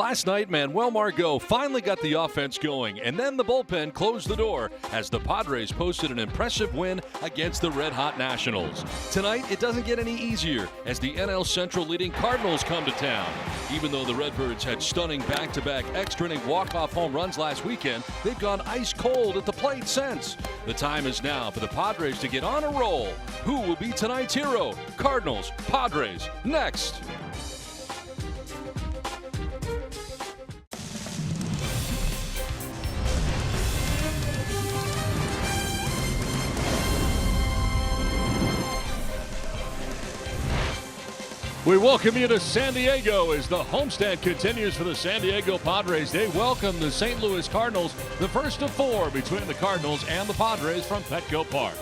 Last night, Manuel Margot finally got the offense going, and then the bullpen closed the door as the Padres posted an impressive win against the red-hot Nationals. Tonight, it doesn't get any easier as the NL Central leading Cardinals come to town. Even though the Redbirds had stunning back-to-back extra-inning walk-off home runs last weekend, they've gone ice cold at the plate since. The time is now for the Padres to get on a roll. Who will be tonight's hero? Cardinals, Padres, next. We welcome you to San Diego as the homestand continues for the San Diego Padres. They welcome the St. Louis Cardinals, the first of four between the Cardinals and the Padres from Petco Park.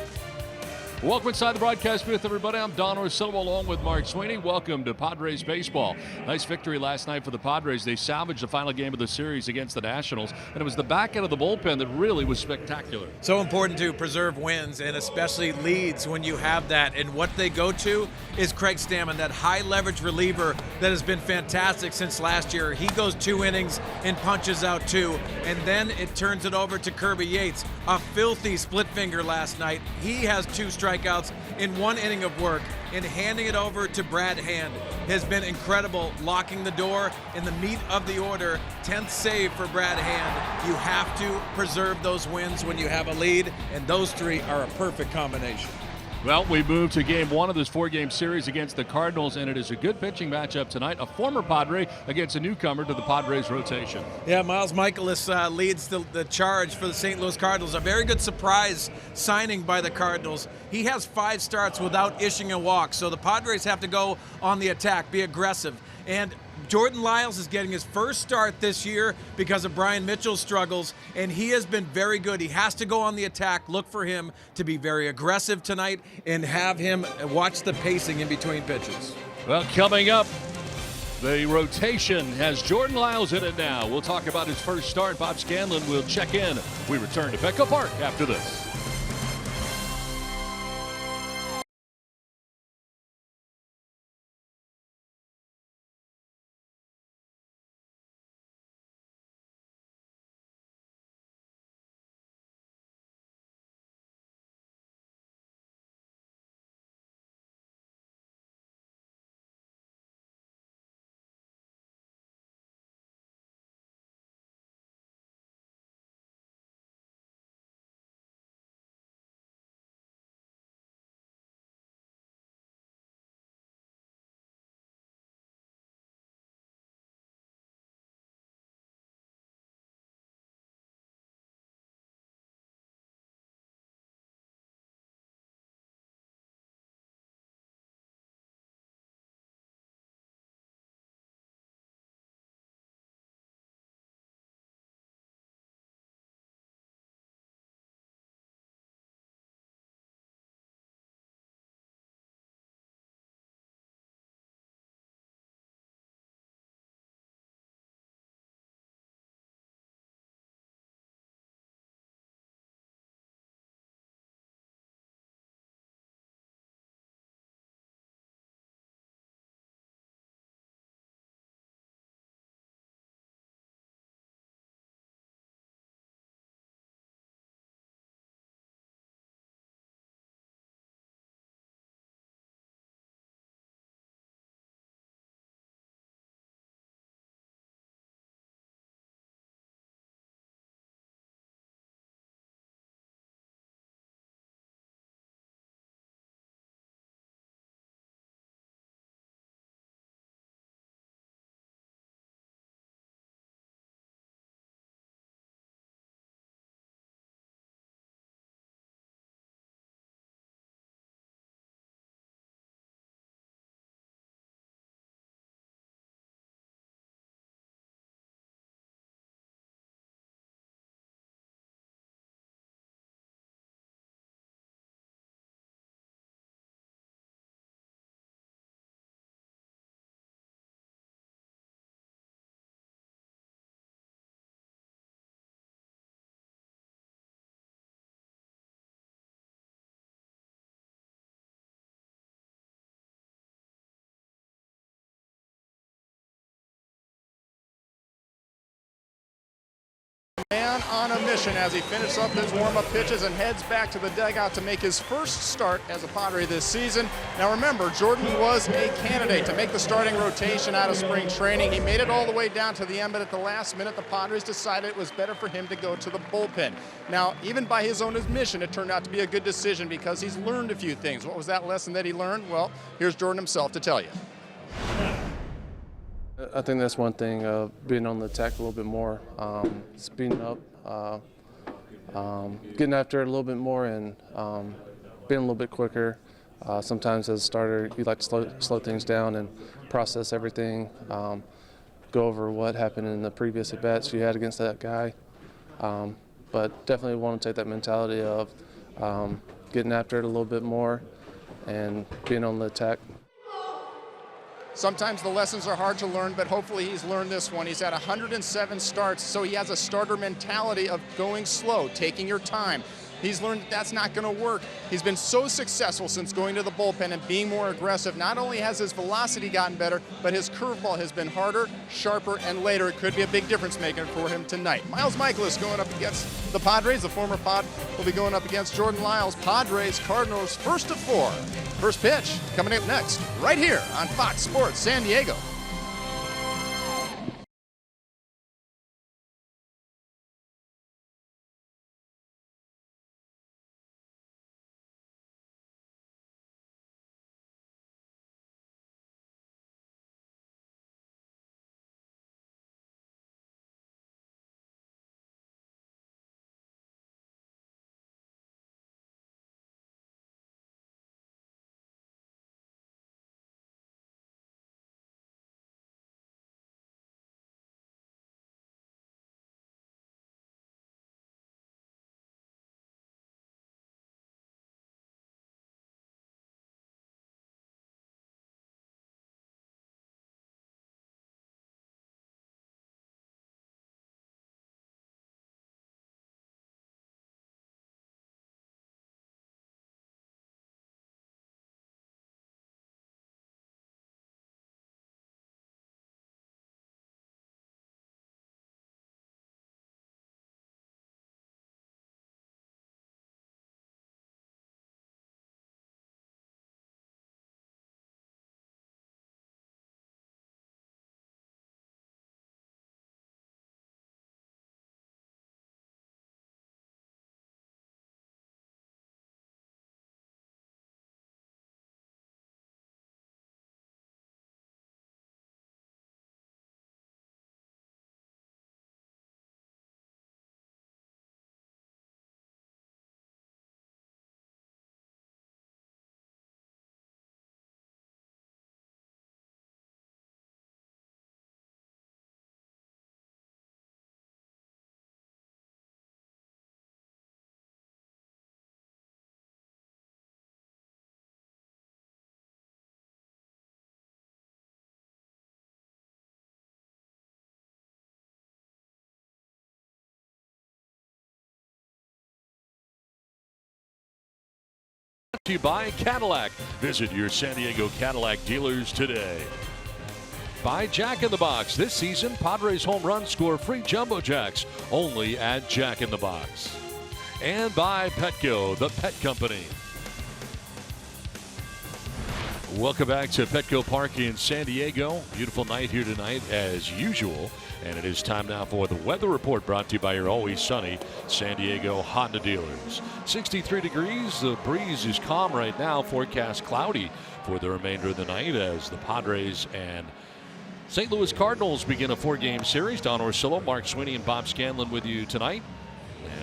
Welcome inside the broadcast booth, everybody. I'm Don Orsillo along with Mark Sweeney. Welcome to Padres baseball. Nice victory last night for the Padres. They salvaged the final game of the series against the Nationals, and it was the back end of the bullpen that really was spectacular. So important to preserve wins and especially leads when you have that. And what they go to is Craig Stammen, that high leverage reliever that has been fantastic since last year. He goes 2 innings and punches out 2, and then it turns it over to Kirby Yates. A filthy split finger last night. He has 2 strikeouts in 1 inning of work, and handing it over to Brad Hand has been incredible, locking the door in the meat of the order. 10th save for Brad Hand. You have to preserve those wins when you have a lead, and those 3 are a perfect combination. Well, we move to game 1 of this 4-game series against the Cardinals, and it is a good pitching matchup tonight. A former Padre against a newcomer to the Padres rotation. Yeah, Miles Michaelis leads the charge for the St. Louis Cardinals. A very good surprise signing by the Cardinals. He has 5 starts without issuing a walk, so the Padres have to go on the attack, be aggressive. And Jordan Lyles is getting his first start this year because of Brian Mitchell's struggles, and he has been very good. He has to go on the attack. Look for him to be very aggressive tonight and have him watch the pacing in between pitches. Well, coming up, the rotation has Jordan Lyles in it now. We'll talk about his first start. Bob Scanlon will check in. We return to Petco Park after this. on a mission as he finishes up his warm-up pitches and heads back to the dugout to make his first start as a Padre this season. Now remember, Jordan was a candidate to make the starting rotation out of spring training. He made it all the way down to the end, but at the last minute, the Padres decided it was better for him to go to the bullpen. Now, even by his own admission, it turned out to be a good decision because he's learned a few things. What was that lesson that he learned? Well, here's Jordan himself to tell you. I think that's one thing, being on the attack a little bit more, speeding up, getting after it a little bit more, and being a little bit quicker. Sometimes as a starter, you like to slow things down and process everything, go over what happened in the previous at-bats you had against that guy. But definitely want to take that mentality of getting after it a little bit more and being on the attack. Sometimes the lessons are hard to learn, but hopefully he's learned this one. He's had 107 starts, so he has a starter mentality of going slow, taking your time. He's learned that that's not going to work. He's been so successful since going to the bullpen and being more aggressive. Not only has his velocity gotten better, but his curveball has been harder, sharper, and later. It could be a big difference maker for him tonight. Miles Michaelis going up against the Padres. The former Pod will be going up against Jordan Lyles. Padres, Cardinals, first of 4. First pitch coming up next, right here on Fox Sports San Diego. To you by Cadillac. Visit your San Diego Cadillac dealers today. By Jack in the Box. This season, Padres home runs score free Jumbo Jacks only at Jack in the Box. And by Petco, the pet company. Welcome back to Petco Park in San Diego. Beautiful night here tonight as usual. And it is time now for the weather report, brought to you by your always sunny San Diego Honda dealers. 63 degrees. The breeze is calm right now. Forecast cloudy for the remainder of the night as the Padres and St. Louis Cardinals begin a 4-game series. Don Orsillo, Mark Sweeney, and Bob Scanlon with you tonight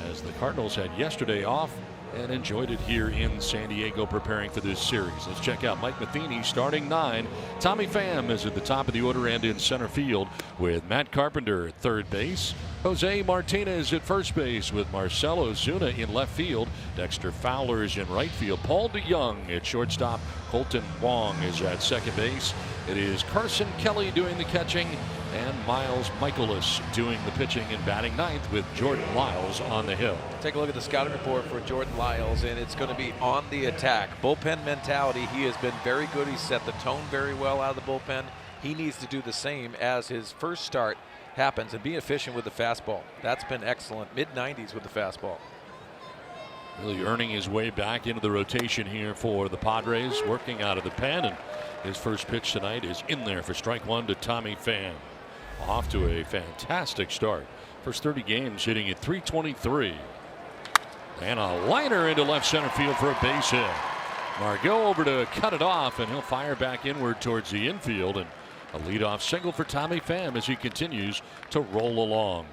as the Cardinals had yesterday off and enjoyed it here in San Diego preparing for this series. Let's check out Mike Matheny starting 9. Tommy Pham is at the top of the order and in center field with Matt Carpenter at third base. Jose Martinez at first base with Marcelo Zuna in left field. Dexter Fowler is in right field. Paul DeYoung at shortstop. Colton Wong is at second base. It is Carson Kelly doing the catching and Miles Michaelis doing the pitching and batting ninth with Jordan Lyles on the hill. Take a look at the scouting report for Jordan Lyles, and it's going to be on the attack. Bullpen mentality, he has been very good. He's set the tone very well out of the bullpen. He needs to do the same as his first start happens, and be efficient with the fastball. That's been excellent. Mid-90s with the fastball. Really earning his way back into the rotation here for the Padres, working out of the pen, and his first pitch tonight is in there for strike one to Tommy Pham. Off to a fantastic start. First 30 games hitting at .323. And a liner into left center field for a base hit. Margot over to cut it off, and he'll fire back inward towards the infield, and a leadoff single for Tommy Pham as he continues to roll along.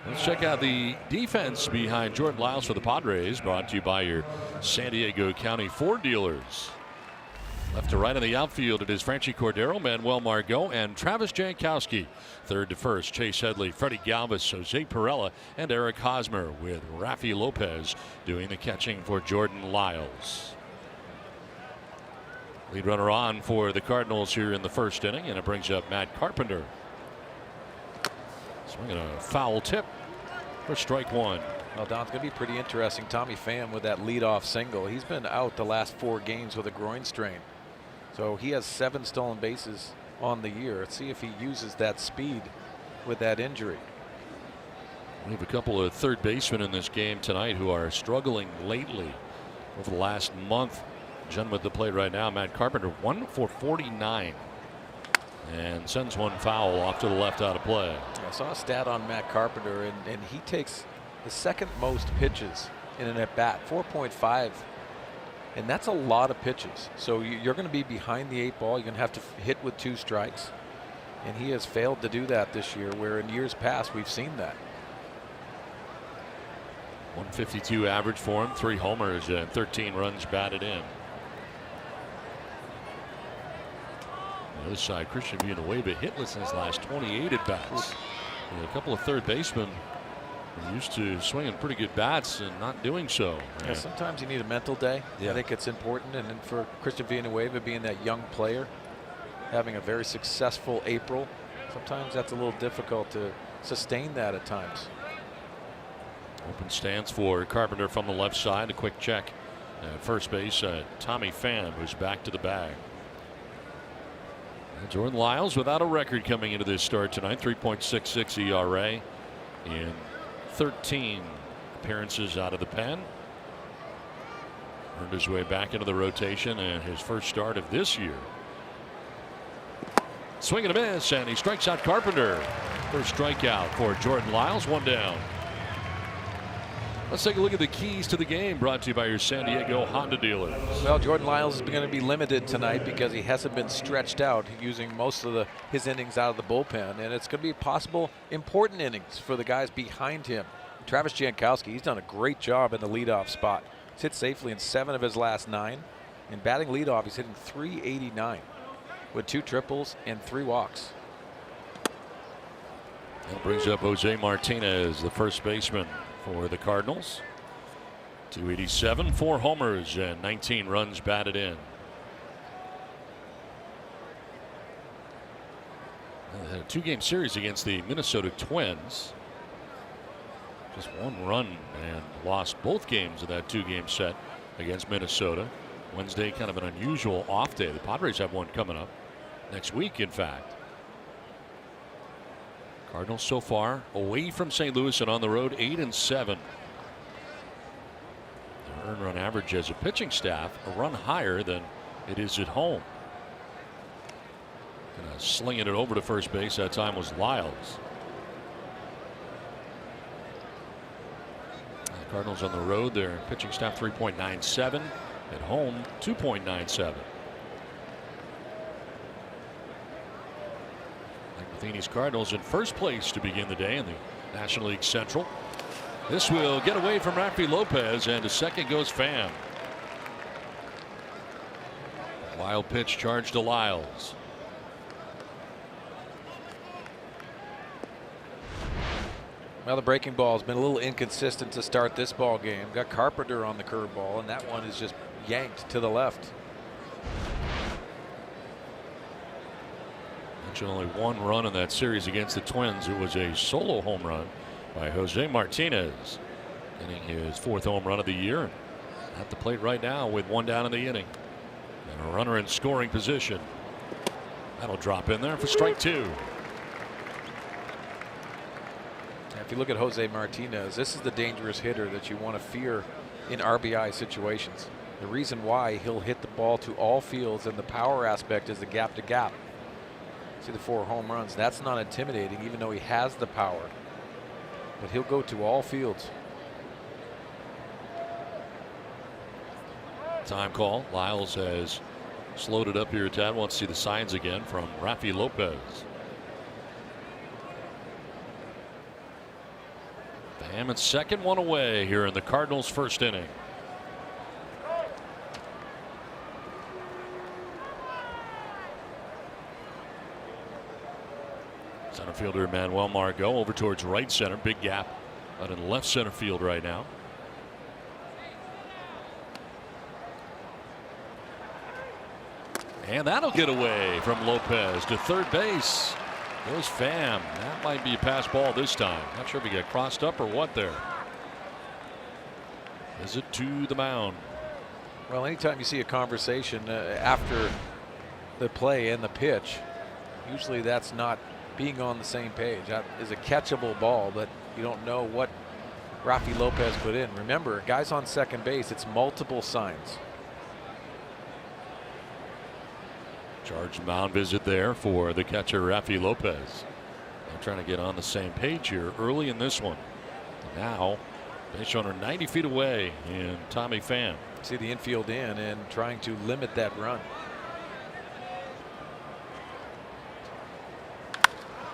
Let's check out the defense behind Jordan Lyles for the Padres, brought to you by your San Diego County Ford dealers. Left to right in the outfield, it is Franchi Cordero, Manuel Margot, and Travis Jankowski. Third to first, Chase Headley, Freddie Galvis, Jose Perella, and Eric Hosmer, with Rafi Lopez doing the catching for Jordan Lyles. Lead runner on for the Cardinals here in the first inning, and it brings up Matt Carpenter. Swinging a foul tip for strike one. Well, Don, it's going to be pretty interesting. Tommy Pham with that leadoff single. He's been out the last 4 games with a groin strain. So he has 7 stolen bases on the year. Let's see if he uses that speed with that injury. We have a couple of third basemen in this game tonight who are struggling lately over the last month. Gentleman at the plate right now, Matt Carpenter, 1 for 49. And sends one foul off to the left out of play. I saw a stat on Matt Carpenter, and he takes the second most pitches in an at-bat, 4.5. And that's a lot of pitches. So you're going to be behind the 8 ball. You're going to have to hit with 2 strikes. And he has failed to do that this year, where in years past we've seen that. 152 average for him, 3 homers and 13 runs batted in. On the other side, Christian Villanueva hitless in his last 28 at bats. And a couple of third basemen used to swinging pretty good bats and not doing so. Yeah, sometimes you need a mental day. I think it's important. And then for Christian Villanueva being that young player, having a very successful April, sometimes that's a little difficult to sustain that at times. Open stance for Carpenter from the left side. A quick check at first base. Tommy Pham, who's back to the bag. Jordan Lyles without a record coming into this start tonight. 3.66 ERA in 13 appearances out of the pen. Earned his way back into the rotation and his first start of this year. Swing and a miss, and he strikes out Carpenter. First strikeout for Jordan Lyles, 1 down. Let's take a look at the keys to the game, brought to you by your San Diego Honda dealers. Well, Jordan Lyles is going to be limited tonight because he hasn't been stretched out, using most of his innings out of the bullpen, and it's going to be possible important innings for the guys behind him. Travis Jankowski, he's done a great job in the leadoff spot. He's hit safely in 7 of his last 9. In batting leadoff, he's hitting .389 with 2 triples and 3 walks. That brings up Jose Martinez, the first baseman for the Cardinals. 287, 4 homers, and 19 runs batted in. They had a 2-game series against the Minnesota Twins. Just 1 run and lost both games of that 2-game set against Minnesota. Wednesday, kind of an unusual off day. The Padres have one coming up next week, in fact. Cardinals so far away from St. Louis and on the road 8-7. Their earned run average as a pitching staff a run higher than it is at home. Slinging it over to first base that time was Lyles. The Cardinals on the road, their pitching staff 3.97, at home 2.97. Matheny's Cardinals in first place to begin the day in the National League Central. This will get away from Rafi Lopez, and to second goes Pham. Wild pitch charged to Lyles. Well, the breaking ball has been a little inconsistent to start this ball game. Got Carpenter on the curveball, and that one is just yanked to the left. Only 1 run in that series against the Twins. It was a solo home run by Jose Martinez, getting his 4th home run of the year. At the plate right now with 1 down in the inning, and a runner in scoring position. That'll drop in there for strike 2. If you look at Jose Martinez, this is the dangerous hitter that you want to fear in RBI situations. The reason why he'll hit the ball to all fields, and the power aspect is the gap to gap. See the 4 home runs. That's not intimidating, even though he has the power. But he'll go to all fields. Time call. Lyles has slowed it up here a tad. Wants to see the signs again from Rafi Lopez. Hammond's second one away here in the Cardinals' first inning. Center fielder Manuel Margot over towards right center. Big gap out in left center field right now. And that'll get away from Lopez to third base. Goes Pham. That might be a pass ball this time. Not sure if he got crossed up or what there. Is it to the mound? Well, anytime you see a conversation after the play and the pitch, usually that's not being on the same page. That is a catchable ball, but you don't know what Rafi Lopez put in. Remember, guys on second base, it's multiple signs. Charged mound visit there for the catcher Rafi Lopez. They're trying to get on the same page here early in this one. Now base runner 90 feet away in Tommy Pham. See the infield in and trying to limit that run.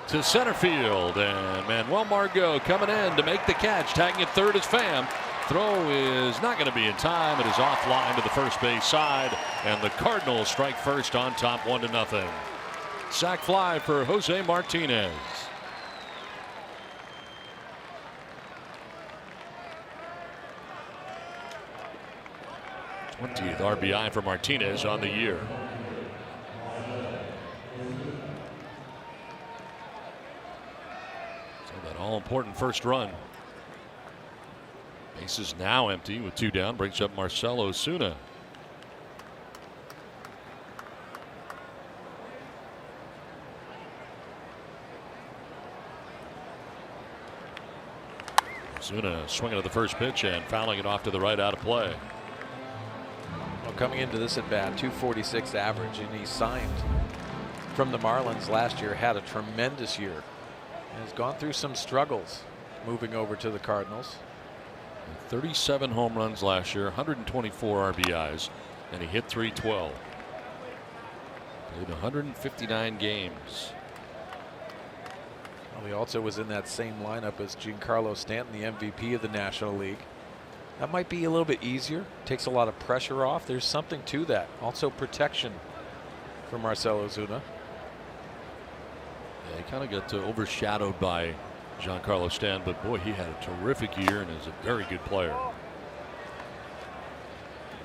To center field, and Manuel Margot coming in to make the catch. Tagging at third is Pham. Throw is not going to be in time. It is offline to the first base side, and the Cardinals strike first on top 1-0. Sac fly for Jose Martinez. 20th RBI for Martinez on the year. So that all-important first run. Base is now empty with 2 down. Brings up Marcell Ozuna. Ozuna swinging at the first pitch and fouling it off to the right, out of play. Well, coming into this at bat, 246 average, and he signed from the Marlins last year. Had a tremendous year. And has gone through some struggles moving over to the Cardinals. 37 home runs last year, 124 RBIs, and he hit .312. Played 159 games. Well, he also was in that same lineup as Giancarlo Stanton, the MVP of the National League. That might be a little bit easier. Takes a lot of pressure off. There's something to that. Also protection for Marcell Ozuna. Yeah, he kind of got overshadowed by Giancarlo Stanton, but boy, he had a terrific year and is a very good player.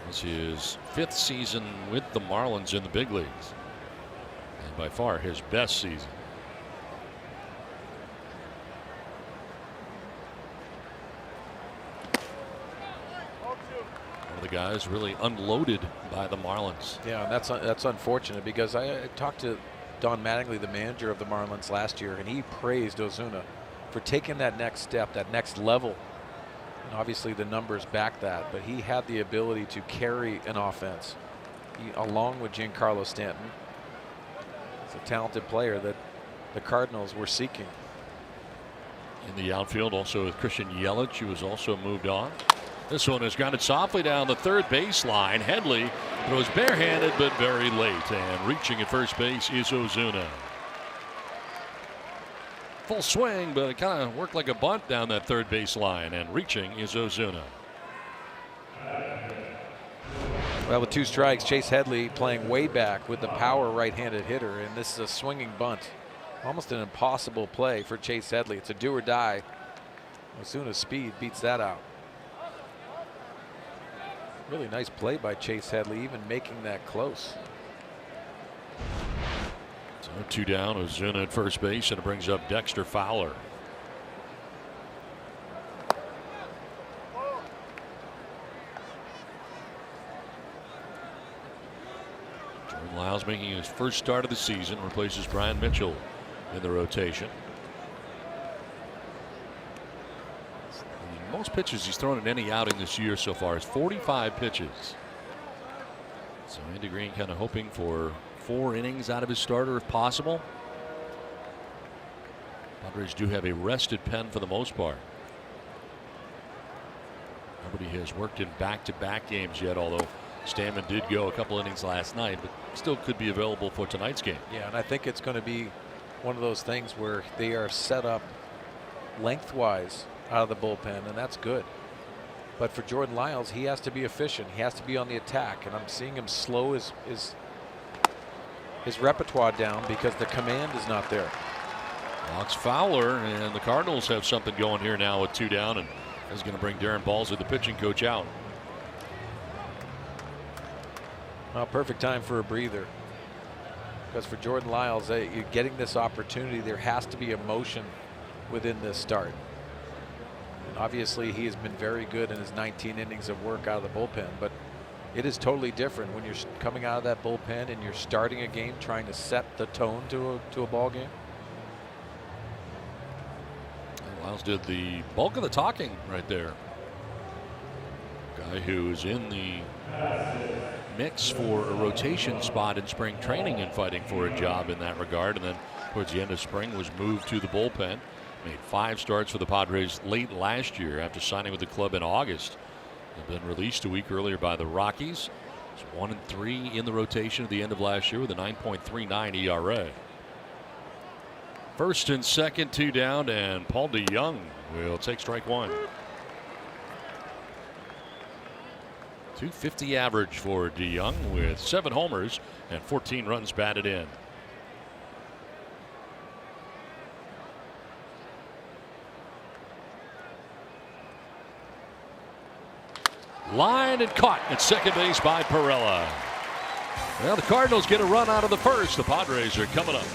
This is his 5th season with the Marlins in the big leagues, and by far his best season. One of the guys really unloaded by the Marlins. Yeah, and that's unfortunate, because I talked to Don Mattingly, the manager of the Marlins last year, and he praised Ozuna for taking that next step, that next level. And obviously the numbers back that, but he had the ability to carry an offense along with Giancarlo Stanton. He's a talented player that the Cardinals were seeking. In the outfield also with Christian Yelich, who was also moved on. This one is grounded softly down the third baseline. Headley throws barehanded but very late, and reaching at first base is Ozuna. Full swing, but it kind of worked like a bunt down that third baseline, and reaching is Ozuna. Well, with 2 strikes, Chase Headley playing way back with the power right-handed hitter, and this is a swinging bunt. Almost an impossible play for Chase Headley. It's a do or die. Ozuna's speed beats that out. Really nice play by Chase Headley, even making that close. So 2 down, Ozuna at first base, and it brings up Dexter Fowler. Jordan Lyles making his first start of the season, replaces Brian Mitchell in the rotation. most pitches he's thrown in any outing this year so far is 45 pitches. So Andy Green kind of hoping for 4 innings out of his starter if possible. Padres do have a rested pen for the most part. Nobody has worked in back-to-back games yet, although Stammen did go a couple innings last night, but still could be available for tonight's game. Yeah, and I think it's going to be one of those things where they are set up lengthwise out of the bullpen, and that's good. But for Jordan Lyles, he has to be efficient. He has to be on the attack, and I'm seeing him slow his repertoire down because the command is not there. Walks Fowler, and the Cardinals have something going here now with 2 down, and is going to bring Darren Balzer, the pitching coach, out. Well, perfect time for a breather. Because for Jordan Lyles, you're getting this opportunity. There has to be emotion within this start. And obviously, he has been very good in his 19 innings of work out of the bullpen. But it is totally different when you're coming out of that bullpen and you're starting a game, trying to set the tone to a ball game. Lyles did the bulk of the talking right there. Guy who's in the mix for a rotation spot in spring training and fighting for a job in that regard, and then towards the end of spring was moved to the bullpen. Made 5 starts for the Padres late last year after signing with the club in August. Had been released a week earlier by the Rockies. Was 1-3 in the rotation at the end of last year with a 9.39 ERA. First and second, 2 down, and Paul DeYoung will take strike 1. .250 average for DeYoung with 7 homers and 14 runs batted in. Line and caught at second base by Perella. Well, the Cardinals get a run out of the first. The Padres are coming up.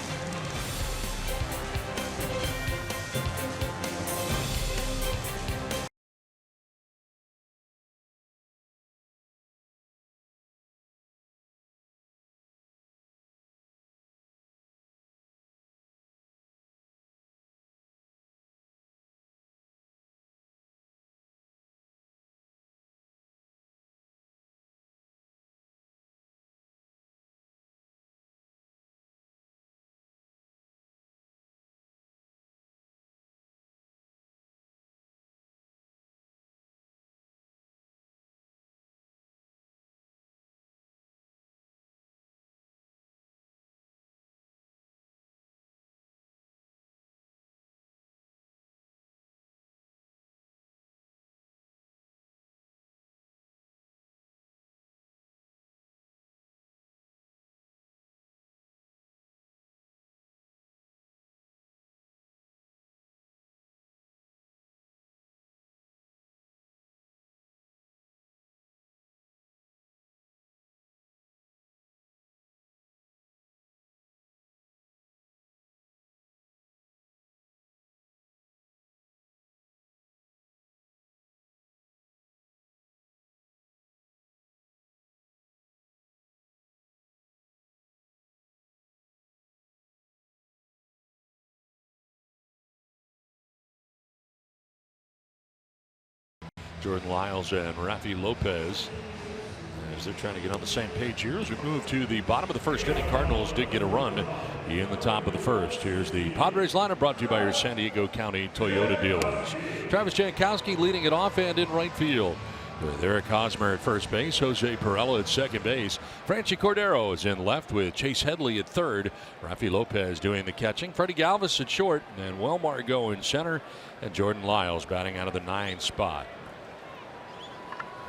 Jordan Lyles and Rafi Lopez, as they're trying to get on the same page here as we move to the bottom of the first inning. Cardinals did get a run in the top of the first. Here's the Padres lineup brought to you by your San Diego County Toyota dealers. Travis Jankowski leading it off and in right field, with Eric Hosmer at first base, Jose Perella at second base. Franchi Cordero is in left with Chase Headley at third. Rafi Lopez doing the catching. Freddie Galvis at short, and Will Margot in center, and Jordan Lyles batting out of the 9th spot.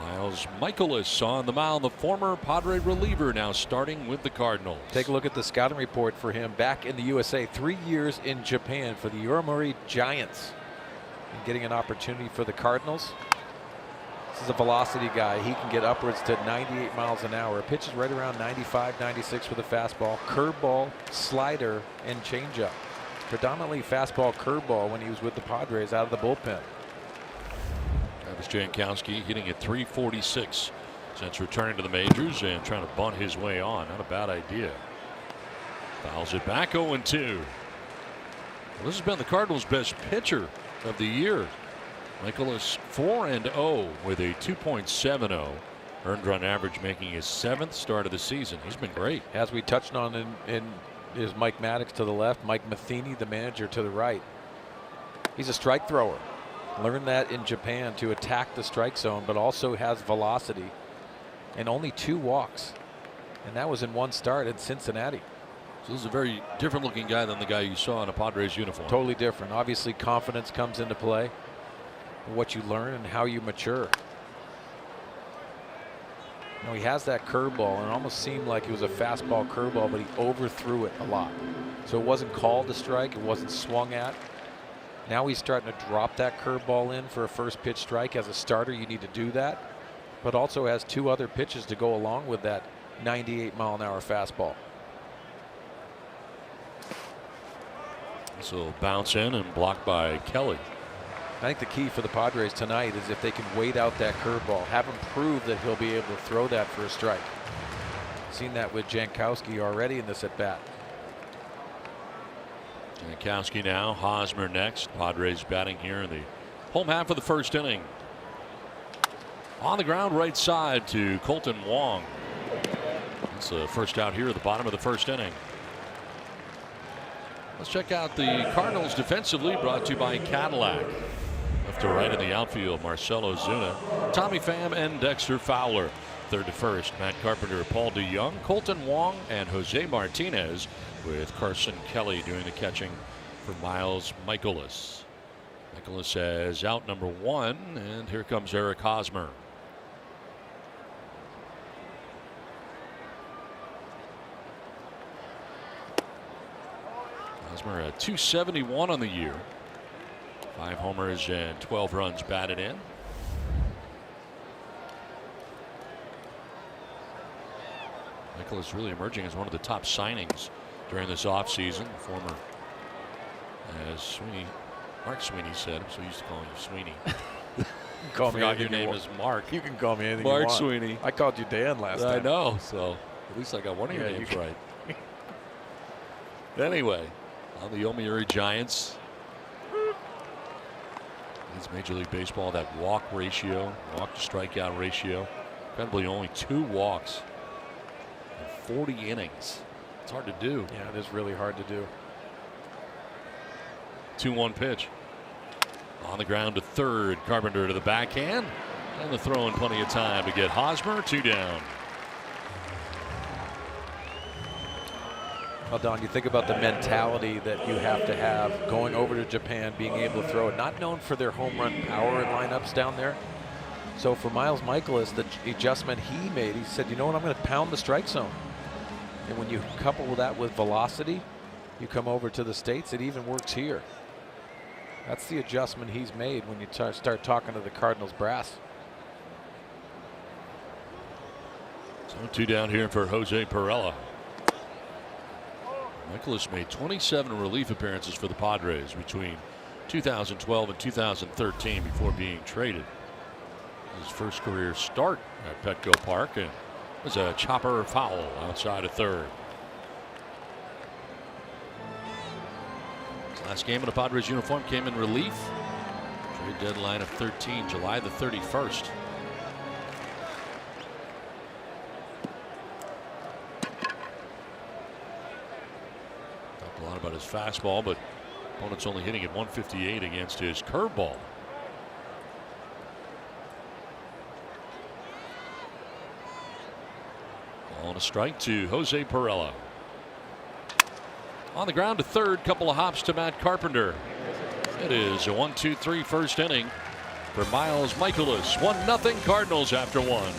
Miles Michaelis on the mound, the former Padre reliever, now starting with the Cardinals. Take a look at the scouting report for him back in the USA. 3 years in Japan for the Yomiuri Giants. And getting an opportunity for the Cardinals. This is a velocity guy. He can get upwards to 98 miles an hour. Pitches right around 95, 96 with a fastball, curveball, slider, and changeup. Predominantly fastball, curveball when he was with the Padres out of the bullpen. Travis Jankowski hitting at .346 since returning to the majors and trying to bunt his way on. Not a bad idea. Fouls it back 0-2. Well, this has been the Cardinals' best pitcher of the year. Michaelis 4-0 with a 2.70 earned run average, making his 7th start of the season. He's been great. As we touched on is Mike Maddox to the left, Mike Matheny, the manager, to the right. He's a strike thrower. Learned that in Japan to attack the strike zone, but also has velocity and only 2 walks. And that was in 1 start in Cincinnati. So this is a very different looking guy than the guy you saw in a Padres uniform. Totally different. Obviously confidence comes into play. What you learn and how you mature. Now he has that curveball, and it almost seemed like it was a fastball curveball, but he overthrew it a lot. So it wasn't called a strike, it wasn't swung at. Now he's starting to drop that curveball in for a first pitch strike. As a starter, you need to do that, but also has 2 other pitches to go along with that 98-mile-an-hour fastball. This will bounce in and blocked by Kelly. I think the key for the Padres tonight is if they can wait out that curveball, have him prove that he'll be able to throw that for a strike. Seen that with Jankowski already in this at bat. Jankowski now, Hosmer next. Padres batting here in the home half of the first inning. On the ground right side to Colton Wong. That's the first out here at the bottom of the first inning. Let's check out the Cardinals defensively, brought to you by Cadillac. Left to right in the outfield, Marcelo Zuna, Tommy Pham, and Dexter Fowler. Third to first, Matt Carpenter, Paul DeYoung, Colton Wong, and Jose Martinez, with Carson Kelly doing the catching for Miles Michaelis. Michaelis has out number 1, and here comes Eric Hosmer. Hosmer at 271 on the year. 5 homers and 12 runs batted in. Michaelis really emerging as one of the top signings during this offseason. Former, as Mark Sweeney said, I'm so used to calling you Sweeney. Call me Forgot your name is Mark. You can call me anything Mark you want. Sweeney. I called you Dan last time. I know, so at least I got one of your names right. Anyway, on the Yomiuri Giants. It's Major League Baseball, that walk ratio, walk to strikeout ratio. Incredibly, only 2 walks in 40 innings. It's hard to do. Yeah, it is really hard to do. 2-1 pitch. On the ground to third. Carpenter to the backhand. And the throw in plenty of time to get Hosmer 2 down. Well, Don, you think about the mentality that you have to have going over to Japan, being able to throw it. Not known for their home run power in lineups down there. So for Miles Michaelis, the adjustment he made, he said, you know what, I'm going to pound the strike zone. And when you couple that with velocity, you come over to the States, it even works here. That's the adjustment he's made when you start talking to the Cardinals brass. So 2 down here for Jose Perella. Michaelis made 27 relief appearances for the Padres between 2012 and 2013 before being traded. His first career start at Petco Park, and was a chopper foul outside of third. His last game in a Padres uniform came in relief. Trade deadline of 13, July the 31st. A lot about his fastball, but opponent's only hitting at 158 against his curveball. On a strike to Jose Perella. On the ground to third, couple of hops to Matt Carpenter. It is a 1-2-3 first inning for Miles Michaelis. 1-0 Cardinals after 1.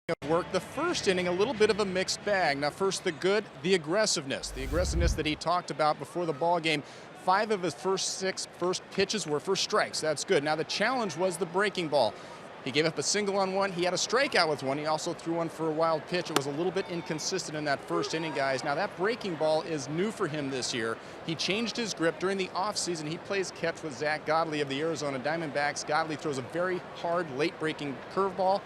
of work. The first inning, a little bit of a mixed bag. Now, first, the good, the aggressiveness that he talked about before the ball game. 5 of his first 6 pitches were for strikes. That's good. Now, the challenge was the breaking ball. He gave up a single on one. He had a strikeout with one. He also threw one for a wild pitch. It was a little bit inconsistent in that first inning, guys. Now, that breaking ball is new for him this year. He changed his grip during the offseason. He plays catch with Zach Godley of the Arizona Diamondbacks. Godley throws a very hard, late-breaking curveball.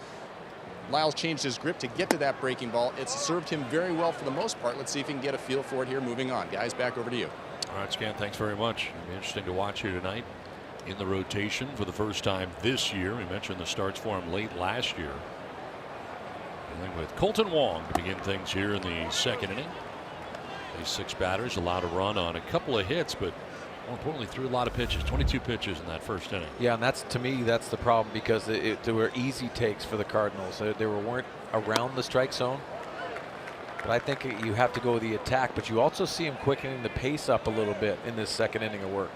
Lyles changed his grip to get to that breaking ball. It's served him very well for the most part. Let's see if he can get a feel for it here moving on. Guys, back over to you. All right, Scan, thanks very much. It'll be interesting to watch here tonight. In the rotation for the first time this year. We mentioned the starts for him late last year. Dealing with Colton Wong to begin things here in the second inning. These 6 batters allowed a run on a couple of hits, but more importantly threw a lot of pitches. 22 pitches in that first inning. Yeah, and that's, to me, that's the problem, because there were easy takes for the Cardinals. They weren't around the strike zone. But I think you have to go with the attack, but you also see him quickening the pace up a little bit in this second inning of work.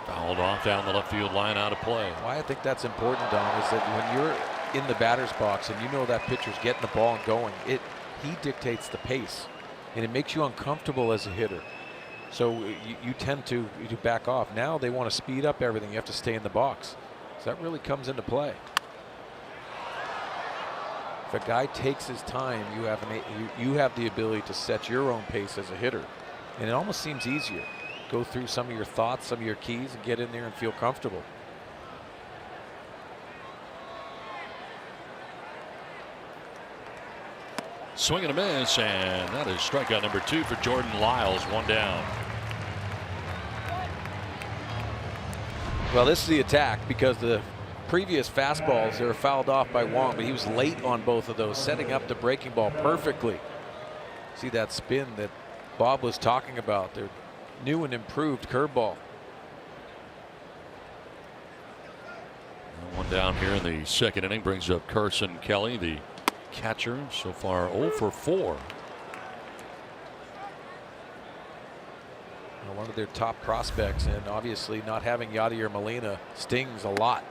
Fouled off down the left field line, out of play. Why I think that's important, Don, is that when you're in the batter's box and you know that pitcher's getting the ball and going, he dictates the pace, and it makes you uncomfortable as a hitter. So you tend to back off. Now they want to speed up everything. You have to stay in the box. So that really comes into play. If a guy takes his time, you have the ability to set your own pace as a hitter, and it almost seems easier. Go through some of your thoughts, some of your keys, and get in there and feel comfortable. Swing and a miss, and that is strikeout number 2 for Jordan Lyles. 1 down. Well, this is the attack, because the previous fastballs, they were fouled off by Wong, but he was late on both of those, setting up the breaking ball perfectly. See that spin that Bob was talking about. Their new and improved curveball. 1 down here in the second inning brings up Carson Kelly, the catcher, so far 0 for 4. One of their top prospects, and obviously not having Yadier Molina stings a lot,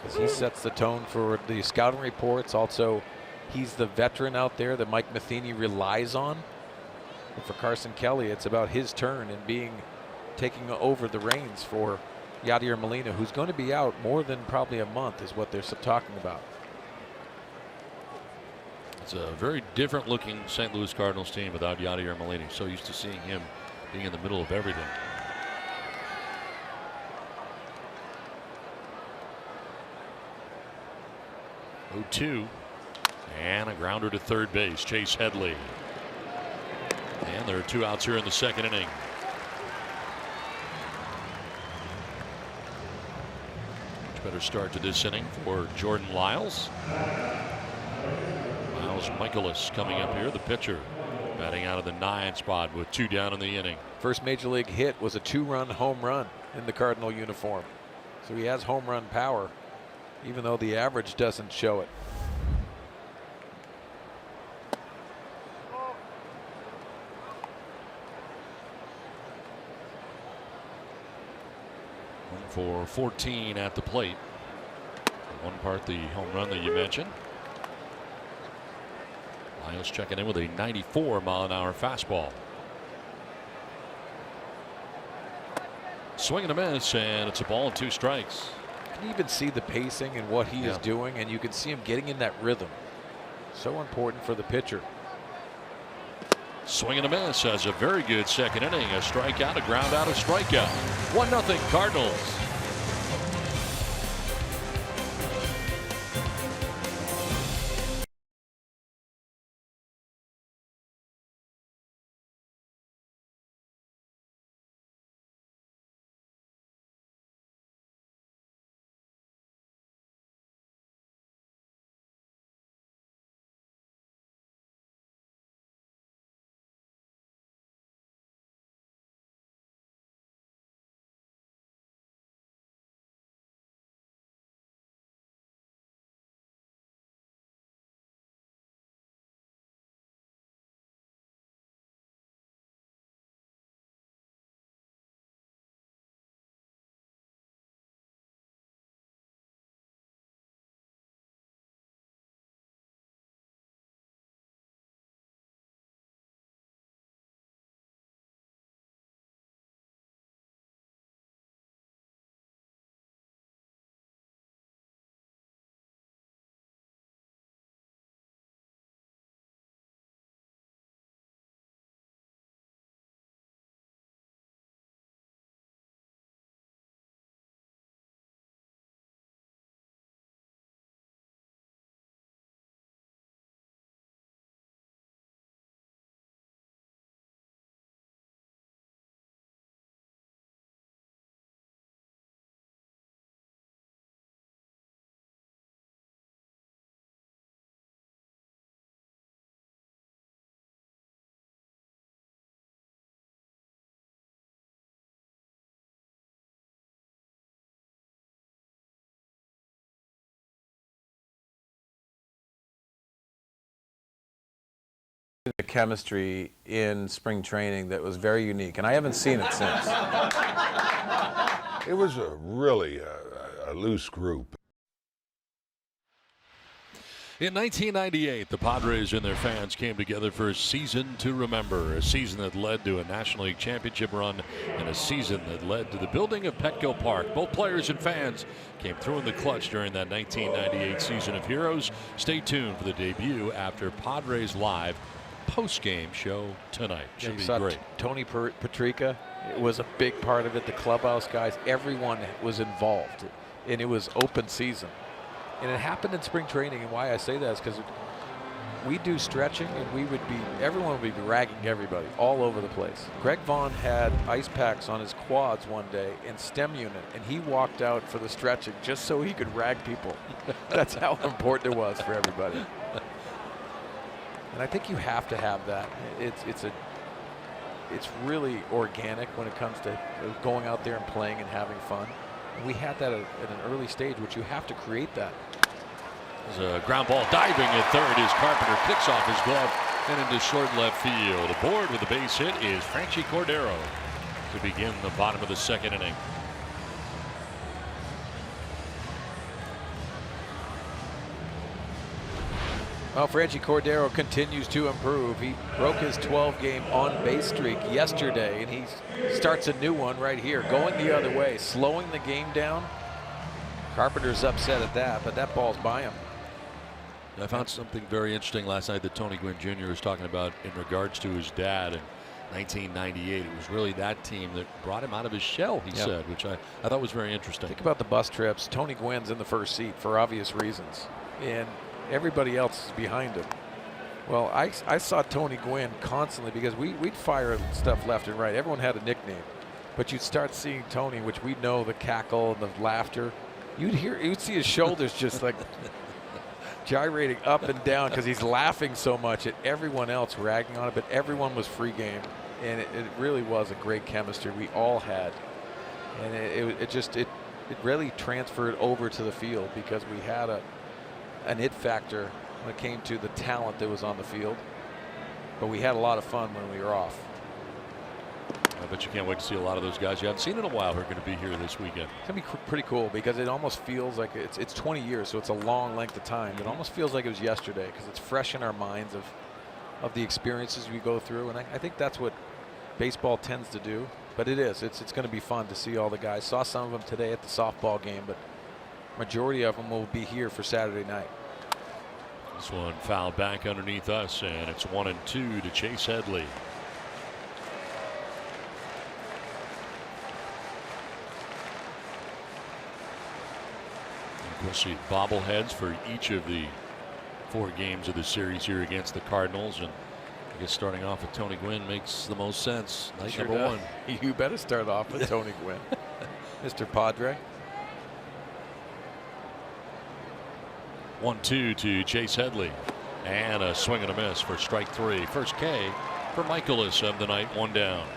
because he sets the tone for the scouting reports. Also, he's the veteran out there that Mike Matheny relies on. But for Carson Kelly, it's about his turn and taking over the reins for Yadier Molina, who's going to be out more than probably a month, is what they're talking about. It's a very different looking St. Louis Cardinals team without Yadier Molina. So used to seeing him being in the middle of everything. 0-2, and a grounder to third base. Chase Headley. And there are 2 outs here in the second inning. Much better start to this inning for Jordan Lyles. Miles Michaelis coming up here, the pitcher, batting out of the 9 spot with 2 down in the inning. First major league hit was a 2-run home run in the Cardinal uniform. So he has home run power, even though the average doesn't show it. For 14 at the plate. One part the home run that you mentioned. Lyles checking in with a 94-mile-an-hour fastball. Swing and a miss, and it's a ball and 2 strikes. You can even see the pacing and what he is doing, and you can see him getting in that rhythm. So important for the pitcher. Swing and a miss, has a very good second inning. A strikeout, a ground out, a strikeout. 1-0 Cardinals. The chemistry in spring training that was very unique, and I haven't seen it since. It was really a loose group. In 1998, the Padres and their fans came together for a season to remember, a season that led to a National League championship run and a season that led to the building of Petco Park. Both players and fans came through in the clutch during that 1998 season of heroes. Stay tuned for the debut after Padres Live post-game show tonight. Should be great. Tony Patrica was a big part of it. The clubhouse guys, everyone was involved, and it was open season. And it happened in spring training, and why I say that is because we do stretching, and everyone would be ragging everybody all over the place. Greg Vaughn had ice packs on his quads one day in stem unit, and he walked out for the stretching just so he could rag people. That's how important it was for everybody. And I think you have to have that. It's really organic when it comes to going out there and playing and having fun. And we had that at an early stage, which you have to create that. There's a ground ball diving at third as Carpenter picks off his glove and into short left field. Aboard with a base hit is Franchy Cordero to begin the bottom of the second inning. Well, Franchy Cordero continues to improve. He broke his 12-game on-base streak yesterday, and he starts a new one right here, going the other way, slowing the game down. Carpenter's upset at that, but that ball's by him. I found something very interesting last night that Tony Gwynn Jr. was talking about in regards to his dad in 1998. It was really that team that brought him out of his shell, he said, which I thought was very interesting. Think about the bus trips. Tony Gwynn's in the first seat for obvious reasons, and everybody else is behind him. Well, I saw Tony Gwynn constantly because we'd fire stuff left and right. Everyone had a nickname, but you'd start seeing Tony, which we know the cackle and the laughter. You'd see his shoulders just like gyrating up and down because he's laughing so much at everyone else ragging on it, but everyone was free game, and it really was a great chemistry we all had, and it really transferred over to the field because we had an it factor when it came to the talent that was on the field, but we had a lot of fun when we were off. I bet you can't wait to see a lot of those guys you haven't seen in a while who are going to be here this weekend. It's going to be pretty cool because it almost feels like it's 20 years, so it's a long length of time. It almost feels like it was yesterday because it's fresh in our minds of the experiences we go through, and I think that's what baseball tends to do. But it's going to be fun to see all the guys. Saw some of them today at the softball game, but majority of them will be here for Saturday night. This one fouled back underneath us, and it's 1-2 to Chase Headley. We'll see bobbleheads for each of the 4 games of the series here against the Cardinals, and I guess starting off with Tony Gwynn makes the most sense. Night Sure number does. 1. You better start off with Tony Gwynn. Mr. Padre. 1-2 to Chase Headley, and a swing and a miss for strike 3. First K for Michaelis of the night, 1 down.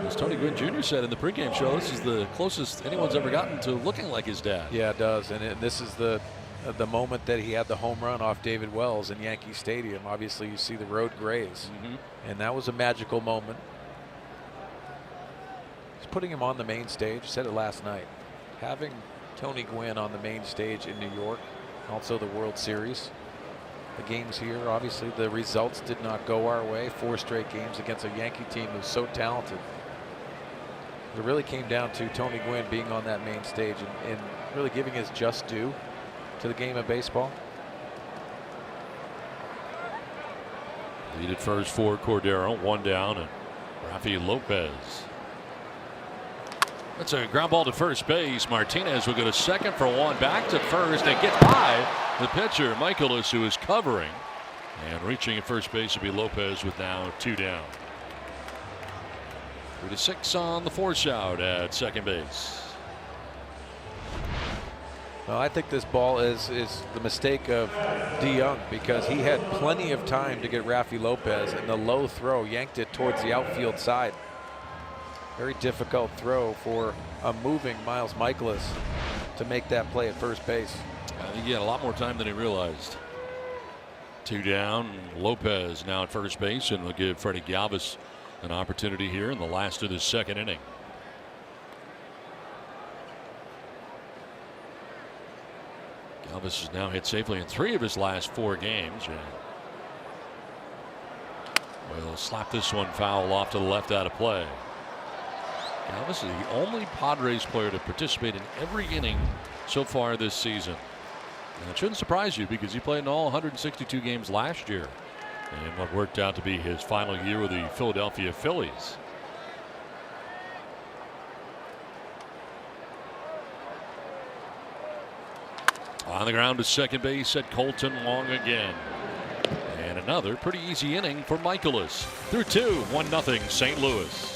As Tony Gwynn Jr. said in the pregame show, this is the closest anyone's ever gotten to looking like his dad. Yeah, it does, and this is the moment that he had the home run off David Wells in Yankee Stadium. Obviously, you see the road graze, and that was a magical moment. Just putting him on the main stage. Said it last night. Having Tony Gwynn on the main stage in New York, also the World Series. The games here, obviously, the results did not go our way. 4 straight games against a Yankee team who's so talented. It really came down to Tony Gwynn being on that main stage and really giving his just due to the game of baseball. Lead at first for Cordero, 1 down, and Rafi Lopez. That's a ground ball to first base. Martinez will go to second for 1, back to first, and gets by the pitcher, Michaelis, who is covering. And reaching at first base will be Lopez with now 2 down. 3-6 on the force out at second base. Well, I think this ball is the mistake of DeYoung because he had plenty of time to get Rafi Lopez, and the low throw yanked it towards the outfield side. Very difficult throw for a moving Miles Michaelis to make that play at first base. I think he had a lot more time than he realized. Two down. Lopez now at first base, and we'll give Freddie Galvis an opportunity here in the last of the second inning. Galvis has now hit safely in 3 of his last 4 games. We'll slap this one foul off to the left out of play. Galvis is the only Padres player to participate in every inning so far this season. And it shouldn't surprise you because he played in all 162 games last year in what worked out to be his final year with the Philadelphia Phillies. On the ground to second base at Colton Wong again. And another pretty easy inning for Michaelis. Through 2, 1-0 St. Louis.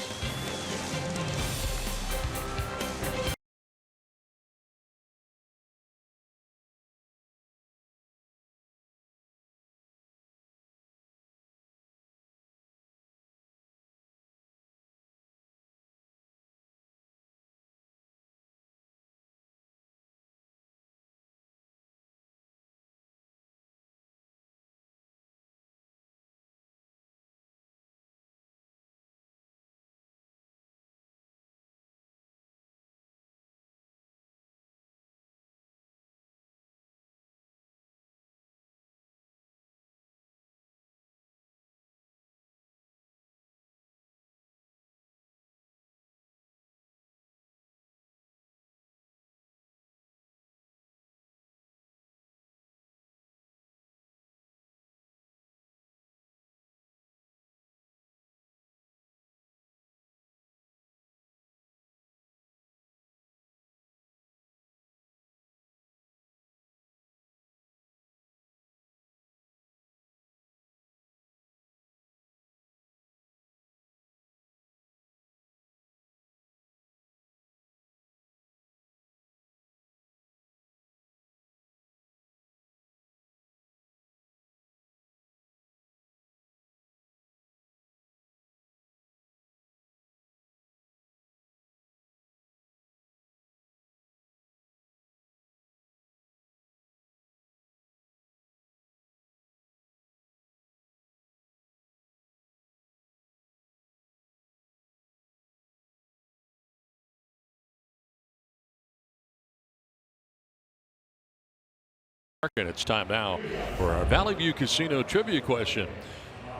And it's time now for our Valley View Casino trivia question.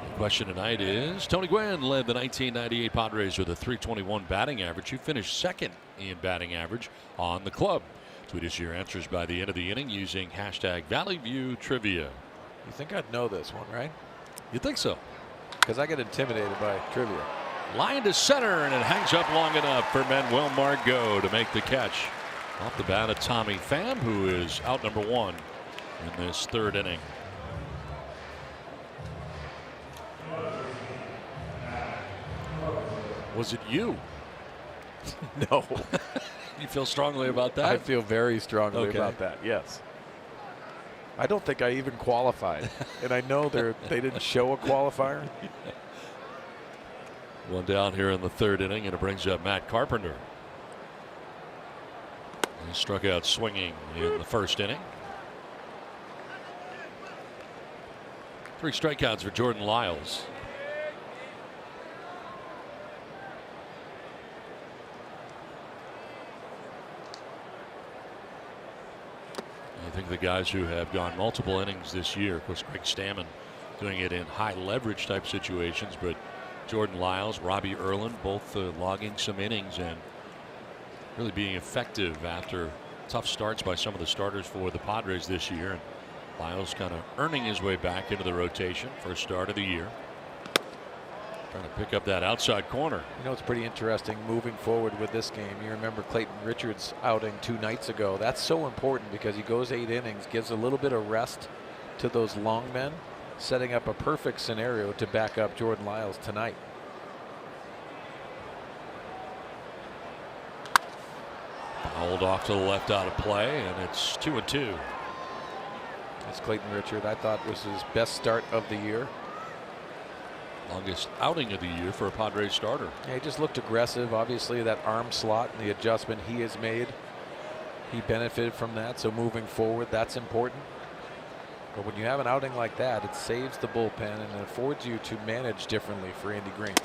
The question tonight is, Tony Gwynn led the 1998 Padres with a .321 batting average. He finished second in batting average on the club. Tweet us your answers by the end of the inning using hashtag Valley View Trivia. You think I'd know this one, right? You think so? Because I get intimidated by trivia. Line to center, and it hangs up long enough for Manuel Margot to make the catch. Off the bat of Tommy Pham, who is out number 1 in this 3rd inning. Was it you? No. You feel strongly about that? I feel very strongly about that, yes. I don't think I even qualified. And I know they didn't show a qualifier. One down here in the 3rd inning, and it brings up Matt Carpenter. He struck out swinging in the 1st inning. 3 strikeouts for Jordan Lyles. I think the guys who have gone multiple innings this year, of course, Craig Stammen doing it in high leverage type situations, but Jordan Lyles, Robbie Erlin, both logging some innings and really being effective after tough starts by some of the starters for the Padres this year. And Lyles kind of earning his way back into the rotation. First start of the year. Trying to pick up that outside corner. You know, it's pretty interesting moving forward with this game. You remember Clayton Richards' outing 2 nights ago. That's so important because he goes 8 innings, gives a little bit of rest to those long men, setting up a perfect scenario to back up Jordan Lyles tonight. Fouled off to the left out of play, and it's 2-2. That's Clayton Richard. I thought was his best start of the year. Longest outing of the year for a Padres starter. Yeah, he just looked aggressive. Obviously, that arm slot and the adjustment he has made, he benefited from that. So moving forward, that's important. But when you have an outing like that, it saves the bullpen and it affords you to manage differently for Andy Green.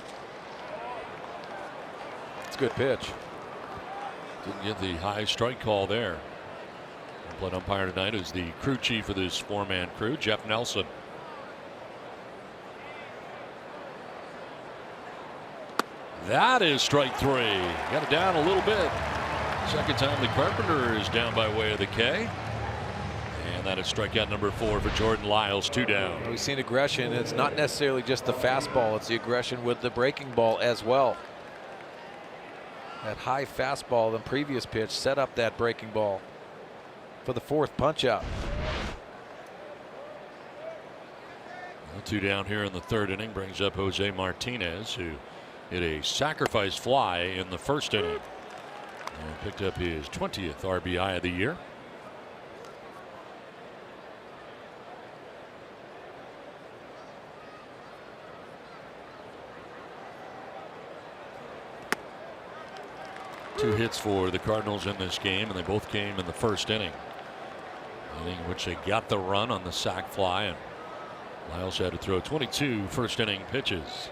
It's a good pitch. Didn't get the high strike call there. Plate umpire tonight is the crew chief of this four-man crew, Jeff Nelson. That is strike three. Got it down a little bit. Second time the Carpenter is down by way of the K. And that is strikeout number 4 for Jordan Lyles, 2 down. We've seen aggression. It's not necessarily just the fastball, it's the aggression with the breaking ball as well. That high fastball, the previous pitch, set up that breaking ball for the 4th punch out. 2 down here in the 3rd inning brings up Jose Martinez, who hit a sacrifice fly in the 1st inning and picked up his 20th RBI of the year. Two hits for the Cardinals in this game, and they both came in the 1st inning. Inning in which they got the run on the sac fly, and Lyles had to throw 22 1st inning pitches.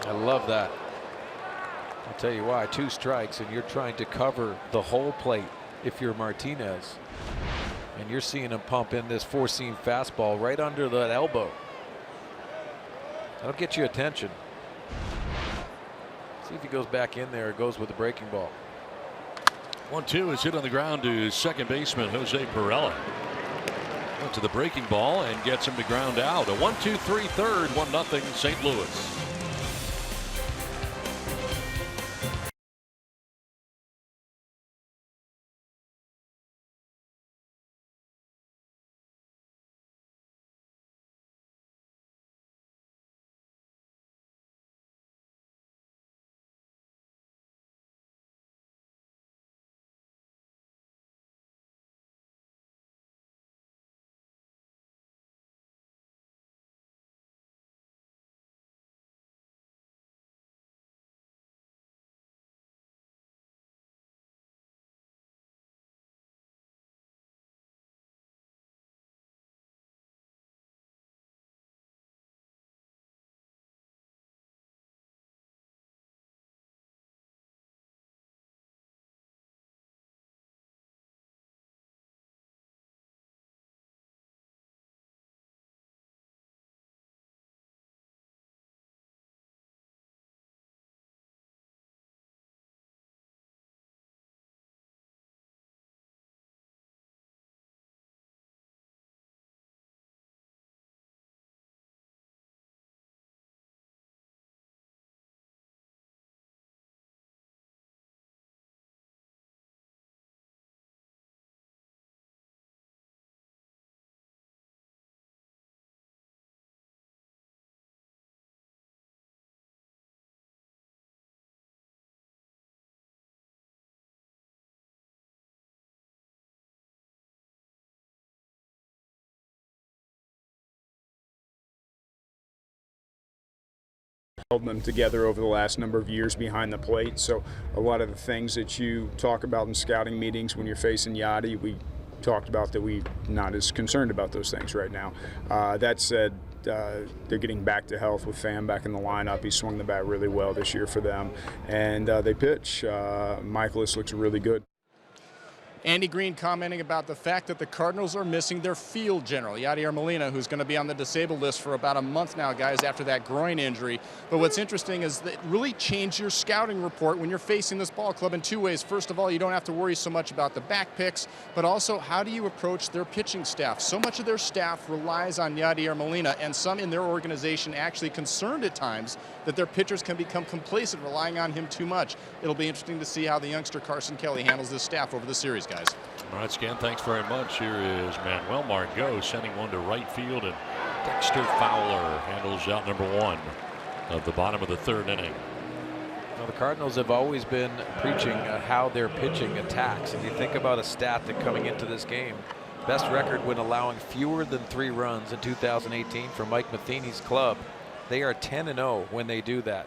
I love that. I'll tell you why. 2 strikes and you're trying to cover the whole plate if you're Martinez. And you're seeing him pump in this 4-seam fastball right under that elbow. That'll get you attention. See if he goes back in there or goes with the breaking ball. 1-2 is hit on the ground to second baseman Jose Pirela. Went to the breaking ball and gets him to ground out. A 1-2-3 third, 1-0 St. Louis. Held them together over the last number of years behind the plate. So a lot of the things that you talk about in scouting meetings when you're facing Yadi, we talked about that we're not as concerned about those things right now. That said, they're getting back to health with Pham back in the lineup. He swung the bat really well this year for them. And they pitch. Michaelis looks really good. Andy Green commenting about the fact that the Cardinals are missing their field general, Yadier Molina, who's going to be on the disabled list for about a month now, guys, after that groin injury. But what's interesting is that it really changed your scouting report when you're facing this ball club in 2 ways. First of all, you don't have to worry so much about the back picks, but also how do you approach their pitching staff? So much of their staff relies on Yadier Molina, and some in their organization actually concerned at times that their pitchers can become complacent, relying on him too much. It'll be interesting to see how the youngster Carson Kelly handles this staff over the series, guys. All right, Scan, thanks very much. Here is Manuel Margot sending one to right field, and Dexter Fowler handles out number 1 of the bottom of the 3rd inning. Now, the Cardinals have always been preaching how their pitching attacks. And you think about a stat that coming into this game, best record when allowing fewer than 3 runs in 2018 for Mike Matheny's club. They are 10-0 when they do that.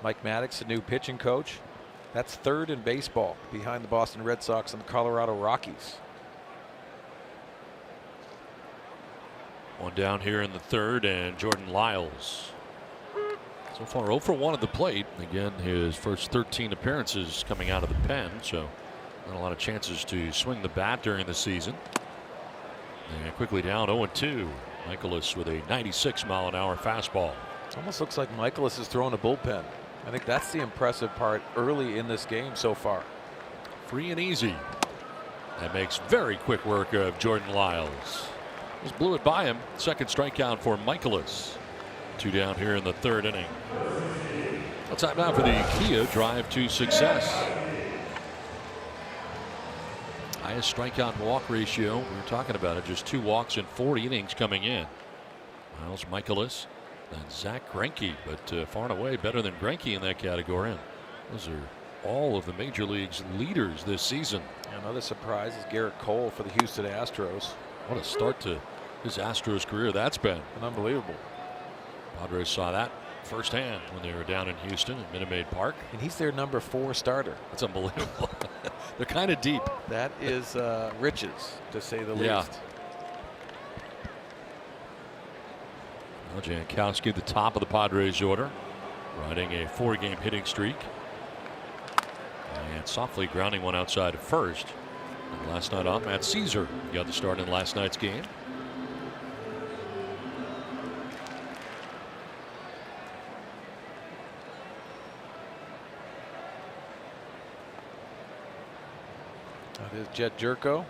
Mike Maddox, the new pitching coach, That's third in baseball behind the Boston Red Sox and the Colorado Rockies. One down here in the third, and Jordan Lyles. So far 0 for 1 at the plate. Again, his first 13 appearances coming out of the pen, so not a lot of chances to swing the bat during the season. And quickly down 0-2. Michaelis with a 96-mile-an-hour fastball. Almost looks like Michaelis is throwing a bullpen. I think that's the impressive part early in this game so far. Free and easy. That makes very quick work of Jordan Lyles. Just blew it by him. Second strikeout for Michaelis. 2 down here in the third inning. Well, time now for the Kia drive to success. Highest strikeout walk ratio. We were talking about it. Just 2 walks in 40 innings coming in. Miles Michaelis and Zach Greinke, but far and away better than Greinke in that category. And those are all of the major league's leaders this season. Another surprise is Garrett Cole for the Houston Astros. What a start to his Astros career that's been. Unbelievable. Padres saw that firsthand when they were down in Houston at Minute Maid Park. And he's their number 4 starter. That's unbelievable. They're kind of deep. That is riches, to say the Yeah. least. Well, Jankowski at the top of the Padres order, riding a 4-game hitting streak. And softly grounding one outside of first. And last night off, Matt Caesar got the start in last night's game. That is Jet Jerko,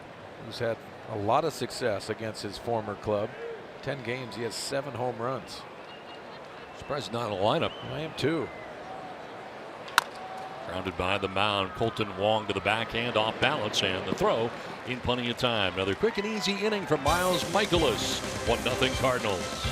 who's had a lot of success against his former club. 10 games, he has 7 home runs. Surprised not in the lineup. I am too. Grounded by the mound. Colton Wong to the backhand, off balance, and the throw in plenty of time. Another quick and easy inning from Miles Michaelis. 1-0 Cardinals.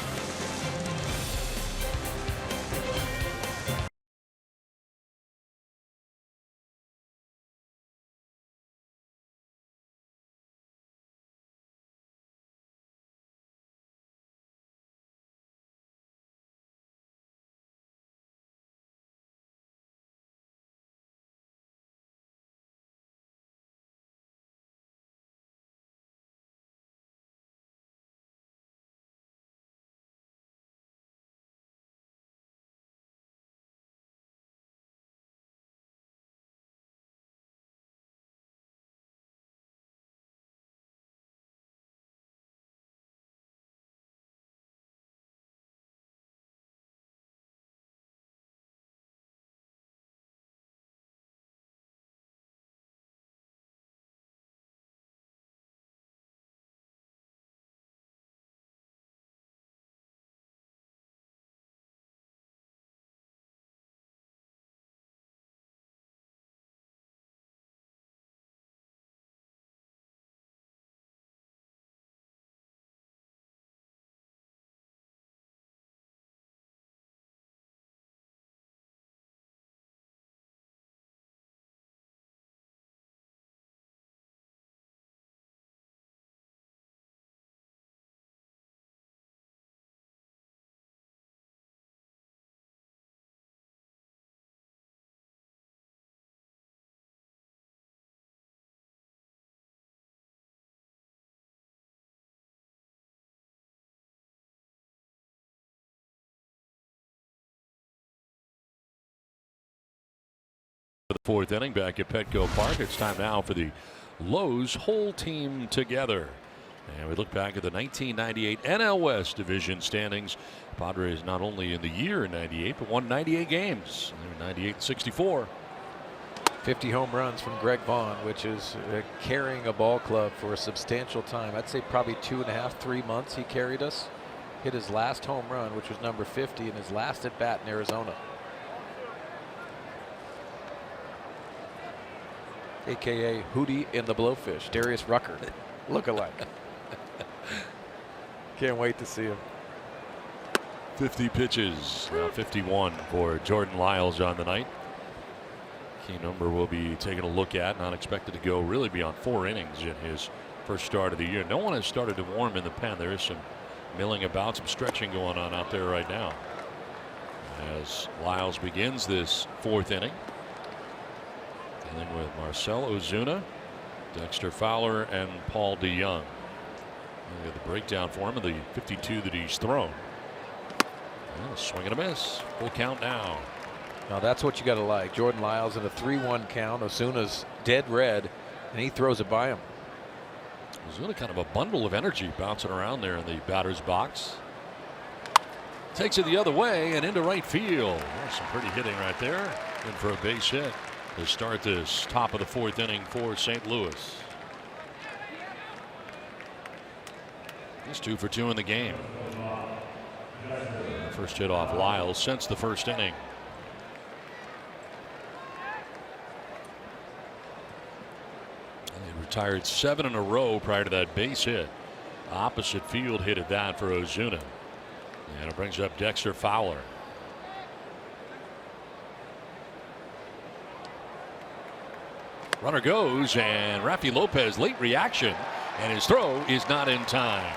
For the 4th inning back at Petco Park. It's time now for the Lowe's whole team together. And we look back at the 1998 NL West division standings. Padres not only in the year 98, but won 98 games. 98-64. 50 home runs from Greg Vaughn, which is carrying a ball club for a substantial time. I'd say probably 2.5, 3 months he carried us. Hit his last home run, which was number 50, in his last at bat in Arizona. AKA Hootie in the Blowfish, Darius Rucker, look-alike. Can't wait to see him. 50 pitches, now 51 for Jordan Lyles on the night. Key number we'll be taking a look at. Not expected to go really beyond 4 innings in his first start of the year. No one has started to warm in the pen. There is some milling about, some stretching going on out there right now as Lyles begins this 4th inning. Dealing with Marcell Ozuna, Dexter Fowler, and Paul DeYoung. We have the breakdown for him of the 52 that he's thrown. And a swing and a miss. Full count now. Now that's what you got to like. Jordan Lyles in a 3-1 count. Ozuna's dead red, and he throws it by him. Ozuna kind of a bundle of energy bouncing around there in the batter's box. Takes it the other way and into right field. There's some pretty hitting right there. In for a base hit to start this top of the 4th inning for St. Louis. He's 2 for 2 in the game. First hit off Lyles since the 1st inning. He retired 7 in a row prior to that base hit. Opposite field hit at that for Ozuna. And it brings up Dexter Fowler. Runner goes, and Rafi Lopez late reaction, and his throw is not in time.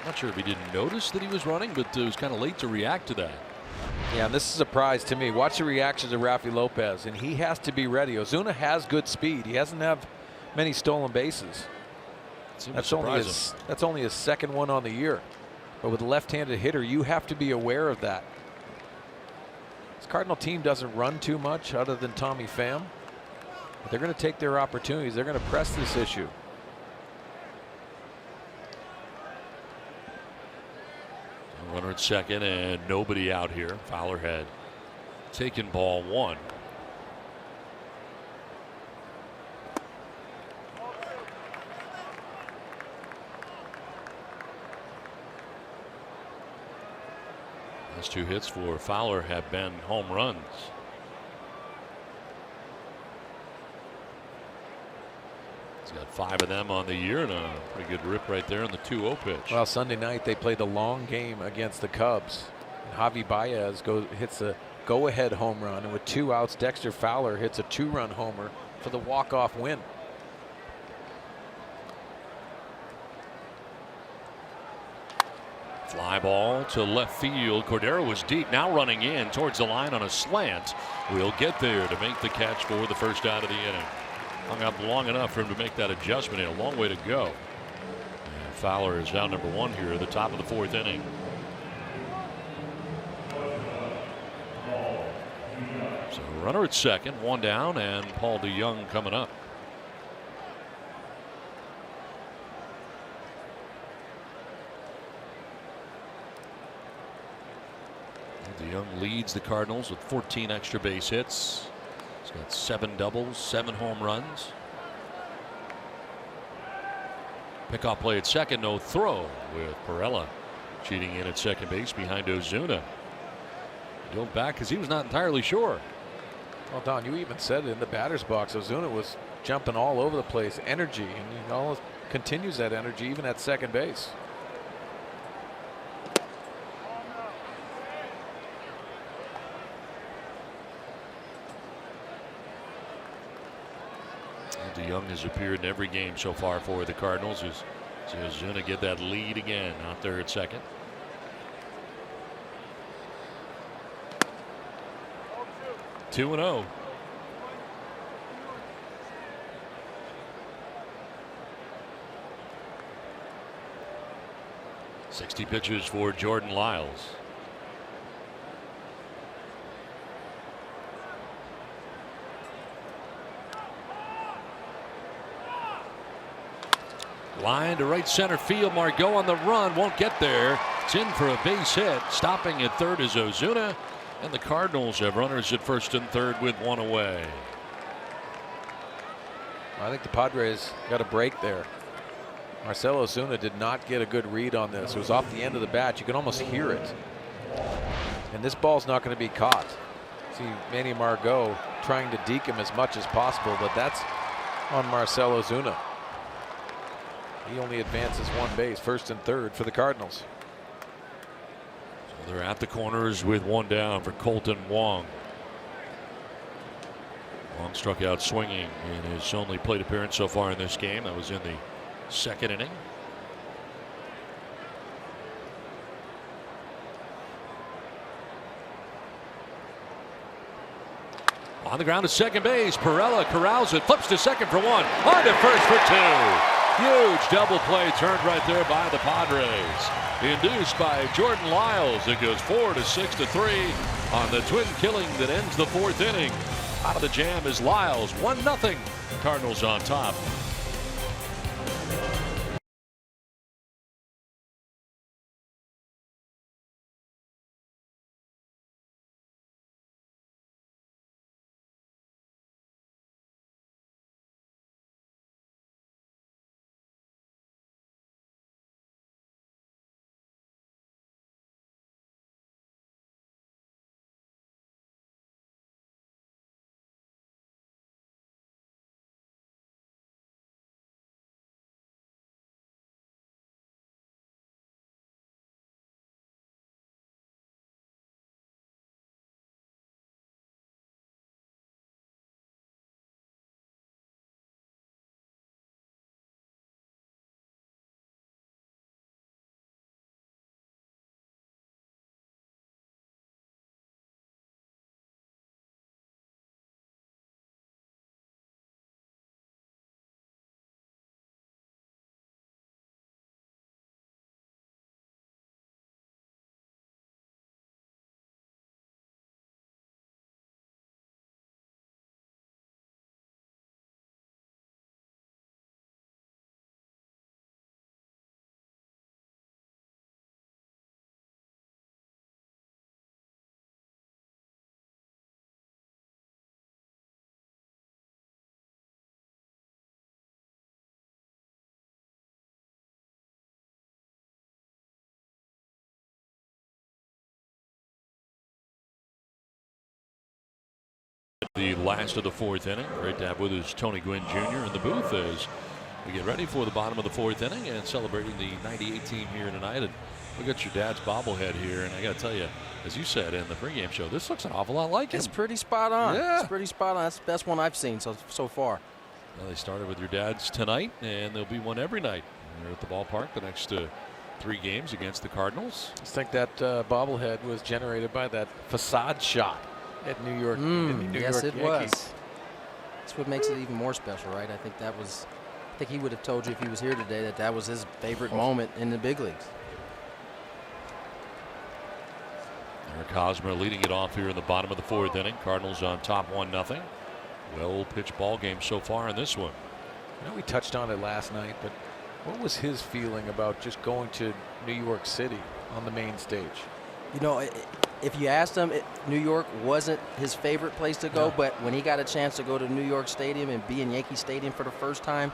Not sure if he didn't notice that he was running, but it was kind of late to react to that. Yeah, and this is a surprise to me. Watch the reactions of Rafi Lopez, and he has to be ready. Ozuna has good speed. He hasn't had many stolen bases. That's only his 2nd one on the year. But with a left-handed hitter, you have to be aware of that. This Cardinal team doesn't run too much other than Tommy Pham. But they're going to take their opportunities. They're going to press this issue. Runner at second and nobody out here. Fowler had taken ball 1. Last 2 hits for Fowler have been home runs. He's got 5 of them on the year and a pretty good rip right there on the 2-0 pitch. Well, Sunday night they played a long game against the Cubs. And Javi Baez hits a go-ahead home run, and with 2 outs, Dexter Fowler hits a 2-run homer for the walk-off win. Fly ball to left field. Cordero was deep, now running in towards the line on a slant. Will get there to make the catch for the first out of the inning. Hung up long enough for him to make that adjustment. A long way to go. And Fowler is out number 1 here at the top of the 4th inning. So runner at second, 1 down, and Paul DeYoung coming up. DeYoung leads the Cardinals with 14 extra base hits. He's got 7 doubles, 7 home runs. Pickoff play at second, no throw with Perella cheating in at second base behind Ozuna. Go back because he was not entirely sure. Well, Don, you even said it in the batter's box. Ozuna was jumping all over the place, energy, and he almost continues that energy even at second base. DeYoung has appeared in every game so far for the Cardinals. As Ozuna get that lead again out there at second. Two and 0. $60 pitches for Jordan Lyles. Line to right center field. Margot on the run, won't get there. It's in for a base hit. Stopping at third is Ozuna, and the Cardinals have runners at first and third with 1 away. I think the Padres got a break there. Marcell Ozuna did not get a good read on this. It was off the end of the bat. You can almost hear it. And this ball's not going to be caught. See Manny Margot trying to deke him as much as possible, but that's on Marcell Ozuna. He only advances 1 base, first and third for the Cardinals. So they're at the corners with 1 down for Colton Wong. Wong struck out swinging in his only plate appearance so far in this game. That was in the 2nd inning. On the ground to second base. Perella corrals it, flips to second for one, on to first for two. Huge double play turned right there by the Padres. Induced by Jordan Lyles. It goes 4-6-3 on the twin killing that ends the fourth inning. Out of the jam is Lyles. 1-0. Cardinals on top. The last of the fourth inning. Great to have with us Tony Gwynn Jr. in the booth as we get ready for the bottom of the fourth inning and celebrating the 98 team here tonight. And look at your dad's bobblehead here. And I got to tell you, as you said in the pregame show, this looks an awful lot like him. It's pretty spot on. Yeah. It's pretty spot on. That's the best one I've seen so far. Well, they started with your dad's tonight, and there'll be one every night. They're at the ballpark the next 3 games against the Cardinals. I think that bobblehead was generated by that facade shot at New York. Yes, it Yankees. was. That's what makes it even more special, right? I think he would have told you if he was here today that was his favorite moment in the big leagues. Eric Hosmer leading it off here in the bottom of the fourth inning. Cardinals on top 1-0. Well pitched ball game so far in this one. I know we touched on it last night, but what was his feeling about just going to New York City on the main stage? You know, if you asked him, New York wasn't his favorite place to go, but when he got a chance to go to New York Stadium and be in Yankee Stadium for the first time,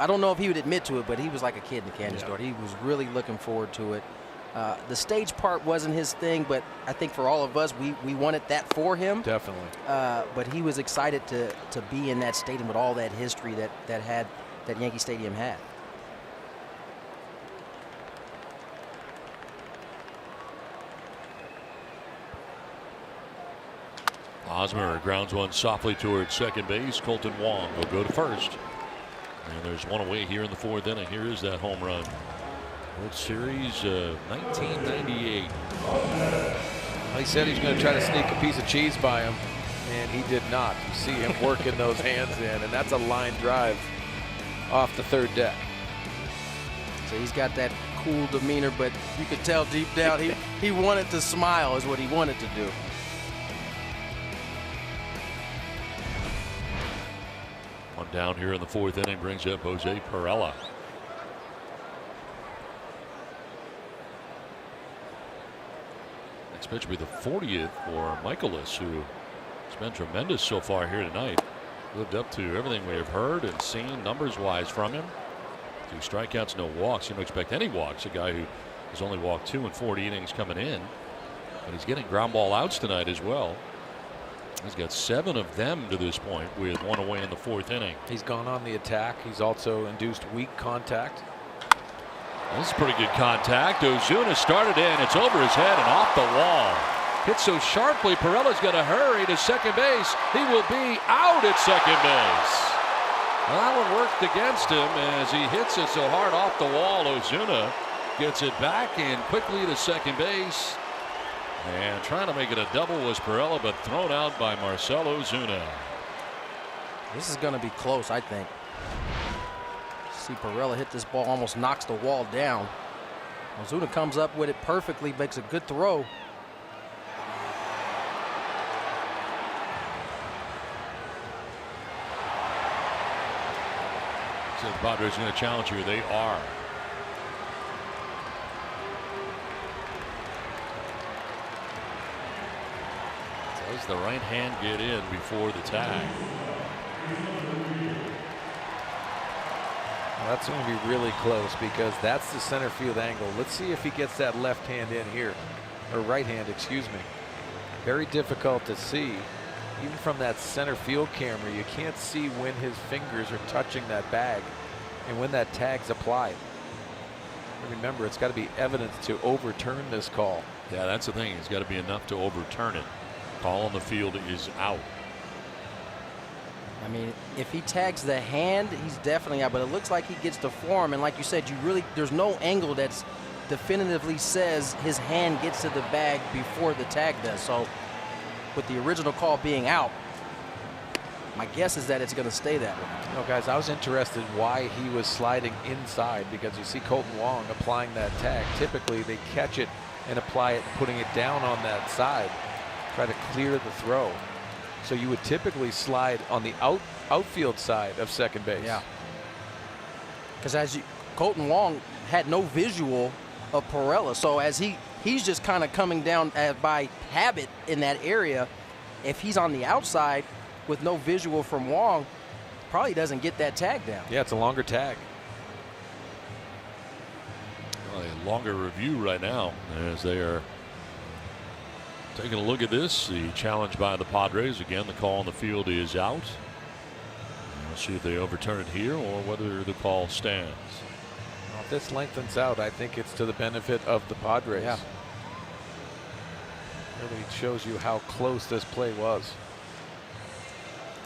I don't know if he would admit to it, but he was like a kid in the candy store. He was really looking forward to it. The stage part wasn't his thing, but I think for all of us, we wanted that for him. Definitely. But he was excited to be in that stadium with all that history that Yankee Stadium had. Hosmer grounds one softly towards second base. Colton Wong will go to first. And there's one away here in the fourth inning. Here is that home run. World Series 1998. He said he's going to try to sneak a piece of cheese by him, and he did not. You see him working those hands in, and that's a line drive off the third deck. So he's got that cool demeanor, but you could tell deep down he wanted to smile is what he wanted to do. One down here in the fourth inning brings up Jose Perella. Next pitch will be the 40th for Michaelis, who has been tremendous so far here tonight. Lived up to everything we have heard and seen numbers-wise from him. 2 strikeouts, no walks. You don't expect any walks. A guy who has only walked 2 in 40 innings coming in. But he's getting ground ball outs tonight as well. He's got 7 of them to this point with 1 away in the fourth inning. He's gone on the attack. He's also induced weak contact. This is pretty good contact. Ozuna started in. It's over his head and off the wall. Hit so sharply, Perella's going to hurry to second base. He will be out at second base. Well, that one worked against him as he hits it so hard off the wall. Ozuna gets it back and quickly to second base. And trying to make it a double was Perella, but thrown out by Marcelo Zuna. This is going to be close, I think. See Perella hit this ball, almost knocks the wall down. Ozuna comes up with it perfectly, makes a good throw. So the Padres going to challenge here. They are. Does the right hand get in before the tag? Well, that's going to be really close because that's the center field angle. Let's see if he gets that left hand in here, or right hand, excuse me. Very difficult to see. Even from that center field camera, you can't see when his fingers are touching that bag and when that tag's applied. And remember, it's got to be evidence to overturn this call. Yeah, that's the thing. It's got to be enough to overturn it. Call on the field is out. I mean, if he tags the hand, he's definitely out, but it looks like he gets the form, and like you said, there's no angle that's definitively says his hand gets to the bag before the tag does. So with the original call being out, my guess is that it's going to stay that way. No, guys, I was interested why he was sliding inside, because you see Colton Wong applying that tag. Typically, they catch it and apply it, putting it down on that side, try to clear the throw. So you would typically slide on the outfield side of second base. Yeah. Because Colton Wong had no visual of Perella, so as he's just kind of coming down by habit in that area. If he's on the outside with no visual from Wong, probably doesn't get that tag down. Yeah, it's a longer tag. Well, a longer review right now as they are taking a look at this. The challenge by the Padres. Again, the call on the field is out. We'll see if they overturn it here or whether the call stands. Well, if this lengthens out, I think it's to the benefit of the Padres. Yeah. Really shows you how close this play was.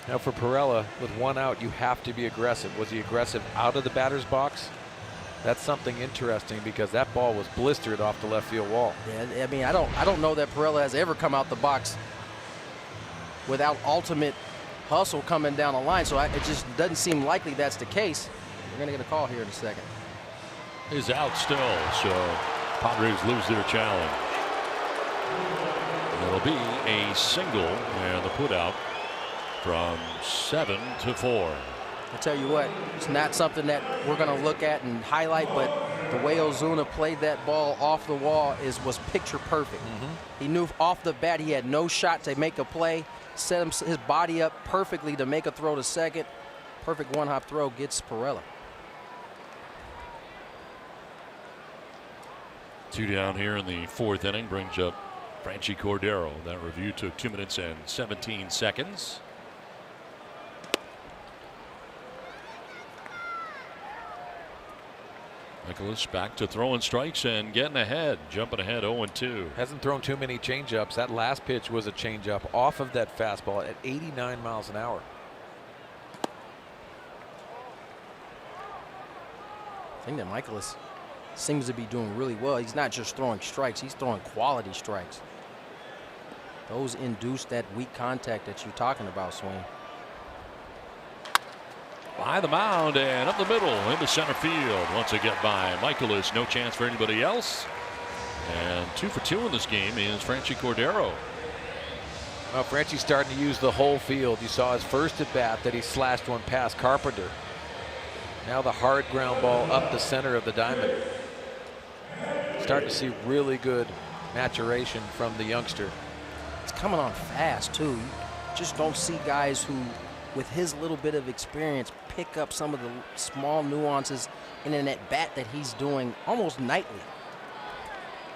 Now for Perella, with one out, you have to be aggressive. Was he aggressive out of the batter's box? That's something interesting because that ball was blistered off the left field wall. Yeah, I mean, I don't know that Perella has ever come out the box without ultimate hustle coming down the line. So it just doesn't seem likely that's the case. We're going to get a call here in a second. Is out still, so Padres lose their challenge. It'll be a single and the put out from 7 to 4. I tell you what, it's not something that we're going to look at and highlight, but the way Ozuna played that ball off the wall was picture perfect. He knew off the bat he had no shot to make a play, set his body up perfectly to make a throw to second. Perfect one-hop throw gets Perella. 2 down here in the 4th inning brings up Franchy Cordero. That review took 2 minutes and 17 seconds. Nicholas back to throwing strikes and getting ahead, jumping ahead 0-2. Hasn't thrown too many changeups. That last pitch was a changeup off of that fastball at 89 miles an hour. I think that Michaelis seems to be doing really well. He's not just throwing strikes, he's throwing quality strikes. Those induce that weak contact that you're talking about, Swain. By the mound and up the middle into center field. Once again by Michaelis. No chance for anybody else. And 2 for 2 in this game is Franchy Cordero. Well, Franchy's starting to use the whole field. You saw his first at bat that he slashed one past Carpenter. Now the hard ground ball up the center of the diamond. Starting to see really good maturation from the youngster. It's coming on fast too. You just don't see guys who, with his little bit of experience, pick up some of the small nuances in an at-bat that he's doing almost nightly.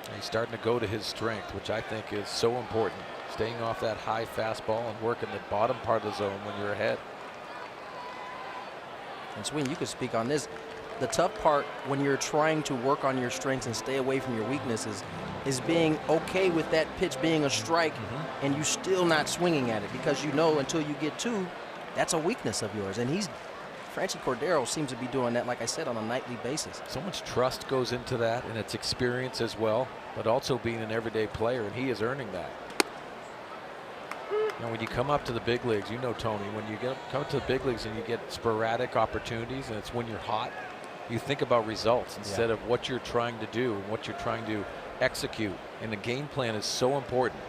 And he's starting to go to his strength, which I think is so important. Staying off that high fastball and working the bottom part of the zone when you're ahead. And Swing, you could speak on this. The tough part when you're trying to work on your strengths and stay away from your weaknesses is being okay with that pitch being a strike and you still not swinging at it, because you know until you get 2, that's a weakness of yours. And Franchy Cordero seems to be doing that, like I said, on a nightly basis. So much trust goes into that, and it's experience as well. but also being an everyday player, and he is earning that. And when you come up to the big leagues, you know, Tony, when you come up to the big leagues and you get sporadic opportunities, and it's when you're hot, you think about results instead of what you're trying to do and what you're trying to execute. And the game plan is so important.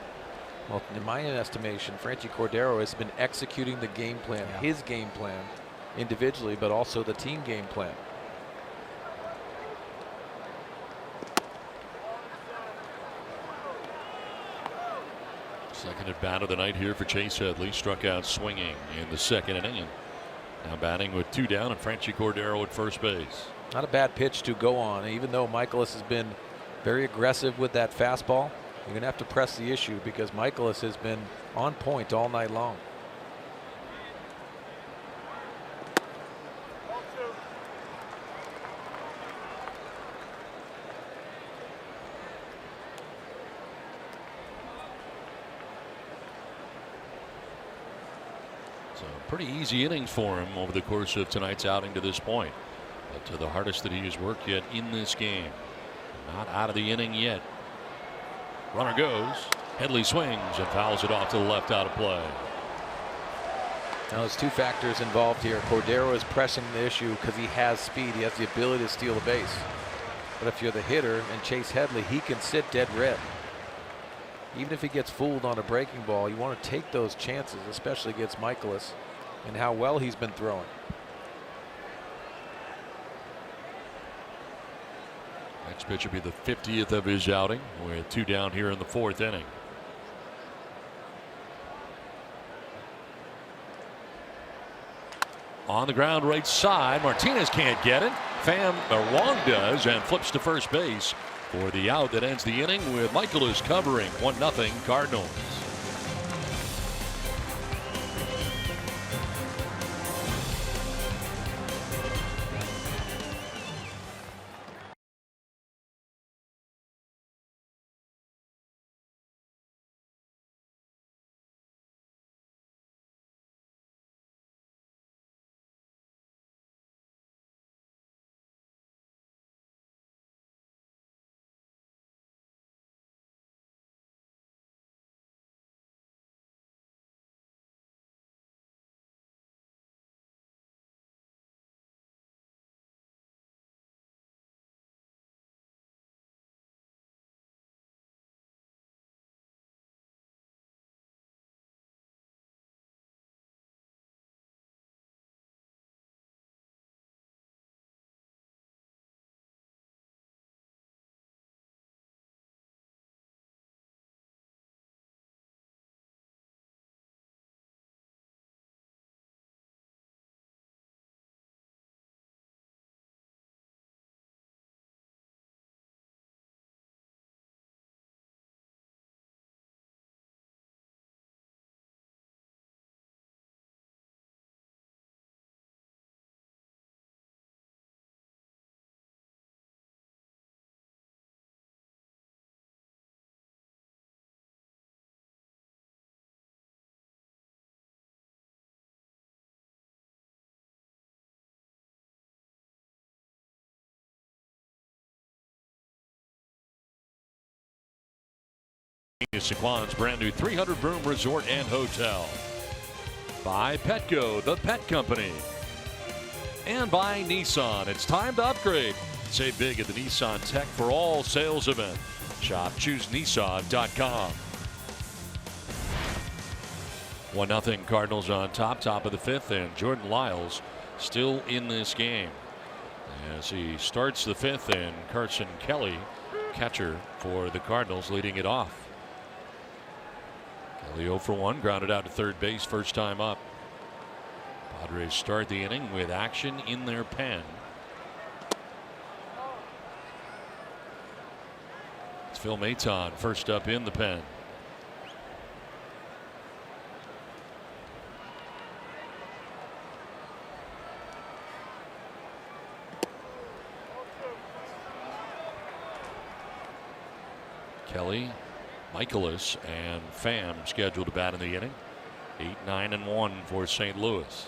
Well, in my estimation, Franchy Cordero has been executing the game plan, his game plan individually, but also the team game plan. Second at bat of the night here for Chase Headley. Struck out swinging in the second inning. Now batting with 2 down, and Franchy Cordero at first base. Not a bad pitch to go on, even though Michaelis has been very aggressive with that fastball. You're going to have to press the issue because Michaelis has been on point all night long. So pretty easy innings for him over the course of tonight's outing to this point. But to the hardest that he has worked yet in this game. Not out of the inning yet. Runner goes. Headley swings and fouls it off to the left, out of play. Now there's 2 factors involved here. Cordero is pressing the issue because he has speed. He has the ability to steal the base. But if you're the hitter and Chase Headley, he can sit dead red. Even if he gets fooled on a breaking ball, you want to take those chances, especially against Michaelis and how well he's been throwing. Next pitch will be the 50th of his outing with 2 down here in the 4th inning. On the ground right side, Martinez can't get it. Wong does and flips to first base for the out that ends the inning with Michaelis covering. 1-0 Cardinals. Saquon's brand new 300-room resort and hotel. By Petco, the pet company. And by Nissan. It's time to upgrade. Save big at the Nissan Tech for All sales event. Shop ChooseNissan.com. 1-0 Cardinals on top of the 5th, and Jordan Lyles still in this game as he starts the 5th, and Carson Kelly, catcher for the Cardinals, leading it off. Kelly 0 for 1, grounded out to third base first time up. Padres start the inning with action in their pen. It's Phil Maton first up in the pen. Kelly, Michaelis, and Pham scheduled to bat in the inning. 8-9-1 for St. Louis.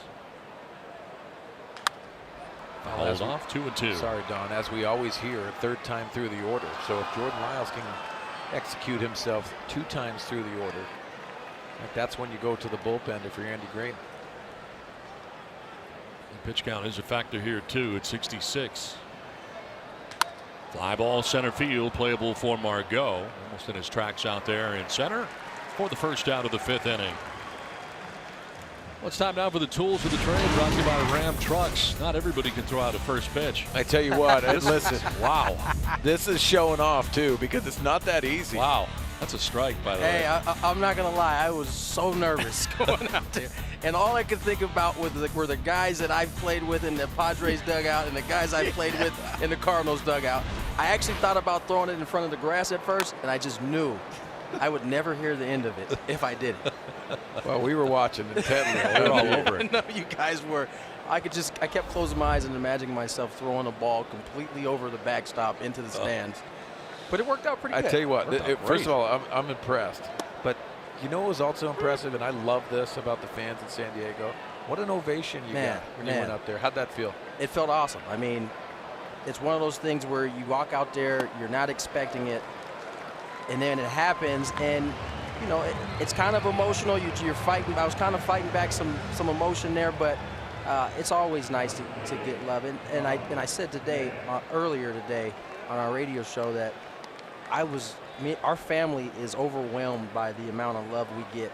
Fouled off, 2-2. Sorry, Don. As we always hear, third time through the order. So if Jordan Lyles can execute himself 2 times through the order, that's when you go to the bullpen if you're Andy Green. The pitch count is a factor here too at 66. Fly ball center field, playable for Margot. Almost in his tracks out there in center for the first out of the 5th inning. Well, it's time now for the tools of the trade, brought to you by Ram Trucks. Not everybody can throw out a first pitch. I tell you what, listen, wow, this is showing off too because it's not that easy. Wow, that's a strike, by the way. Hey, I'm not gonna lie, I was so nervous going out there, and all I could think about were the guys that I've played with in the Padres dugout and the guys I played with in the Cardinals dugout. I actually thought about throwing it in front of the grass at first, and I just knew I would never hear the end of it if I did it. Well, we were watching intently. We were all over it. No, you guys were. I kept closing my eyes and imagining myself throwing a ball completely over the backstop into the stands. But it worked out pretty good. I tell you what, first of all, I'm impressed. But you know what was also impressive, and I love this about the fans in San Diego? What an ovation you got when you went up there. How'd that feel? It felt awesome. I mean, it's one of those things where you walk out there, you're not expecting it, and then it happens, and you know it's kind of emotional. You're fighting. I was kind of fighting back some emotion there, but it's always nice to get love. And I said today, earlier today, on our radio show that our family is overwhelmed by the amount of love we get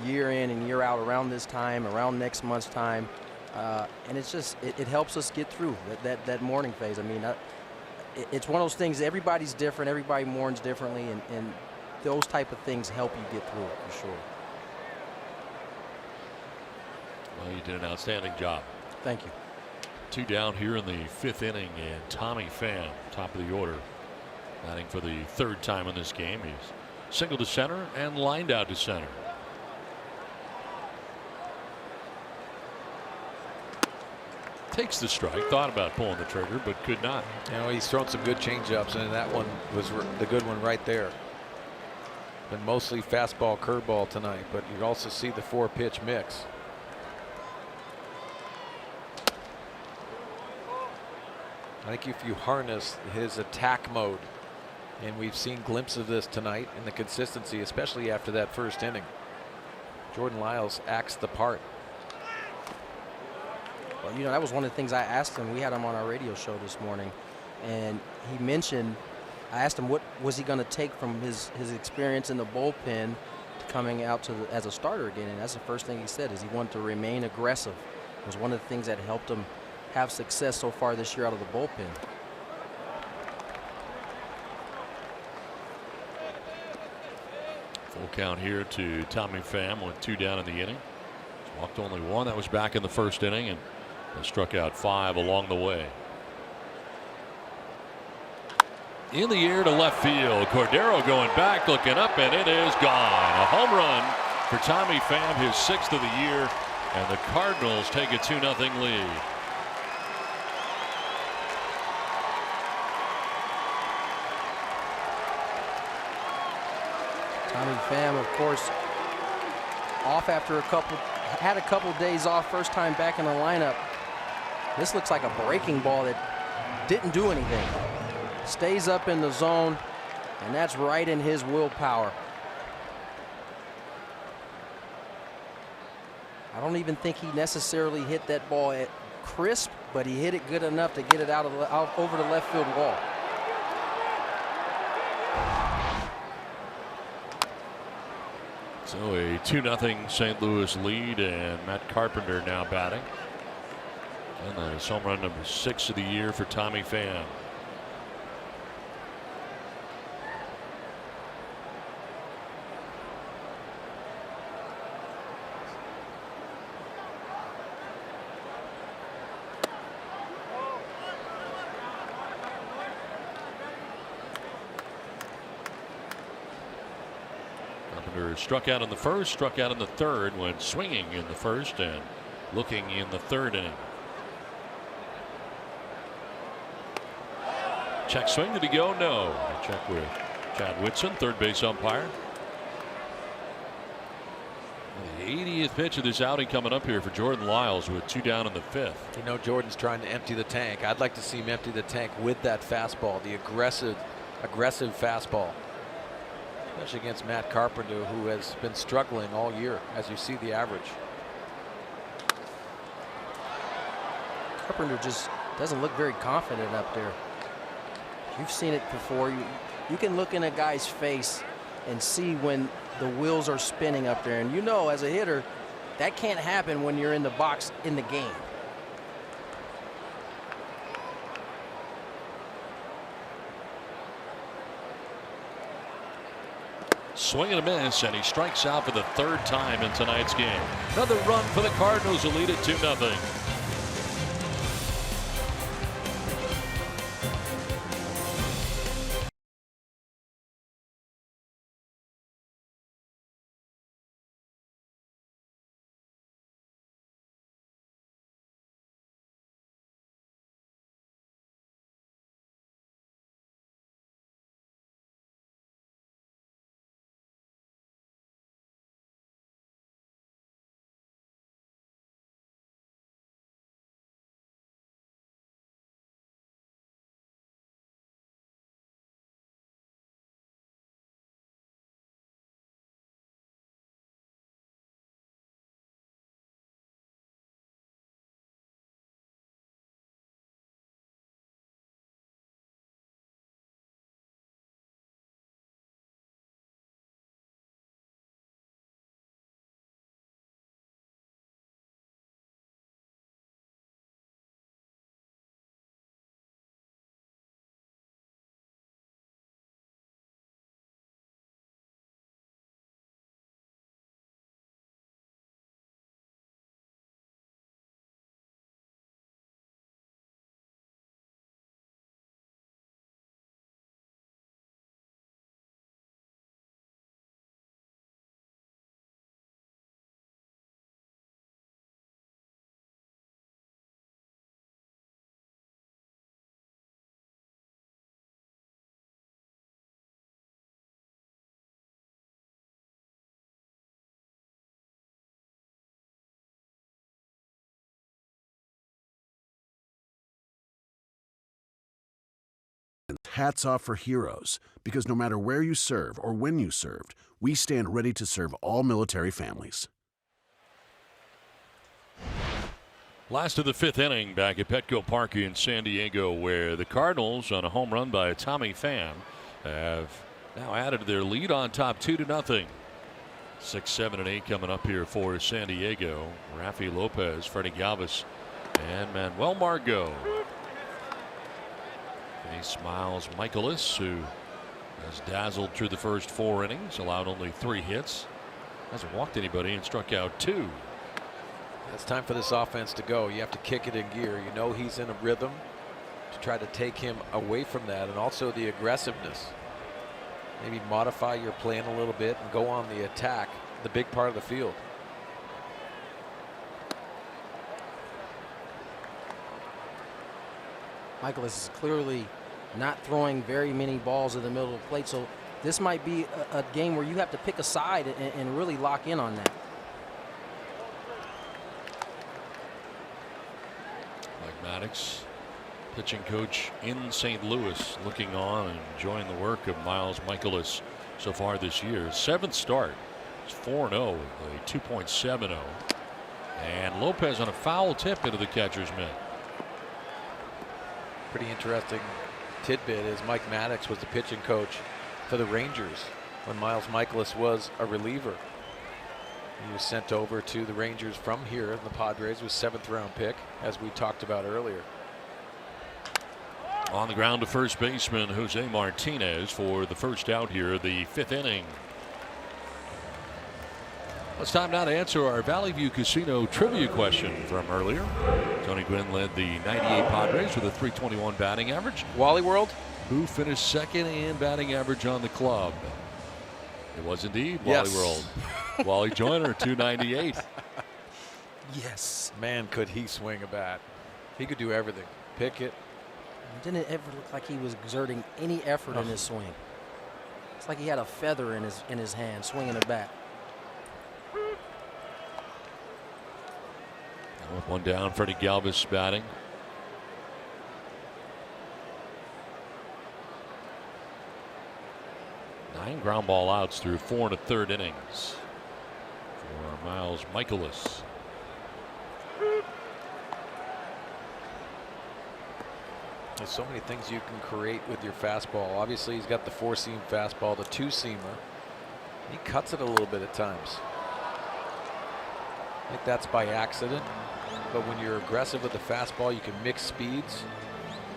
year in and year out around this time, around next month's time, and it's just it helps us get through that mourning phase. I mean, it's one of those things. Everybody's different. Everybody mourns differently, and those type of things help you get through it for sure. Well, you did an outstanding job. Thank you. 2 down here in the 5th inning, and Tommy Pham, top of the order, batting for the 3rd time in this game. He's singled to center and lined out to center. Takes the strike, thought about pulling the trigger, but could not. You know, he's thrown some good changeups, and that one was the good one right there. Been mostly fastball, curveball tonight, but you also see the 4-pitch mix. I think if you harness his attack mode, and we've seen glimpses of this tonight, and the consistency, especially after that 1st inning, Jordan Lyles acts the part. Well, you know, that was one of the things I asked him. We had him on our radio show this morning, and he mentioned, I asked him what was he going to take from his experience in the bullpen to coming out as a starter again, and that's the first thing he said is he wanted to remain aggressive. It was one of the things that helped him have success so far this year out of the bullpen. Full count here to Tommy Pham with 2 down in the inning. He's walked only 1. That was back in the 1st inning, and struck out 5 along the way. In the air to left field. Cordero going back, looking up, and it is gone. A home run for Tommy Pham, his 6th of the year, and the Cardinals take a 2-0 lead. Tommy Pham, of course, off after had a couple days off, first time back in the lineup. This looks like a breaking ball that didn't do anything. Stays up in the zone, and that's right in his willpower. I don't even think he necessarily hit that ball at crisp, but he hit it good enough to get it out over the left field wall. So a 2-0 St. Louis lead, and Matt Carpenter now batting. And that is home run number 6 of the year for Tommy Pham. Carpenter struck out in the 1st, struck out in the 3rd, went swinging in the 1st and looking in the 3rd inning. Check swing, did he go? No. Check with Chad Whitson, 3rd base umpire. The 80th pitch of this outing coming up here for Jordan Lyles with 2 down in the 5th. You know, Jordan's trying to empty the tank. I'd like to see him empty the tank with that fastball, the aggressive fastball, especially against Matt Carpenter, who has been struggling all year, as you see the average. Carpenter just doesn't look very confident up there. You've seen it before. You can look in a guy's face and see when the wheels are spinning up there. And you know, as a hitter, that can't happen when you're in the box in the game. Swing and a miss, and he strikes out for the 3rd time in tonight's game. Another run for the Cardinals, who lead it 2-0. Hats off for heroes, because no matter where you serve or when you served, we stand ready to serve all military families. Last of the 5th inning back at Petco Park in San Diego, where the Cardinals, on a home run by Tommy Pham, have now added their lead on top 2-0. 6, 7, and 8 coming up here for San Diego. Rafi Lopez, Freddie Galvis, and Manuel Margot. Face Miles Michaelis, who has dazzled through the first 4 innings, allowed only 3 hits, hasn't walked anybody, and struck out 2. It's time for this offense to go. You have to kick it in gear. You know he's in a rhythm, to try to take him away from that, and also the aggressiveness. Maybe modify your plan a little bit and go on the attack, the big part of the field. Michaelis is clearly not throwing very many balls at the middle of the plate, so this might be a game where you have to pick a side and really lock in on that. Mike Maddox, pitching coach in St. Louis, looking on and enjoying the work of Miles Michaelis so far this year. 7th start. It's 4-0 with a 2.70. And Lopez on a foul tip into the catcher's mitt. Pretty interesting tidbit is Mike Maddox was the pitching coach for the Rangers when Miles Michaelis was a reliever. He was sent over to the Rangers from here in the Padres, was 7th round pick, as we talked about earlier. On the ground to first baseman Jose Martinez for the first out here, the 5th inning. It's time now to answer our Valley View Casino trivia question from earlier. Tony Gwynn led the 98 Padres with a .321 batting average. Wally World? Who finished 2nd in batting average on the club? It was indeed Wally World. Wally Joyner, .298. Yes. Man, could he swing a bat. He could do everything. Pick it. Didn't it ever look like he was exerting any effort in his swing? It's like he had a feather in his hand swinging a bat. One down, Freddie Galvis batting. 9 ground ball outs through 4 1/3 innings for Miles Michaelis. There's so many things you can create with your fastball. Obviously, he's got the 4-seam fastball, the 2-seamer. He cuts it a little bit at times. I think that's by accident. But when you're aggressive with the fastball, you can mix speeds.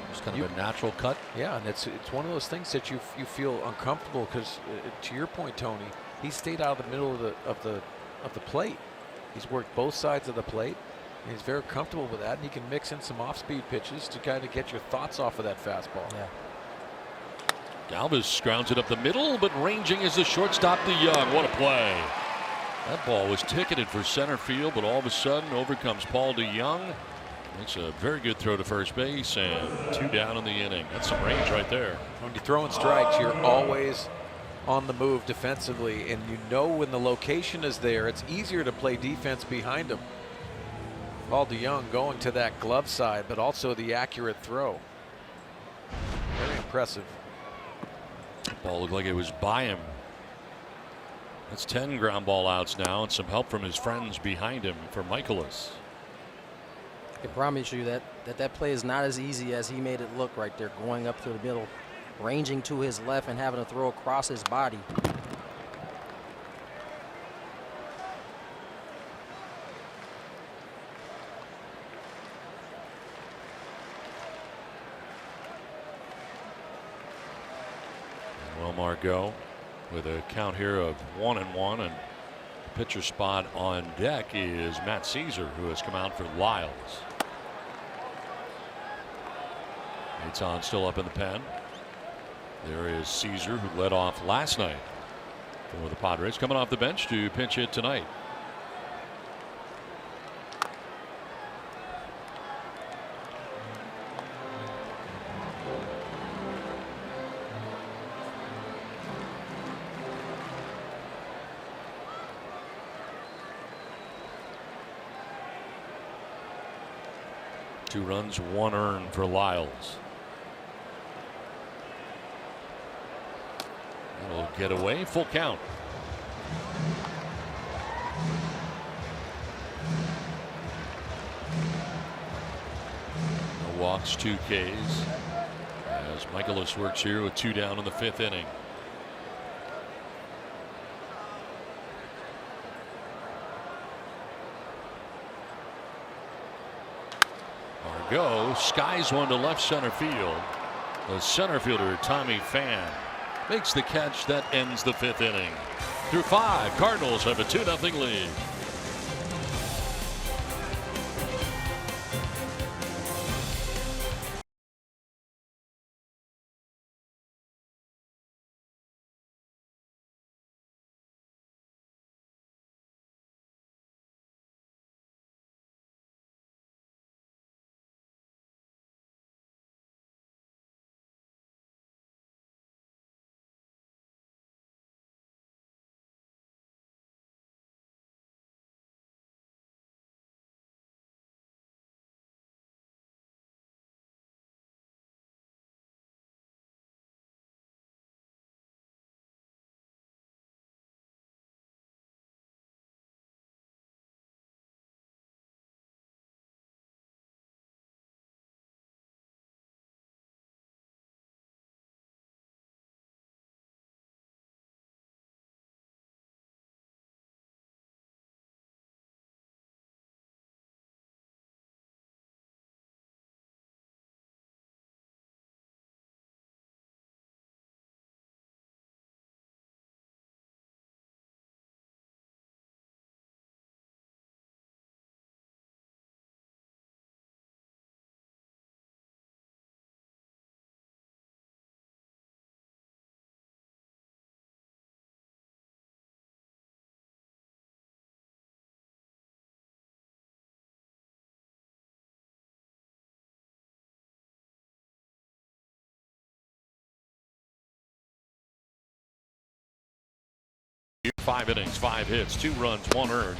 It's kind of a natural cut. Yeah, and it's one of those things that you feel uncomfortable because, to your point, Tony, he stayed out of the middle of the plate. He's worked both sides of the plate. And he's very comfortable with that, and he can mix in some off-speed pitches to kind of get your thoughts off of that fastball. Yeah. Galvis grounds it up the middle, but ranging is the shortstop DeYoung. What a play. That ball was ticketed for center field, but all of a sudden over comes Paul DeYoung. Makes a very good throw to first base, and 2 down in the inning. That's some range right there. When you're throwing strikes, you're always on the move defensively, and you know when the location is there, it's easier to play defense behind him. Paul DeYoung going to that glove side, but also the accurate throw. Very impressive. Ball looked like it was by him. That's 10 ground ball outs now, and some help from his friends behind him for Michaelis. I can promise you that play is not as easy as he made it look right there, going up to the middle, ranging to his left and having to throw across his body. Well, Margot with a count here of 1-1, and the pitcher spot on deck is Matt Caesar, who has come out for Lyles. Aiton still up in the pen. There is Caesar, who led off last night for the Padres, coming off the bench to pinch hit tonight. Two runs, 1 earned for Lyles. That'll get away, full count. No walks, 2 Ks. As Michaelis works here with 2 down in the 5th inning. Margot skies one to left center field. The center fielder Tommy Pham makes the catch that ends the 5th inning. Through 5, Cardinals have a 2-0 lead. Five innings, 5 hits, 2 runs, 1 earned,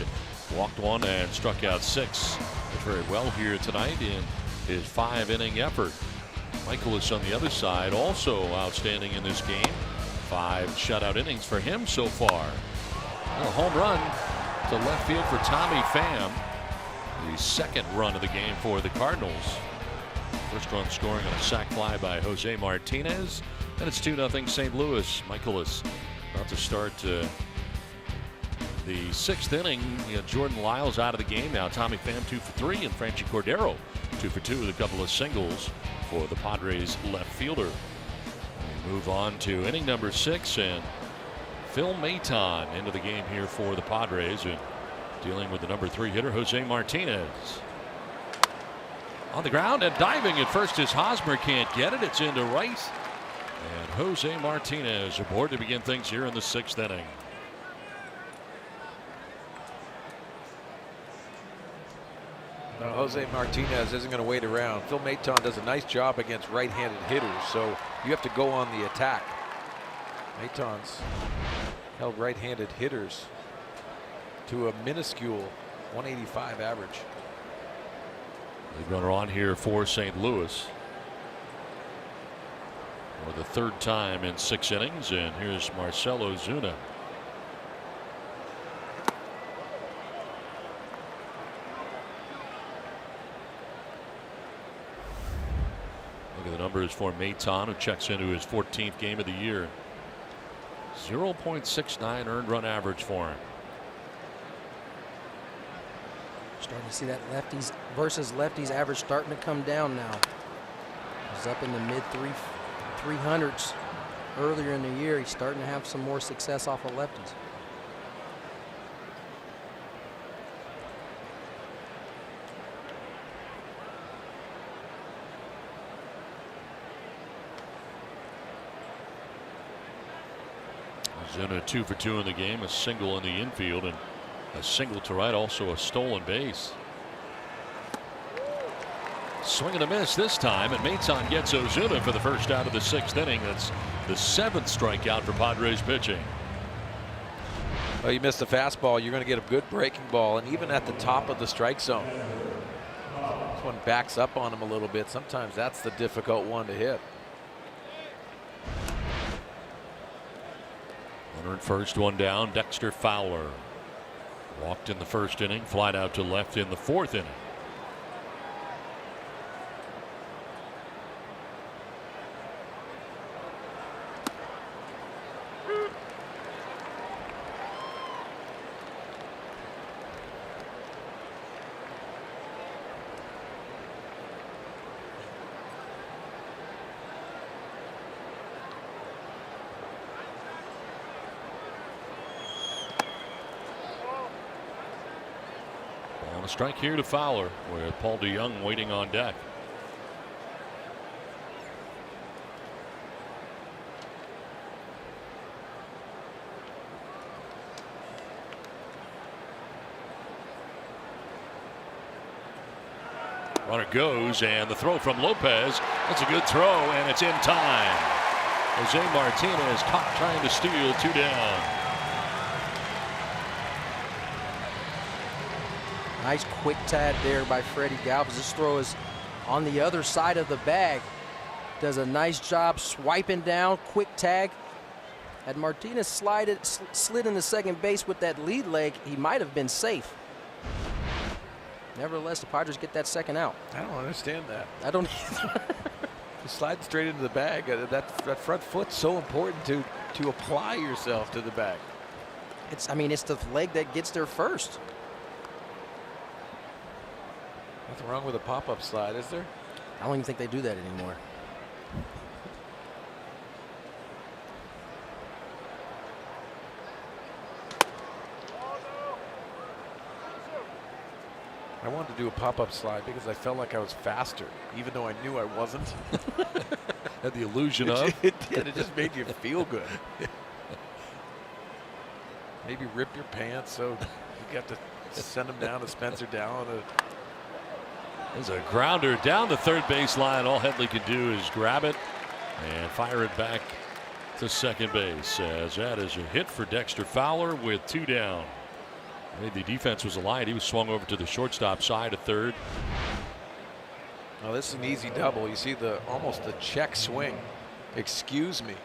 walked 1 and struck out 6. very well here tonight in his 5-inning effort. Michaelis on the other side also outstanding in this game. 5 shutout innings for him so far. A home run to left field for Tommy Pham. The second run of the game for the Cardinals. First run scoring on a sac fly by Jose Martinez. And it's 2-0 St. Louis. Michaelis about to start the 6th inning. Jordan Lyles out of the game now. Tommy Pham 2 for 3, and Franchi Cordero 2 for 2 with a couple of singles for the Padres left fielder. We move on to inning number 6, and Phil Maton into the game here for the Padres, and dealing with the number 3 hitter Jose Martinez. On the ground and diving at first as Hosmer can't get it. It's into right. And Jose Martinez aboard to begin things here in the 6th inning. Jose Martinez isn't going to wait around. Phil Maton does a nice job against right-handed hitters, so you have to go on the attack. Maton's held right-handed hitters to a minuscule 185 average. Lead runner on here for St. Louis for the 3rd time in 6 innings, and here's Marcelo Zuna. Look at the numbers for Maton, who checks into his 14th game of the year. 0.69 earned run average for him. Starting to see that lefties versus lefties average starting to come down now. It was up in the mid 300s earlier in the year. He's starting to have some more success off of lefties. Zuna 2 for 2 in the game, a single in the infield and a single to right, also a stolen base. Swing and a miss this time, and Maton gets Ozuna for the first out of the 6th inning. That's the 7th strikeout for Padres pitching. Well, you missed the fastball. You're going to get a good breaking ball, and even at the top of the strike zone. This one backs up on him a little bit. Sometimes that's the difficult one to hit. Runner at first, one down. Dexter Fowler walked in the 1st inning, flied out to left in the 4th inning. A strike here to Fowler, with Paul DeYoung waiting on deck. Runner goes, and the throw from Lopez. That's a good throw, and it's in time. Jose Martinez caught trying to steal, 2 down. Nice quick tag there by Freddie Galvis. This throw is on the other side of the bag. Does a nice job swiping down, quick tag. Had Martinez slid into second base with that lead leg, he might have been safe. Nevertheless, the Padres get that 2nd out. I don't understand that. I don't either. You slide straight into the bag. That front foot's so important to apply yourself to the bag. It's the leg that gets there first. Nothing wrong with a pop-up slide, is there? I don't even think they do that anymore. I wanted to do a pop-up slide because I felt like I was faster, even though I knew I wasn't. Had the illusion of. It did. It just made you feel good. Maybe rip your pants so you got to send them down to Spencer Down. There's a grounder down the 3rd base line. All Headley can do is grab it and fire it back to second base, as that is a hit for Dexter Fowler with 2 down. The defense was aligned. He was swung over to the shortstop side at third. Well, this is an easy double. You see almost the check swing. Excuse me.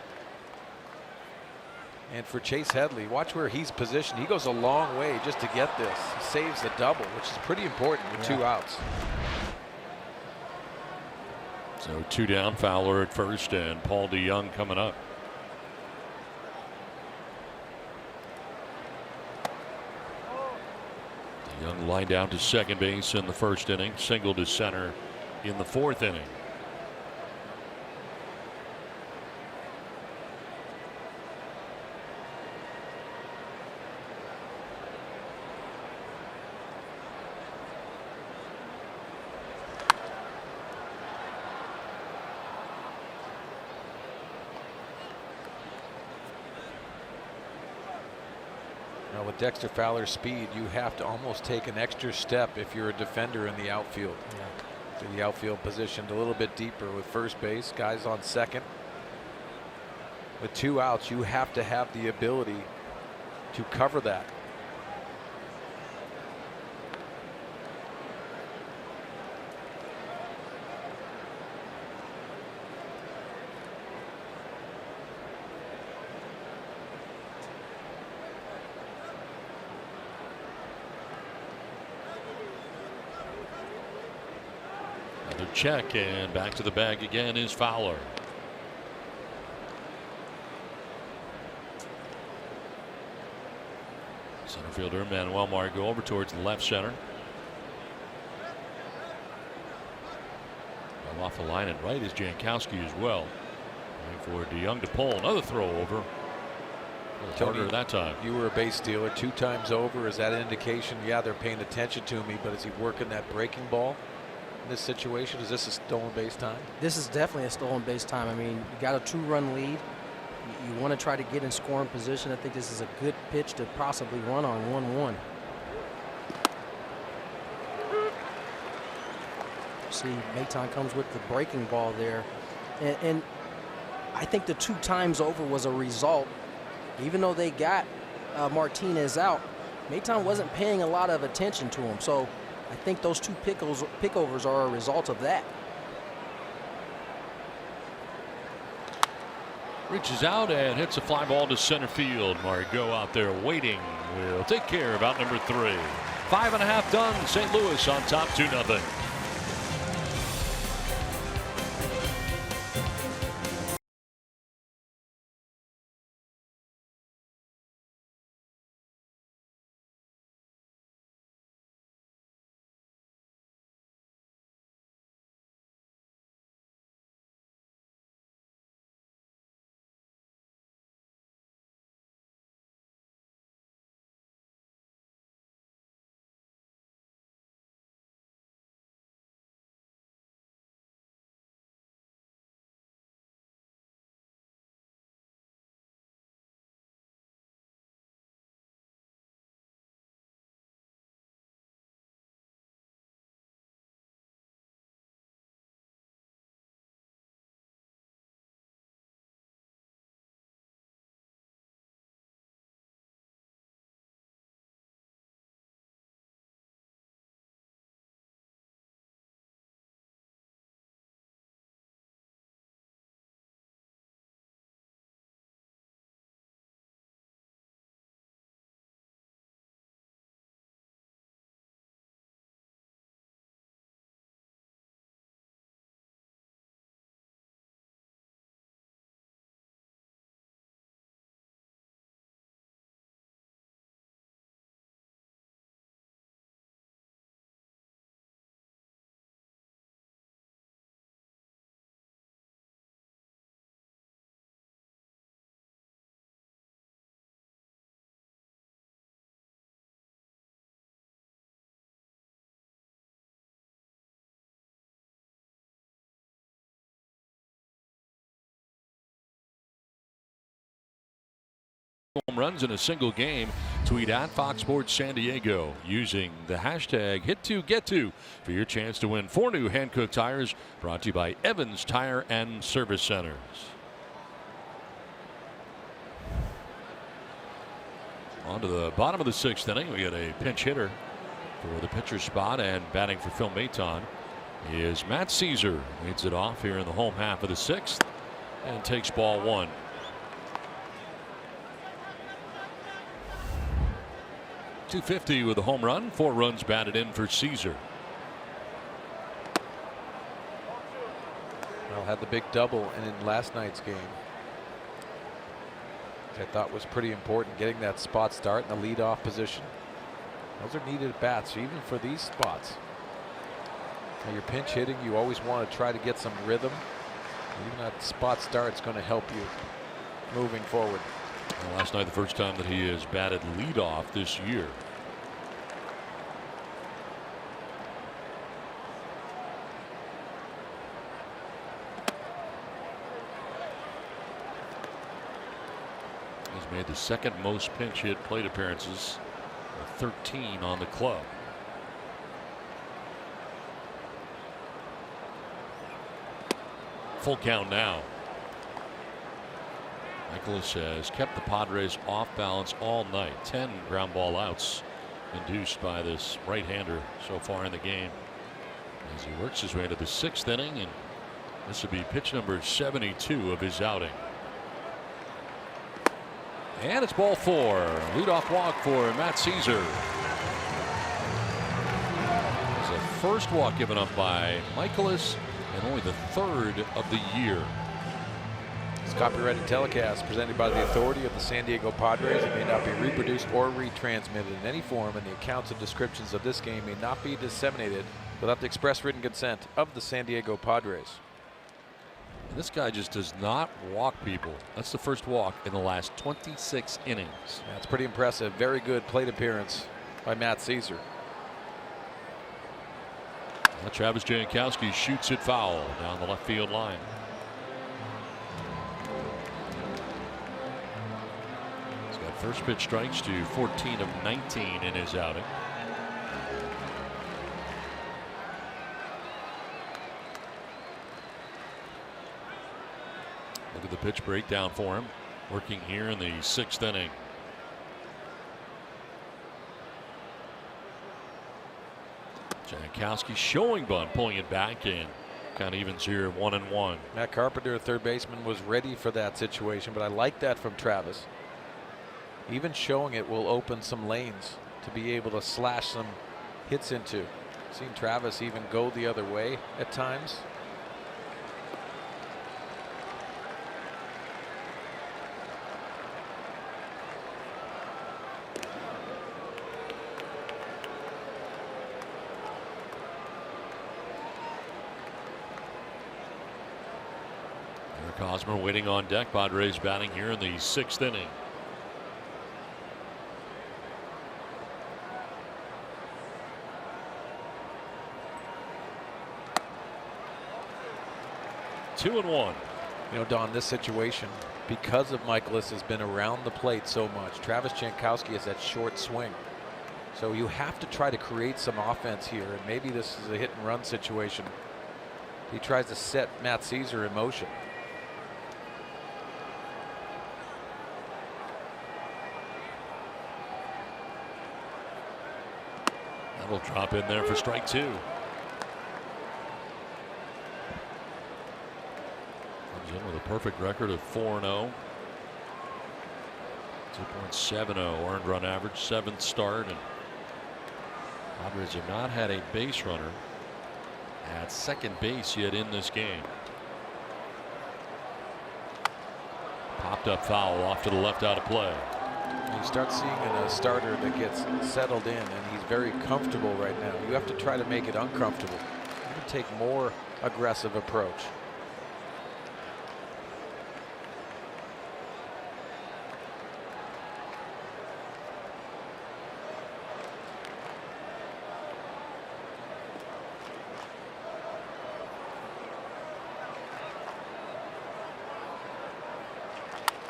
And for Chase Headley, watch where he's positioned. He goes a long way just to get this. He saves the double, which is pretty important with 2 outs. So 2 down, Fowler at first, and Paul DeYoung coming up. DeYoung lined down to second base in the first inning, single to center in the 4th inning. With Dexter Fowler's speed, you have to almost take an extra step if you're a defender in the outfield. So the outfield positioned a little bit deeper with first base, guys on second. With 2 outs, you have to have the ability to cover that. Check, and back to the bag again is Fowler. Center fielder Manuel Margot over towards the left center. Well, off the line and right is Jankowski as well. Waiting for DeYoung to pull another throw over. Harder that time. You were a base stealer 2 times over. Is that an indication? Yeah, they're paying attention to me, but is he working that breaking ball? This situation, is this a stolen base time? This is definitely a stolen base time. I mean, you got a 2-run lead. You want to try to get in scoring position. I think this is a good pitch to possibly run on 1-1. See, Maton comes with the breaking ball there, and I think the 2 times over was a result. Even though they got Martinez out, Maton wasn't paying a lot of attention to him. So I think those 2 pickovers are a result of that. Reaches out and hits a fly ball to center field. Margot out there waiting. Will take care of out number 3. 5.5 done. St. Louis on top 2-0. Home runs in a single game. Tweet at Fox Sports San Diego using the hashtag #Hit2Get2 for your chance to win 4 new Hankook tires, brought to you by Evans Tire and Service Centers. On to the bottom of the 6th inning. We got a pinch hitter for the pitcher spot, and batting for Phil Maton is Matt Caesar. Leads it off here in the home half of the 6th and takes ball 1. .250 with a home run. 4 runs batted in for Caesar. Well, had the big double in last night's game, which I thought was pretty important, getting that spot start in the leadoff position. Those are needed at bats, even for these spots. Now you're pinch hitting, you always want to try to get some rhythm. Even that spot start's going to help you moving forward. Well, last night, the first time that he has batted leadoff this year. He's made the second most pinch hit plate appearances, 13 on the club. Full count now. Nicholas has kept the Padres off balance all night. 10 ground ball outs induced by this right-hander so far in the game, as he works his way to the 6th inning, and this will be pitch number 72 of his outing. And it's ball 4. Leadoff walk for Matt Caesar. It's the first walk given up by Michaelis, and only the 3rd of the year. This copyrighted telecast presented by the authority of the San Diego Padres. It may not be reproduced or retransmitted in any form, and the accounts and descriptions of this game may not be disseminated without the express written consent of the San Diego Padres. And this guy just does not walk people. That's the first walk in the last 26 innings. That's pretty impressive. Very good plate appearance by Matt Caesar. Now Travis Jankowski shoots it foul down the left field line. He's got first pitch strikes to 14 of 19 in his outing. Look at the pitch breakdown for him, working here in the 6th inning. Jankowski showing bunt, pulling it back in. Kind of evens here 1-1. Matt Carpenter, third baseman, was ready for that situation, but I like that from Travis. Even showing it will open some lanes to be able to slash some hits into. Seen Travis even go the other way at times. Cosmer waiting on deck. Padres batting here in the 6th inning. Two and one. You know, Don, this situation, because of Michaelis, has been around the plate so much. Travis Jankowski has that short swing. So you have to try to create some offense here, and maybe this is a hit and run situation. He tries to set Matt Caesar in motion. That'll drop in there for strike 2. Comes in with a perfect record of 4-0. 2.70 earned run average, 7th start, and Padres have not had a base runner at second base yet in this game. Popped up foul off to the left out of play. You start seeing a starter that gets settled in, and he's very comfortable right now. You have to try to make it uncomfortable. You can take more aggressive approach.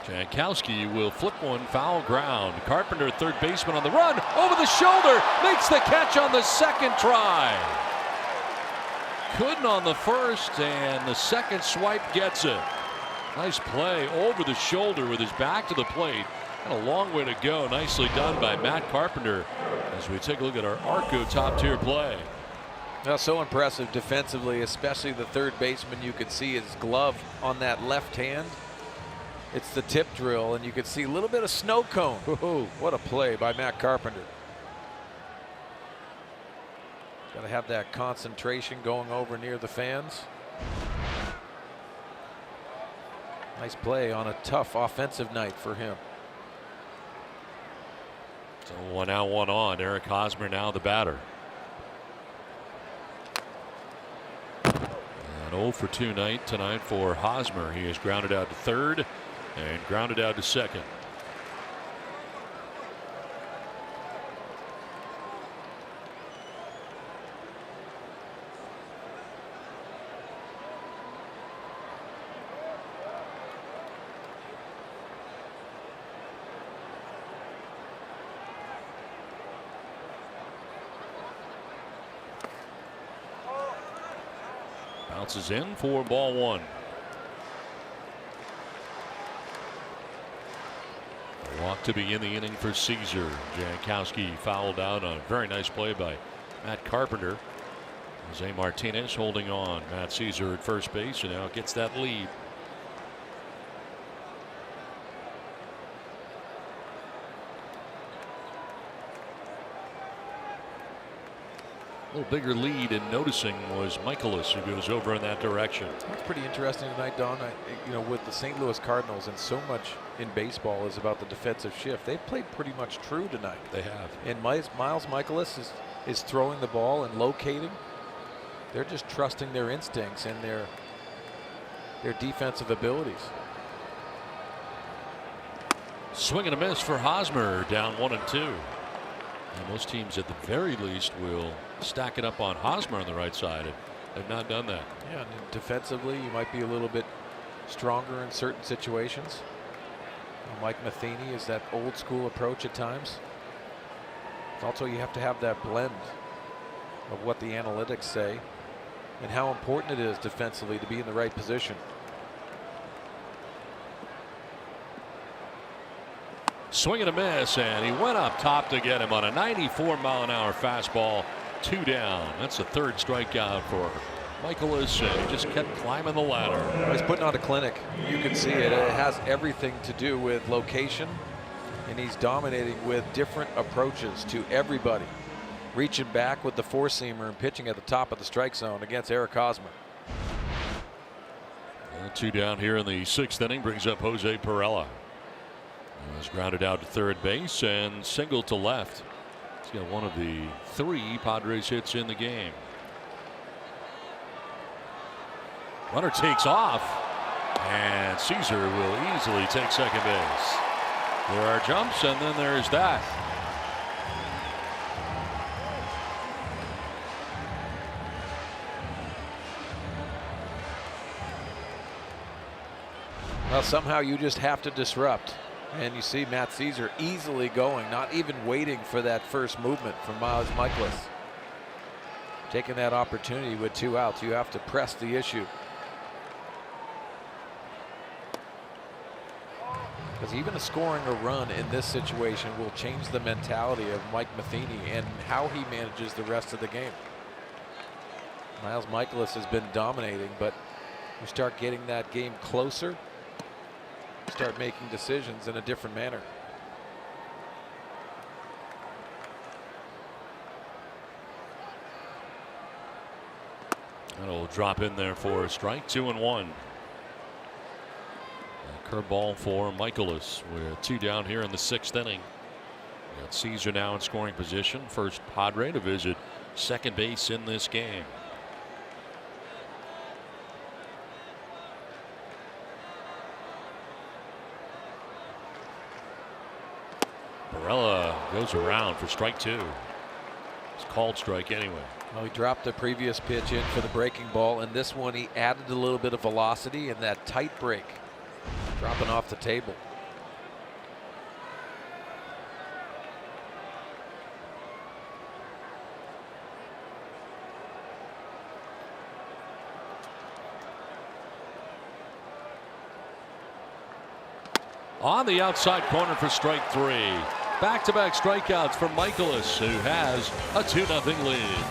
Jankowski will flip one, foul ground. Carpenter, third baseman on the run, over the shoulder, makes the catch on the second try. Couldn't on the first, and the second swipe gets it. Nice play over the shoulder with his back to the plate. And a long way to go. Nicely done by Matt Carpenter as we take a look at our Arco top tier play. Now, so impressive defensively, especially the third baseman. You could see his glove on that left hand. It's the tip drill, and you could see a little bit of snow cone. Whoa, what a play by Matt Carpenter. Got to have that concentration going over near the fans. Nice play on a tough offensive night for him. So 1 out, 1 on. Eric Hosmer now the batter. And 0 for 2 night tonight for Hosmer. He is grounded out to third and grounded out to second. Bounces in for ball 1. A walk to begin the inning for Caesar. Jankowski fouled out on a very nice play by Matt Carpenter. Jose Martinez holding on. Matt Caesar at first base and now gets that lead. A little bigger lead, and noticing was Michaelis, who goes over in that direction. That's pretty interesting tonight, Don. You know, with the St. Louis Cardinals, and so much in baseball is about the defensive shift. They've played pretty much true tonight. They have. And Miles Michaelis is throwing the ball and locating. They're just trusting their instincts and their defensive abilities. Swing and a miss for Hosmer, down 1 and 2. And most teams at the very least will stack it up on Hosmer on the right side. They've not done that. Yeah, and defensively you might be a little bit stronger in certain situations. Mike Matheny is that old school approach at times. Also, you have to have that blend of what the analytics say and how important it is defensively to be in the right position. Swing and a miss, and he went up top to get him on a 94-mile-an-hour fastball. 2 down. That's the third strikeout for Michaelis, and he just kept climbing the ladder. He's putting on a clinic. You can see it. It has everything to do with location, and he's dominating with different approaches to everybody. Reaching back with the four-seamer and pitching at the top of the strike zone against Eric Hosmer. 2 down here in the 6th inning brings up Jose Perella. He was grounded out to third base and single to left. He's got one of the 3 Padres hits in the game. Runner takes off, and Caesar will easily take second base. There are jumps, and then there's that. Well, somehow you just have to disrupt. And you see Matt Caesar easily going, not even waiting for that first movement from Miles Michaelis. Taking that opportunity with 2 outs, you have to press the issue. Because even scoring a run in this situation will change the mentality of Mike Matheny and how he manages the rest of the game. Miles Michaelis has been dominating, but you start getting that game closer, start making decisions in a different manner. That'll drop in there for a strike. 2 and 1. Curveball for Michaelis with 2 down here in the 6th inning. Got Caesar now in scoring position. First Padre to visit second base in this game. Perella goes around for strike 2. It's called strike anyway. Well, he dropped the previous pitch in for the breaking ball, and this one he added a little bit of velocity and that tight break, dropping off the table. on the outside corner for strike 3. Back-to-back strikeouts for Michaelis, who has a 2-0 lead.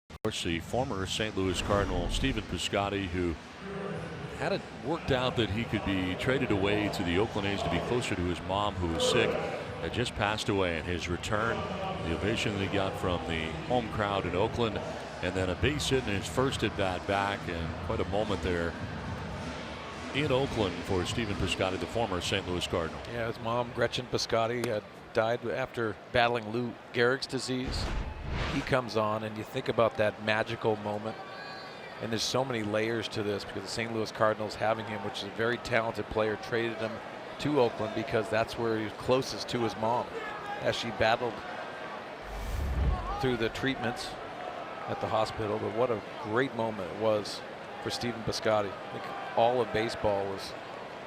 Of course, the former St. Louis Cardinal Stephen Piscotty, who had it worked out that he could be traded away to the Oakland A's to be closer to his mom, who was sick, had just passed away. And his return, the ovation that he got from the home crowd in Oakland, and then a base hit in his first at bat back, and quite a moment there in Oakland for Stephen Piscotty, the former St. Louis Cardinal. Yeah, his mom, Gretchen Piscotty, had died after battling Lou Gehrig's disease. He comes on, and you think about that magical moment, and there's so many layers to this because the St. Louis Cardinals, having him, which is a very talented player, traded him to Oakland because that's where he was closest to his mom as she battled through the treatments at the hospital. But what a great moment it was for Stephen Piscotty. I think all of baseball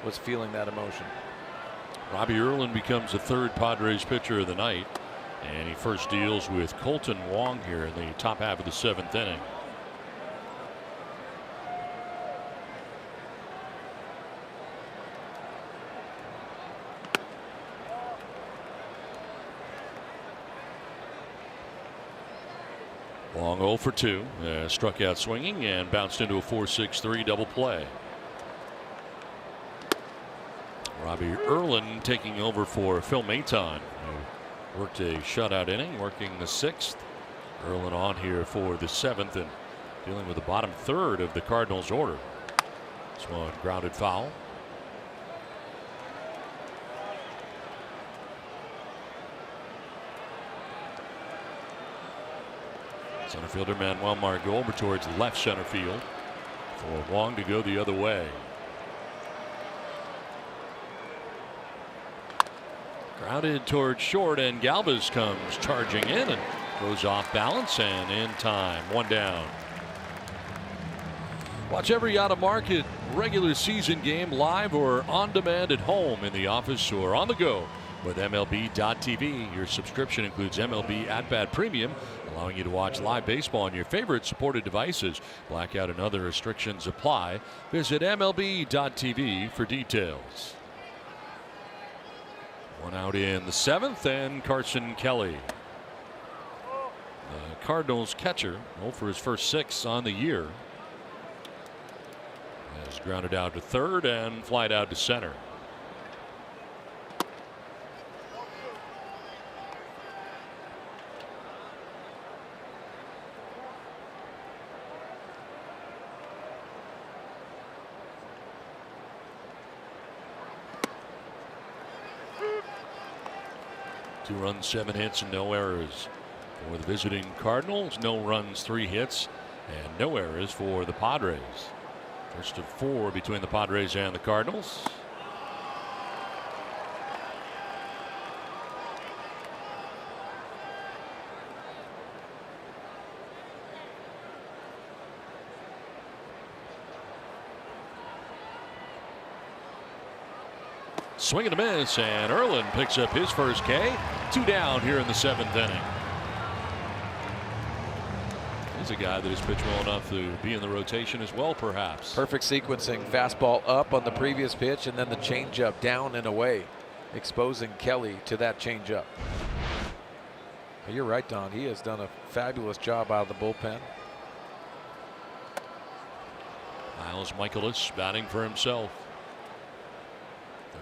was feeling that emotion. Robbie Erlin becomes the third Padres pitcher of the night, and he first deals with Colton Wong here in the top half of the 7th inning. Wong 0 for 2, struck out swinging and bounced into a 4-6-3 double play. Robbie Erlin taking over for Phil Maton, who worked a shutout inning, working the 6th. Erlin on here for the 7th and dealing with the bottom third of the Cardinals order. This one grounded foul. Center fielder Manuel Margot over towards left center field for Wong to go the other way. Grounded towards short, and Galvis comes charging in and goes off balance and in time. One down. Watch every out of market regular season game live or on demand at home, in the office, or on the go with MLB.tv. Your subscription includes MLB At Bat Premium, allowing you to watch live baseball on your favorite supported devices. Blackout and other restrictions apply. Visit MLB.tv for details. One out in the 7th, and Carson Kelly, the Cardinals catcher, 0 for his first 6 on the year, has grounded out to third and flied out to center. Two runs, 7 hits, and no errors for the visiting Cardinals. No runs, 3 hits, and no errors for the Padres. First of 4 between the Padres and the Cardinals. Swing and a miss, and Erlin picks up his first K. 2 down here in the 7th inning. He's a guy that has pitched well enough to be in the rotation as well, perhaps. Perfect sequencing. Fastball up on the previous pitch, and then the changeup down and away, exposing Kelly to that changeup. You're right, Don. He has done a fabulous job out of the bullpen. Miles Michaelis batting for himself.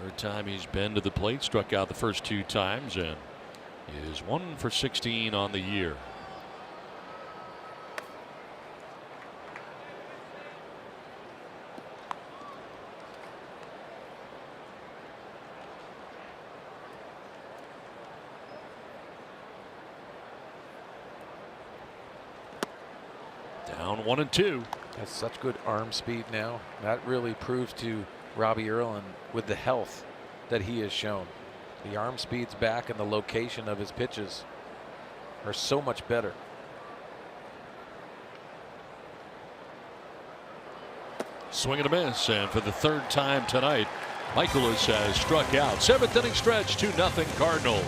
Third time he's been to the plate, struck out the first 2 times, and is 1 for 16 on the year. Down 1-2. Has such good arm speed now. That really proves to Robbie Erlin, with the health that he has shown. The arm speed's back, and the location of his pitches are so much better. Swing and a miss, and for the 3rd time tonight, Michaelis has struck out. 7th inning stretch, 2-0 Cardinals.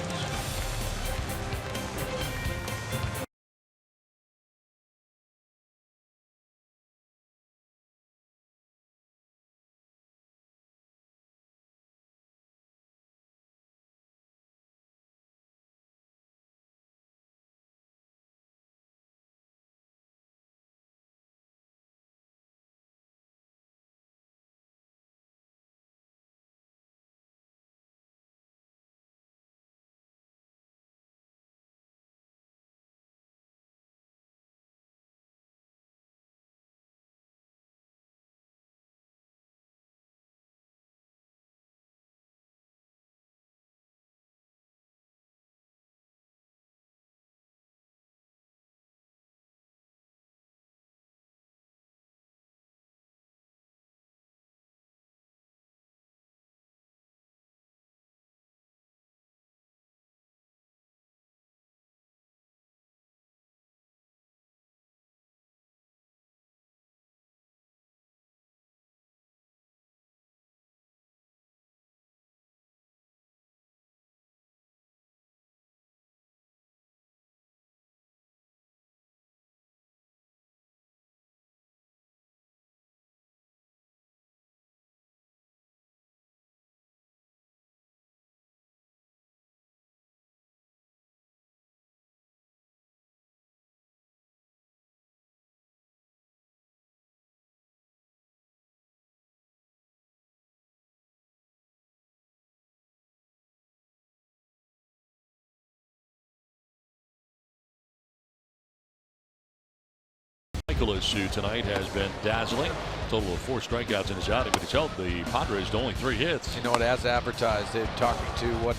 Michaelis, who tonight has been dazzling. Total of 4 strikeouts in his outing, but he's held the Padres to only 3 hits. You know what, as advertised, they're talking to what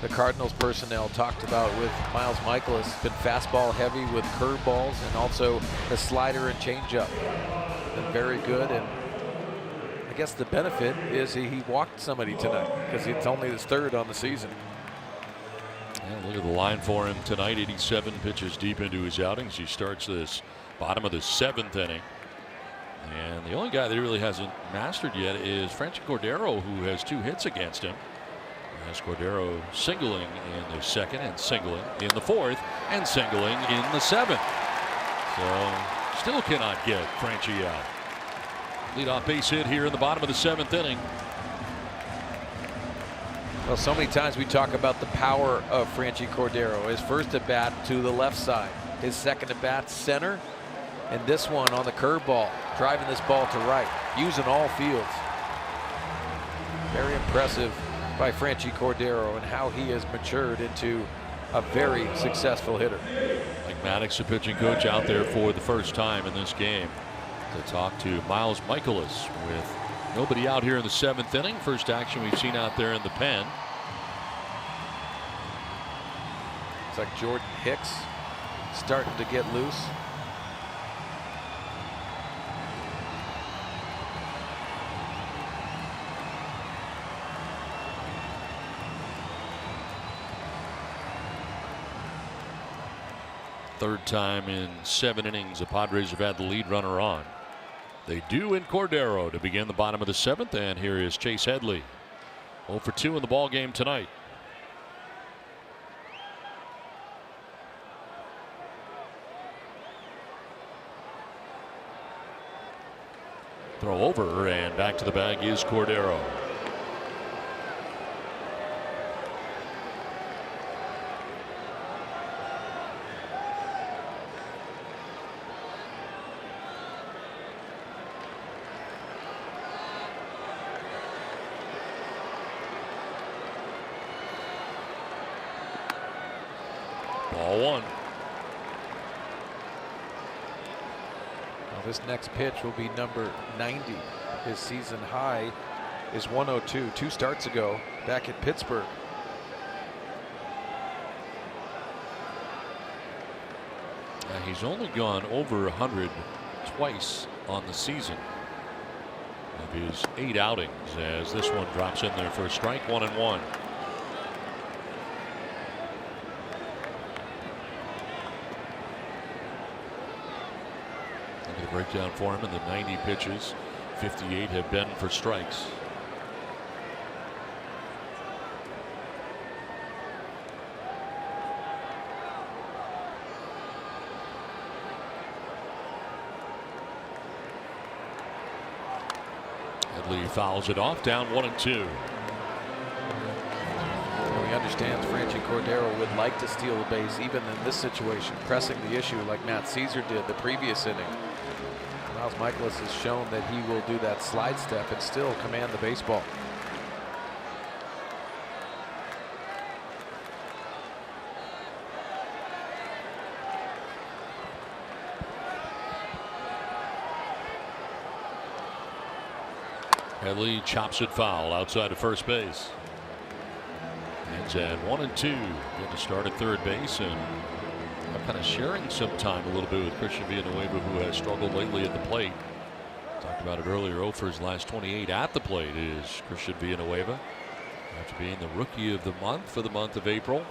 the Cardinals personnel talked about with Miles Michaelis. Been fastball heavy with curveballs and also the slider and changeup. Been very good, and I guess the benefit is he walked somebody tonight because it's only his 3rd on the season. And look at the line for him tonight. 87 pitches deep into his outings. He starts this bottom of the 7th inning. And the only guy that he really hasn't mastered yet is Franchy Cordero, who has 2 hits against him. As Cordero singling in the 2nd and singling in the 4th and singling in the 7th. So still cannot get Franchy out. Leadoff base hit here in the bottom of the 7th inning. Well, so many times we talk about the power of Franchy Cordero. His first at bat to the left side, his second at bat center, and this one on the curveball, driving this ball to right, using all fields. Very impressive by Franchy Cordero and how he has matured into a very successful hitter. Mike Maddox, the pitching coach, out there for the first time in this game to talk to Miles Michaelis with nobody out here in the 7th inning. First action we've seen out there in the pen. It's like Jordan Hicks starting to get loose. Third time in 7 innings the Padres have had the lead runner on. They do in Cordero to begin the bottom of the 7th, and here is Chase Headley. 0 for 2 in the ball game tonight. Throw over and back to the bag is Cordero. Ball one. This next pitch will be number 90. His season high is 102. 2 starts ago back at Pittsburgh. He's only gone over 100 twice on the season of his 8 outings, as this one drops in there for a strike. 1-1. Breakdown for him in the 90 pitches. 58 have been for strikes. Headley fouls it off, down 1-2. He understands Franchi Cordero would like to steal the base even in this situation, pressing the issue like Matt Caesar did the previous inning. Miles Michaelis has shown that he will do that slide step and still command the baseball. Headley chops it foul outside of first base. It's at 1-2. Getting to start at third base, and kind of sharing some time a little bit with Christian Villanueva, who has struggled lately at the plate. Talked about it earlier. 0 for his last 28 at the plate is Christian Villanueva, after being the rookie of the month for the month of April.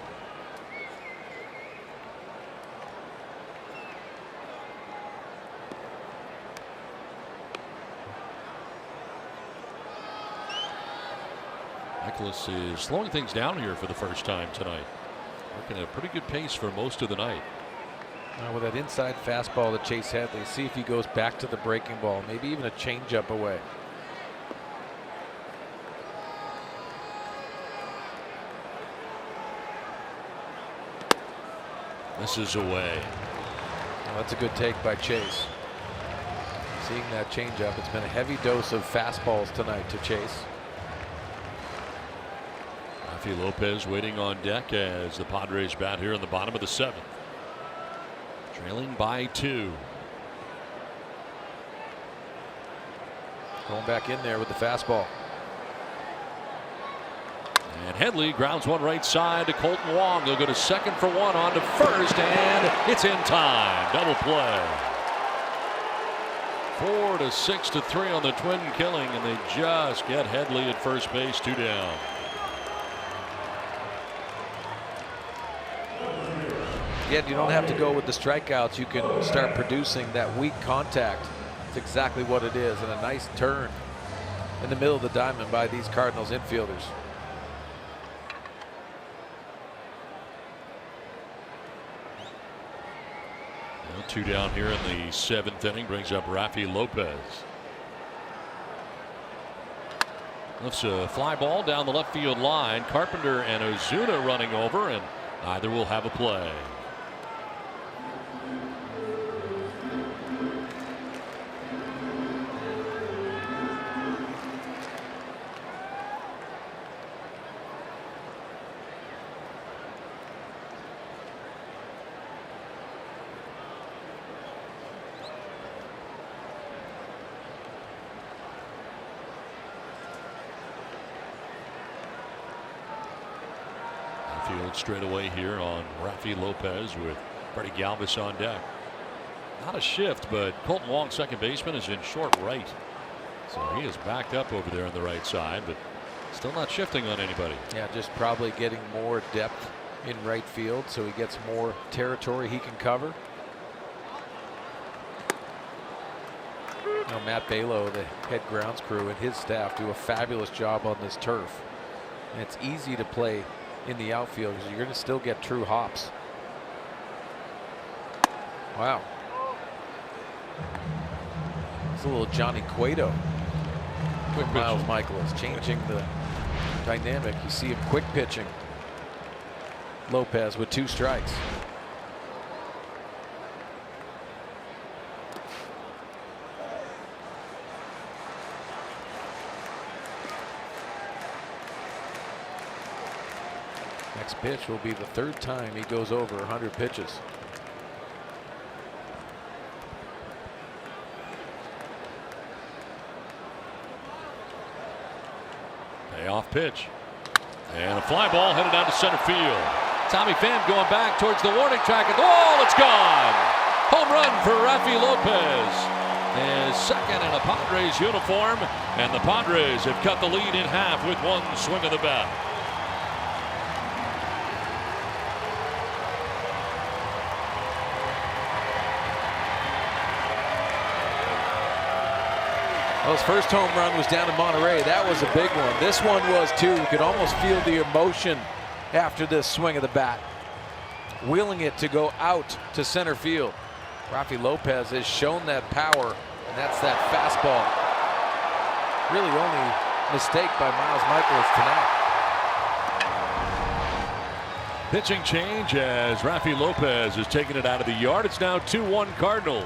Michaelis is slowing things down here for the first time tonight. Working at a pretty good pace for most of the night. Now with that inside fastball to Chase Headley, see if he goes back to the breaking ball, maybe even a changeup away. This is away. Well, that's a good take by Chase. Seeing that changeup, it's been a heavy dose of fastballs tonight to Chase. Rafi Lopez waiting on deck as the Padres bat here in the bottom of the 7th. Trailing by 2. Going back in there with the fastball. And Headley grounds one right side to Colton Wong. They'll go to second for one, on to first, and it's in time. Double play. 4-6-3 on the Twin killing, and they just get Headley at first base, 2 down. Yet you don't have to go with the strikeouts. You can start producing that weak contact. It's exactly what it is, and a nice turn in the middle of the diamond by these Cardinals infielders. Well, 2 down here in the 7th inning brings up Rafi Lopez. Lifts a fly ball down the left field line. Carpenter and Ozuna running over, and neither will have a play. Field straight away here on Rafi Lopez with Freddie Galvis on deck. Not a shift, but Colton Wong, second baseman, is in short right. So he is backed up over there on the right side, but still not shifting on anybody. Yeah, just probably getting more depth in right field so he gets more territory he can cover. Now Matt Balow, the head grounds crew, and his staff do a fabulous job on this turf. And it's easy to play in the outfield because you're going to still get true hops. Wow. It's a little Johnny Cueto. Quick Miles pitch. Michaelis changing the dynamic. You see him quick pitching. Lopez with 2 strikes. Next pitch will be the 3rd time he goes over 100 pitches. Payoff pitch. And a fly ball headed down to center field. Tommy Pham going back towards the warning track. And oh, it's gone. Home run for Rafi Lopez. His second in a Padres uniform. And the Padres have cut the lead in half with 1 swing of the bat. Well, his first home run was down in Monterey. That was a big one. This one was too. You could almost feel the emotion after this swing of the bat. Wheeling it to go out to center field. Rafi Lopez has shown that power, and that's that fastball. Really only mistake by Miles Michaelis tonight. Pitching change as Rafi Lopez is taking it out of the yard. It's now 2-1 Cardinals.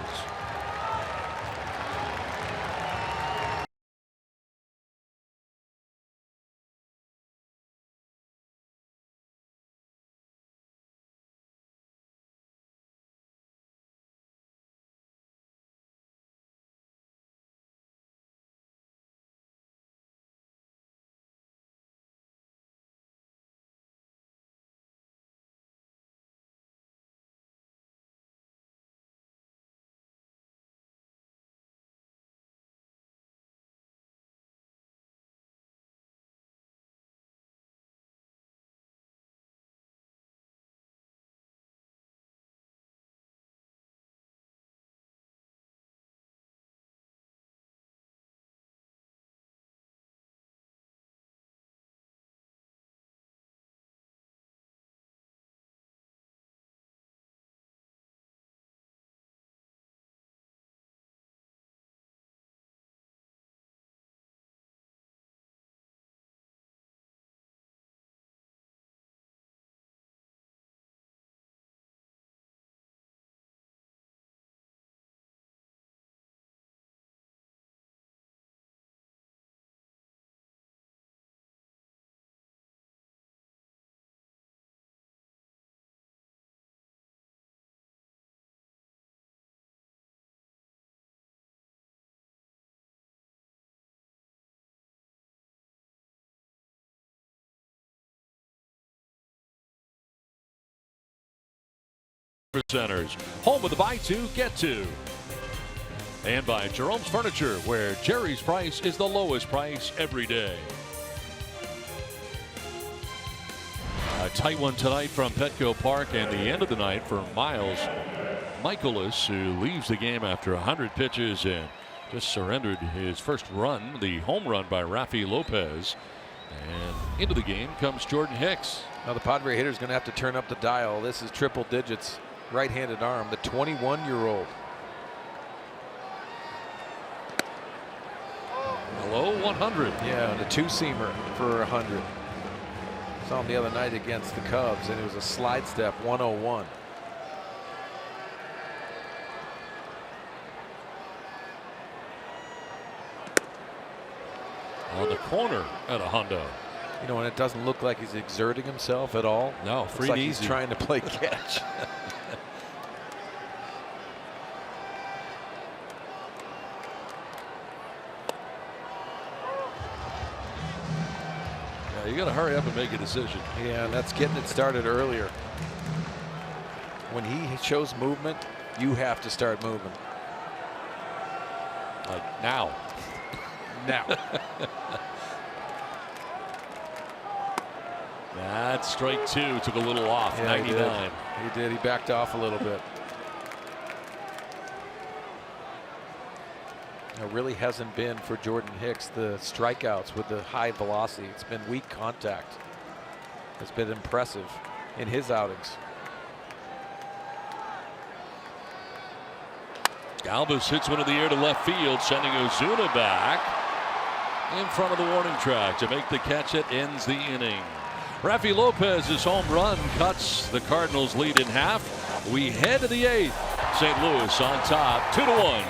Centers, home of the buy two, get two. And by Jerome's Furniture, where Jerry's price is the lowest price every day. A tight one tonight from Petco Park, and the end of the night for Miles Michaelis, who leaves the game after 100 pitches and just surrendered his first run, the home run by Rafi Lopez. And into the game comes Jordan Hicks. Now the Padre hitter's going to have to turn up the dial. This is triple digits. Right-handed arm, the 21-year-old. Hello, 100. Yeah, and a 2-seamer for 100. Saw him the other night against the Cubs, and it was a slide step 101. On the corner at a hundo. You know, and it doesn't look like he's exerting himself at all. No, free and easy. He's trying to play catch. You got to hurry up and make a decision. Yeah, and that's getting it started earlier. When he shows movement, you have to start moving. Now. Now. That's strike 2. Took a little off. Yeah, 99. He did. He backed off a little bit. It really hasn't been for Jordan Hicks the strikeouts with the high velocity. It's been weak contact. It's been impressive in his outings. Galvis hits one in the air to left field, sending Ozuna back in front of the warning track to make the catch that ends the inning. Rafi Lopez's home run cuts the Cardinals' lead in half. We head to the 8th. St. Louis on top, 2-1.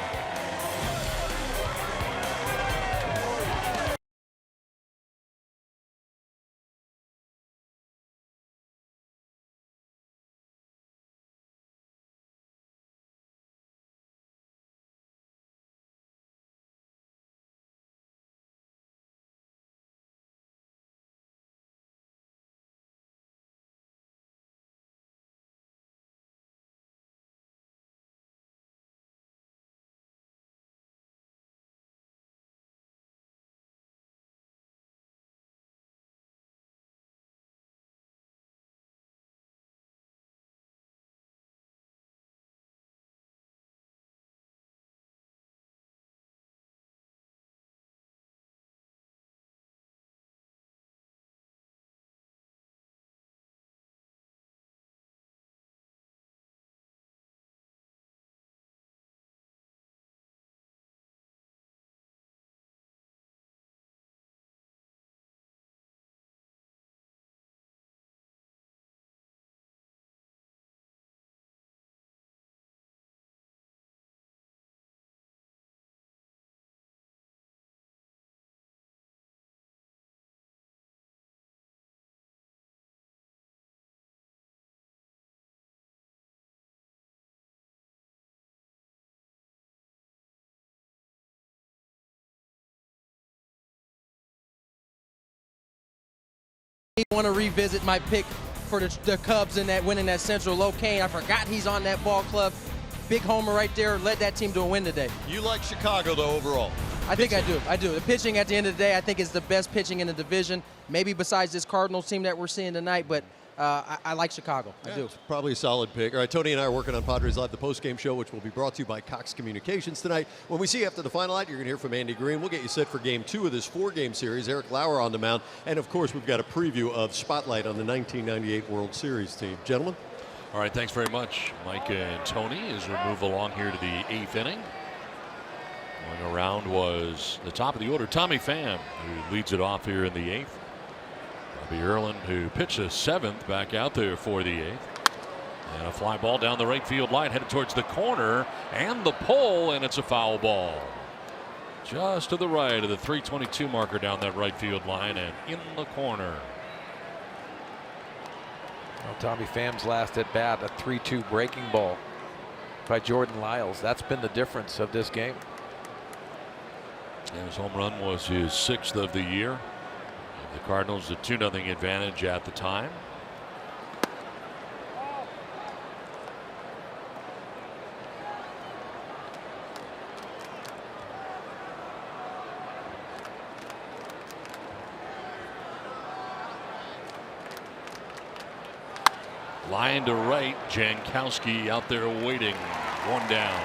I want to revisit my pick for the Cubs in that winning that Central. Locane, I forgot he's on that ball club. Big homer right there, led that team to a win today. You like Chicago, though, overall? I think I do. I do. The pitching at the end of the day, I think is the best pitching in the division. Maybe besides this Cardinals team that we're seeing tonight, but I like Chicago. I do. It's probably a solid pick. All right, Tony and I are working on Padres Live, the post-game show, which will be brought to you by Cox Communications tonight. When we see you after the final night, you're going to hear from Andy Green. We'll get you set for Game 2 of this 4-game series. Eric Lauer on the mound. And, of course, we've got a preview of Spotlight on the 1998 World Series team. Gentlemen? All right, thanks very much, Mike and Tony, as we move along here to the 8th inning. Going around was the top of the order, Tommy Pham, who leads it off here in the 8th. Robbie Erlin, who pitched the 7th, back out there for the 8th. And a fly ball down the right field line, headed towards the corner and the pole, and it's a foul ball. Just to the right of the 322 marker down that right field line and in the corner. Well, Tommy Pham's last at bat, a 3-2 breaking ball by Jordan Lyles. That's been the difference of this game. And his home run was his 6th of the year. The Cardinals a 2-0 advantage at the time. Line to right, Jankowski out there waiting. One down.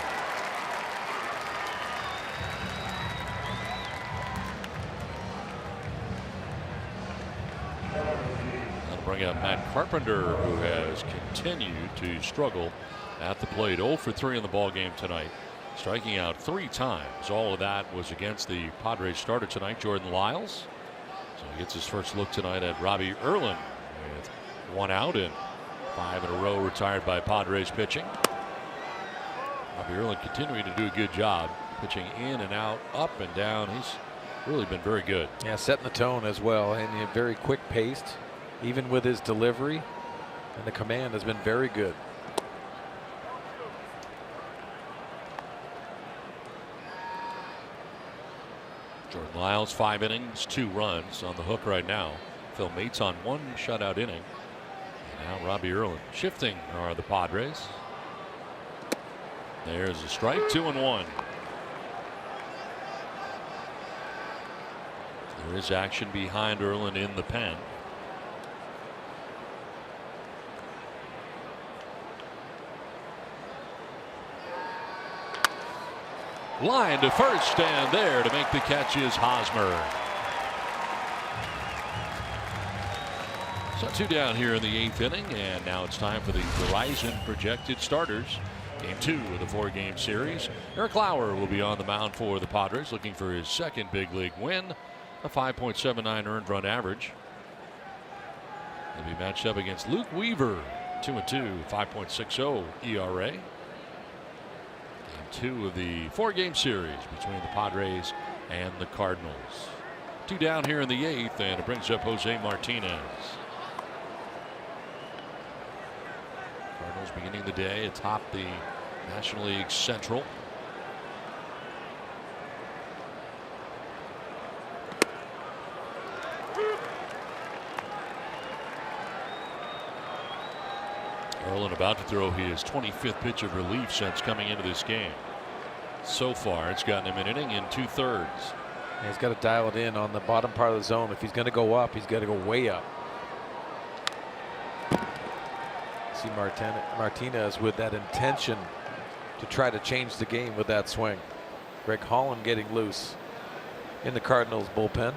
That'll bring out Matt Carpenter, who has continued to struggle at the plate. 0 for 3 in the ball game tonight, striking out 3 times. All of that was against the Padres starter tonight, Jordan Lyles. So he gets his first look tonight at Robbie Erlin with 1 out and 5 in a row retired by Padres pitching. Robbie Erlin continuing to do a good job pitching in and out, up and down. He's really been very good. Yeah, setting the tone as well, and very quick paced, even with his delivery, and the command has been very good. Jordan Lyles, 5 innings, 2 runs on the hook right now. Phil Mates on 1 shutout inning. Now Robbie Erlin shifting are the Padres. There's a strike, 2-1. There is action behind Erlin in the pen. Line to first, and there to make the catch is Hosmer. So 2 down here in the 8th inning, and now it's time for the Verizon projected starters. Game 2 of the 4-game series. Eric Lauer will be on the mound for the Padres, looking for his second big league win, a 5.79 earned run average. He'll be matched up against Luke Weaver, 2-2, 5.60 ERA. Game 2 of the 4-game series between the Padres and the Cardinals. 2 down here in the 8th, and it brings up Jose Martinez. Cardinals beginning the day atop the National League Central. Erlin about to throw his 25th pitch of relief since coming into this game. So far, it's gotten him an inning in 2/3. He's got to dial it in on the bottom part of the zone. If he's going to go up, he's got to go way up. See Martinez with that intention to try to change the game with that swing. Greg Holland getting loose in the Cardinals bullpen.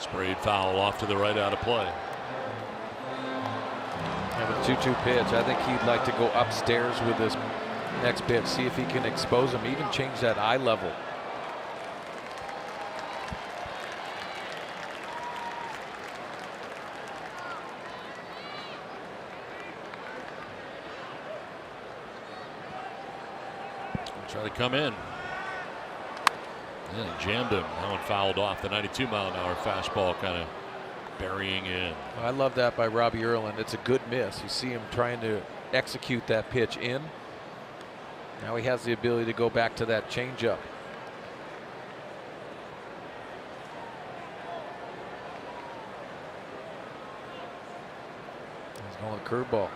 Sprayed foul off to the right, out of play. Have a 2-2 pitch. I think he'd like to go upstairs with this next pitch, see if he can expose him, even change that eye level. Try to come in. Yeah, he jammed him. That one fouled off. The 92-mile-an-hour fastball kind of burying in. I love that by Robbie Erlin. It's a good miss. You see him trying to execute that pitch in. Now he has the ability to go back to that changeup. He's going with a curveball.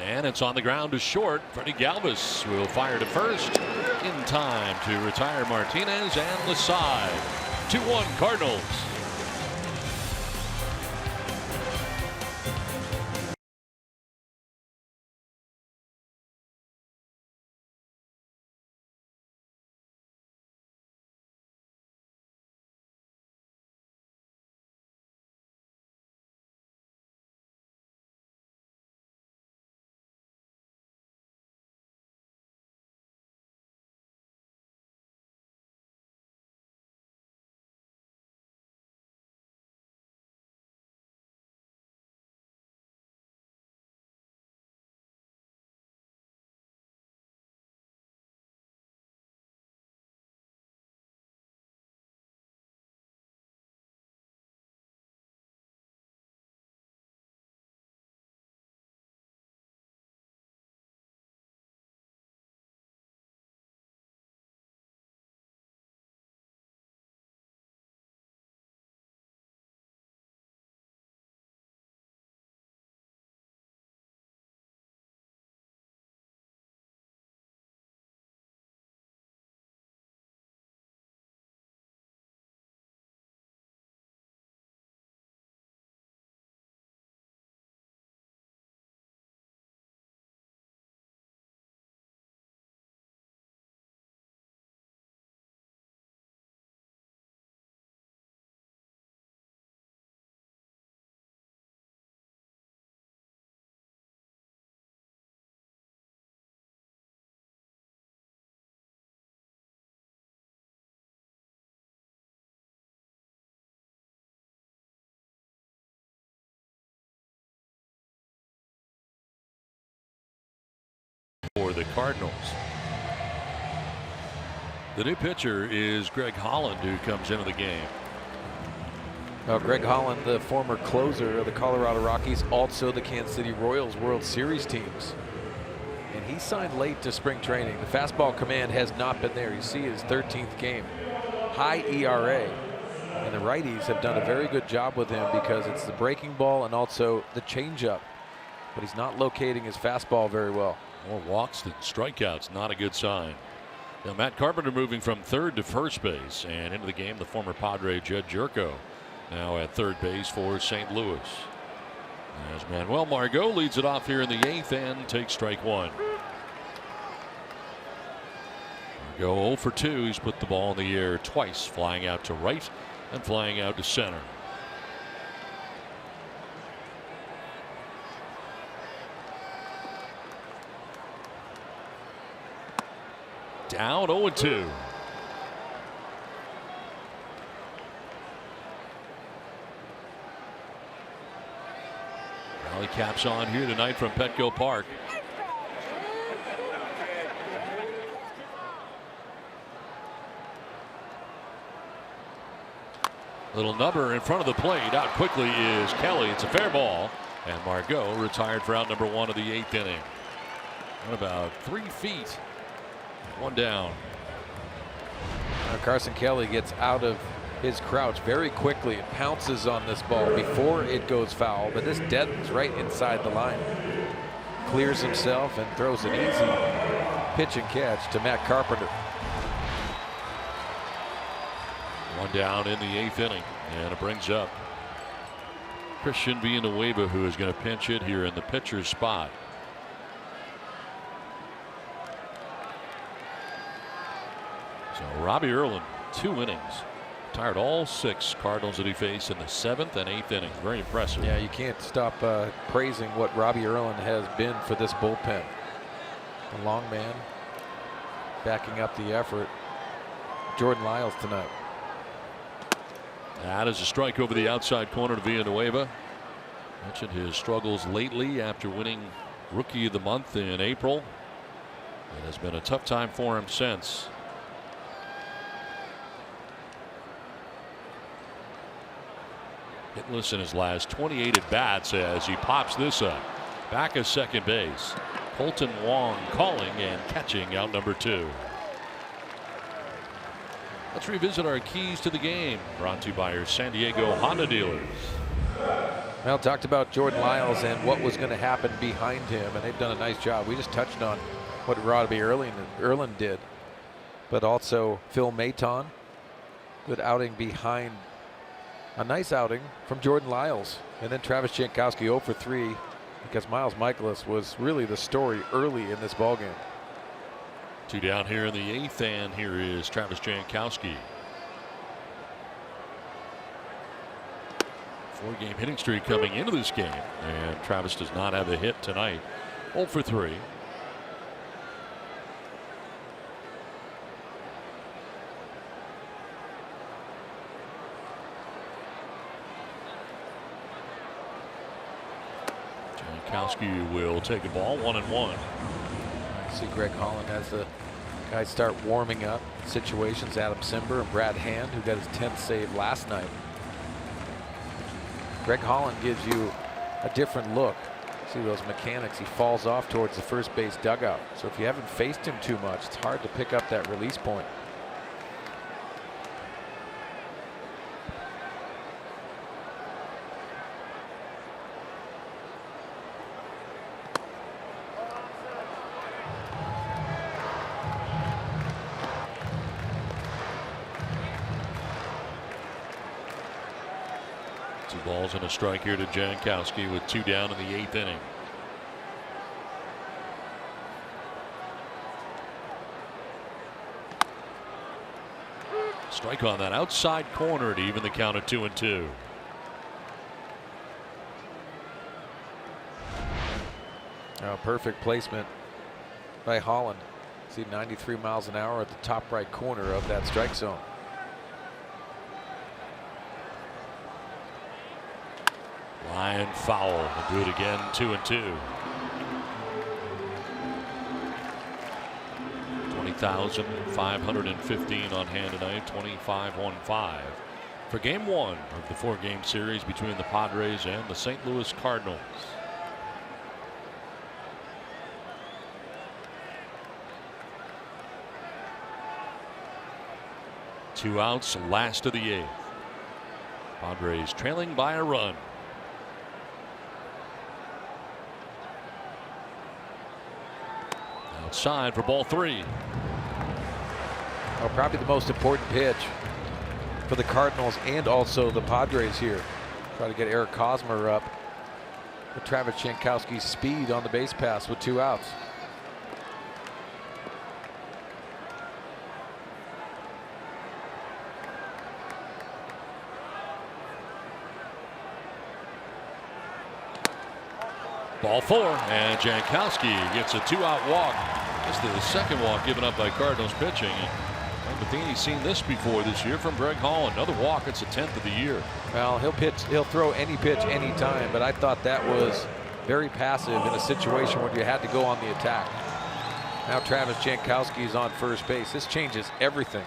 And it's on the ground to short. Freddie Galvis will fire to first in time to retire Martinez and the side. 2-1 Cardinals. For the Cardinals. The new pitcher is Greg Holland, who comes into the game. Greg Holland, the former closer of the Colorado Rockies, also the Kansas City Royals World Series teams. And he signed late to spring training. The fastball command has not been there. You see his 13th game. High ERA. And the righties have done a very good job with him because it's the breaking ball and also the changeup. But he's not locating his fastball very well. More walks than strikeouts, not a good sign. Now Matt Carpenter moving from third to first base, and into the game the former Padre Jed Jerko now at third base for St. Louis. As Manuel Margot leads it off here in the 8th and takes strike one. Margot 0 for 2. He's put the ball in the air twice, flying out to right and flying out to center. Down 0-2. Rally caps on here tonight from Petco Park. Little number in front of the plate. Out quickly is Kelly. It's a fair ball. And Margot retired for out number 1 of the 8th inning. What about 3 feet? One down. Now Carson Kelly gets out of his crouch very quickly and pounces on this ball before it goes foul, but this deadens right inside the line. Clears himself and throws an easy pitch and catch to Matt Carpenter. One down in the 8th inning, and it brings up Christian Villanueva, who is going to pinch it here in the pitcher's spot. So Robbie Erlin, 2 innings. Retired all 6 Cardinals that he faced in the 7th and 8th innings. Very impressive. Yeah, you can't stop praising what Robbie Erlin has been for this bullpen. The long man backing up the effort. Jordan Lyles tonight. That is a strike over the outside corner to Villanueva. Mentioned his struggles lately after winning Rookie of the Month in April. It has been a tough time for him since. Hitless in his last 28 at bats as he pops this up. Back at second base. Colton Wong calling and catching out number 2. Let's revisit our keys to the game, brought to you by your San Diego Honda dealers. Well, talked about Jordan Lyles and what was going to happen behind him, and they've done a nice job. We just touched on what Robbie Erlin did, but also Phil Maton. Good outing behind. A nice outing from Jordan Lyles, and then Travis Jankowski 0 for 3 because Miles Michaelis was really the story early in this ballgame. 2 down here in the 8th, and here is Travis Jankowski. 4-game hitting streak coming into this game, and Travis does not have a hit tonight. 0 for 3. Jankowski will take a ball 1-1. See Greg Holland as the guys start warming up situations. Adam Simber and Brad Hand, who got his 10th save last night. Greg Holland gives you a different look. See those mechanics. He falls off towards the first base dugout. So if you haven't faced him too much, it's hard to pick up that release point. Balls and a strike here to Jankowski with 2 down in the 8th inning. Strike on that outside corner to even the count at 2-2. Perfect placement by Holland. See 93 miles an hour at the top right corner of that strike zone. Line foul. We'll do it again. 2-2. 20,515 on hand tonight. 25-15 for game 1 of the 4-game series between the Padres and the St. Louis Cardinals. 2 outs, last of the 8th. Padres trailing by a run. Outside for ball 3. Well, probably the most important pitch for the Cardinals and also the Padres here. Try to get Eric Hosmer up with Travis Jankowski's speed on the base pass with 2 outs. Ball 4, and Jankowski gets a 2-out walk. This is the second walk given up by Cardinals pitching. And Matheny's seen this before this year from Greg Hall. Another walk. It's the 10th of the year. Well, he'll throw any pitch anytime, but I thought that was very passive in a situation where you had to go on the attack. Now Travis Jankowski is on first base. This changes everything.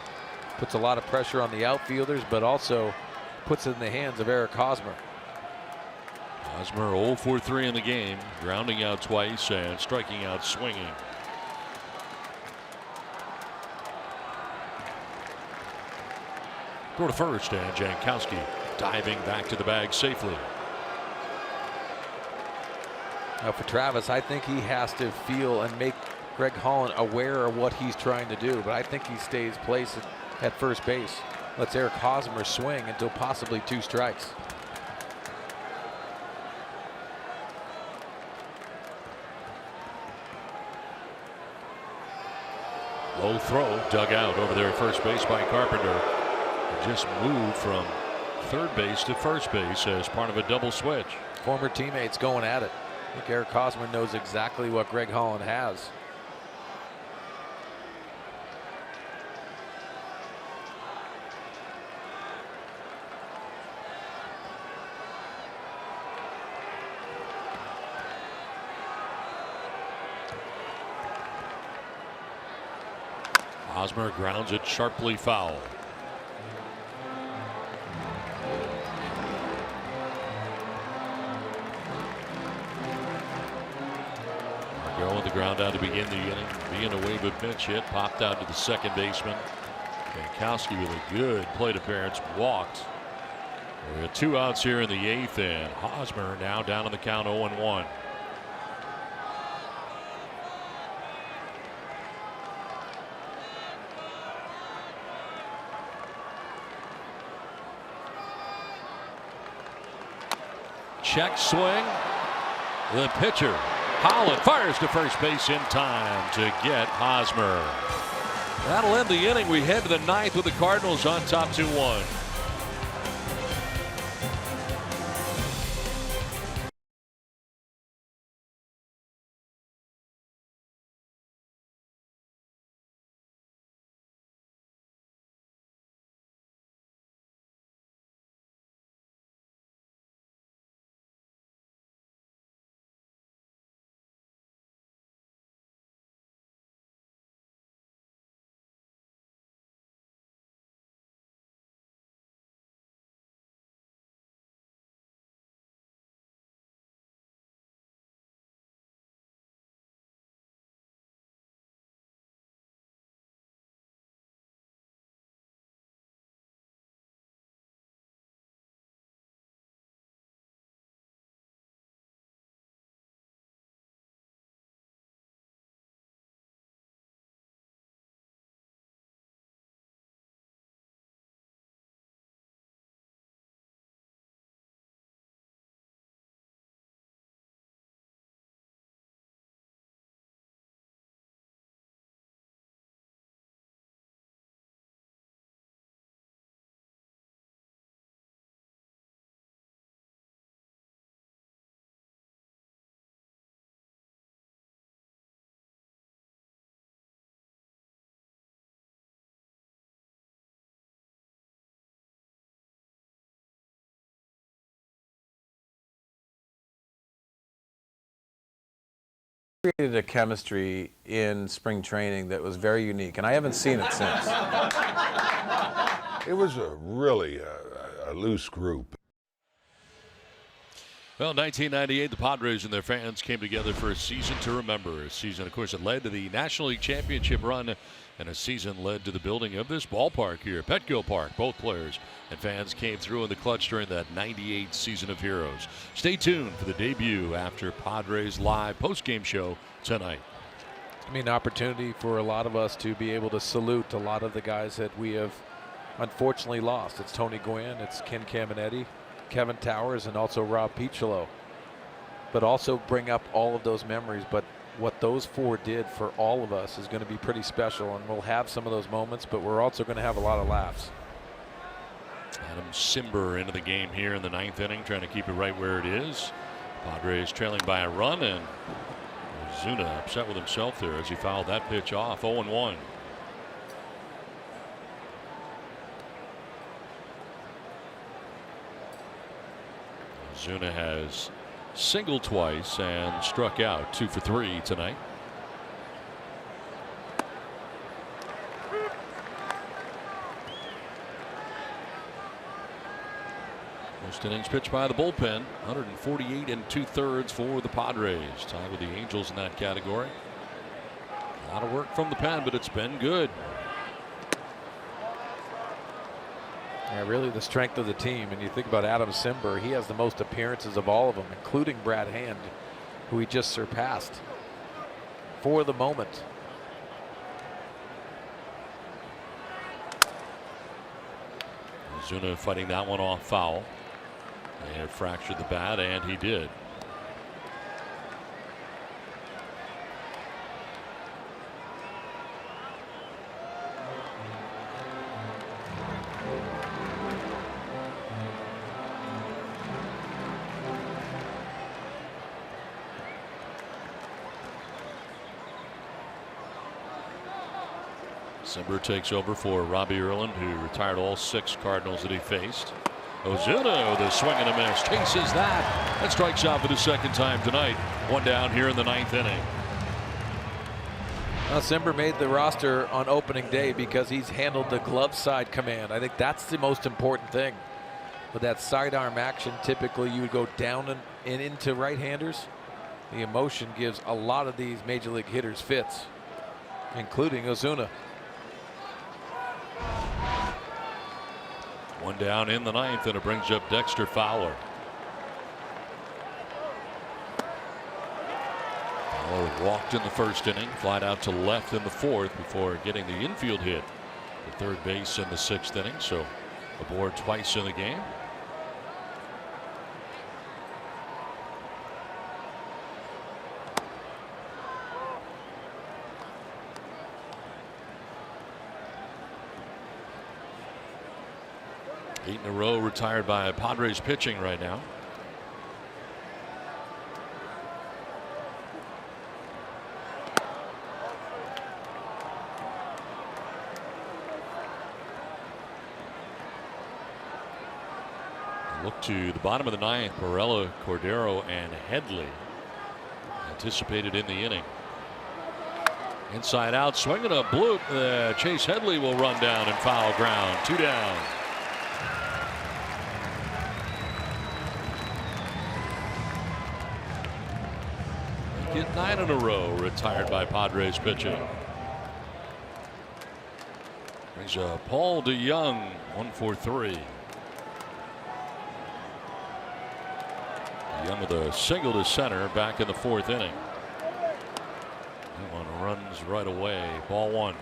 Puts a lot of pressure on the outfielders, but also puts it in the hands of Eric Hosmer. Hosmer 0 for 3 in the game, grounding out twice and striking out swinging. Throw to first, and Jankowski diving back to the bag safely. Now for Travis, I think he has to feel and make Greg Holland aware of what he's trying to do, but I think he stays placed at first base. Lets Eric Hosmer swing until possibly 2 strikes. Low throw dug out over there at first base by Carpenter. He just moved from third base to first base as part of a double switch. Former teammates going at it. I think Eric Hosmer knows exactly what Greg Holland has. Hosmer grounds it sharply foul. Margot with the ground out to begin the inning. Being away with pinch hit, popped out to the second baseman. Jankowski with a good plate appearance, walked. We're at 2 outs here in the 8th, and Hosmer now down on the count 0-1. Check swing. The pitcher, Holland, fires to first base in time to get Hosmer. That'll end the inning. We head to the 9th with the Cardinals on top 2-1. Created a chemistry in spring training that was very unique, and I haven't seen it since. It was a really a loose group. Well, 1998, the Padres and their fans came together for a season to remember. A season, of course, that led to the National League Championship run, and a season led to the building of this ballpark here, Petco Park. Both players and fans came through in the clutch during that 98 season of heroes. Stay tuned for the debut after Padres Live postgame show tonight. I mean, opportunity for a lot of us to be able to salute a lot of the guys that we have unfortunately lost. It's Tony Gwynn, it's Ken Caminetti, Kevin Towers, and also Rob Piccolo. But also bring up all of those memories. But what those four did for all of us is going to be pretty special, and we'll have some of those moments, but we're also going to have a lot of laughs. Adam Simber into the game here in the 9th inning, trying to keep it right where it is. Padres trailing by a run, and Ozuna upset with himself there as he fouled that pitch off. 0-1. Ozuna has singled twice and struck out 2 for 3 tonight. Most innings pitched by the bullpen, 148 2/3 for the Padres, tied with the Angels in that category. A lot of work from the pen, but it's been good. Yeah, really the strength of the team. And you think about Adam Simber, he has the most appearances of all of them, including Brad Hand, who he just surpassed for the moment. Ozuna fighting that one off foul. And fractured the bat, and he did. Simber takes over for Robbie Erland, who retired all 6 Cardinals that he faced. Ozuna with a swing and a miss, chases that, and strikes out for the 2nd time tonight. 1 down here in the 9th inning. Now, Simber made the roster on opening day because he's handled the glove side command. I think that's the most important thing. With that sidearm action, typically you would go down and into right-handers. The emotion gives a lot of these major league hitters fits, including Ozuna. 1 down in the 9th, and it brings up Dexter Fowler. Fowler walked in the 1st inning, flied out to left in the 4th before getting the infield hit at 3rd base in the 6th inning. So aboard twice in the game. Eight in a row retired by Padres pitching right now. Look to the bottom of the 9th. Barella, Cordero, and Headley anticipated in the inning. Inside out, swinging a bloop. Chase Headley will run down and foul ground. 2 down. Get 9 in a row retired by Padres pitching. Brings Paul DeYoung 1 for 3. DeYoung with a single to center back in the 4th inning. That one runs right away. Ball 1.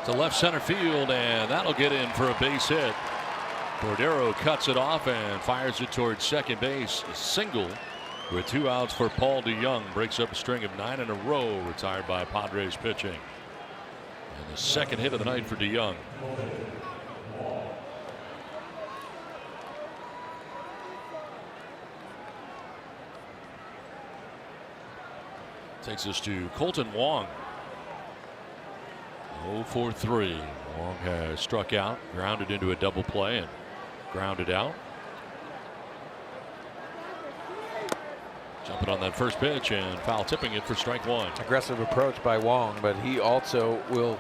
To left center field, and that'll get in for a base hit. Cordero cuts it off and fires it towards second base. A single with 2 outs for Paul DeYoung. Breaks up a string of 9 in a row retired by Padres pitching. And the second hit of the night for DeYoung. Takes us to Colton Wong. 0 for 3. Wong has struck out, grounded into a double play, and grounded out. Jumping on that first pitch and foul tipping it for strike one. Aggressive approach by Wong, but he also will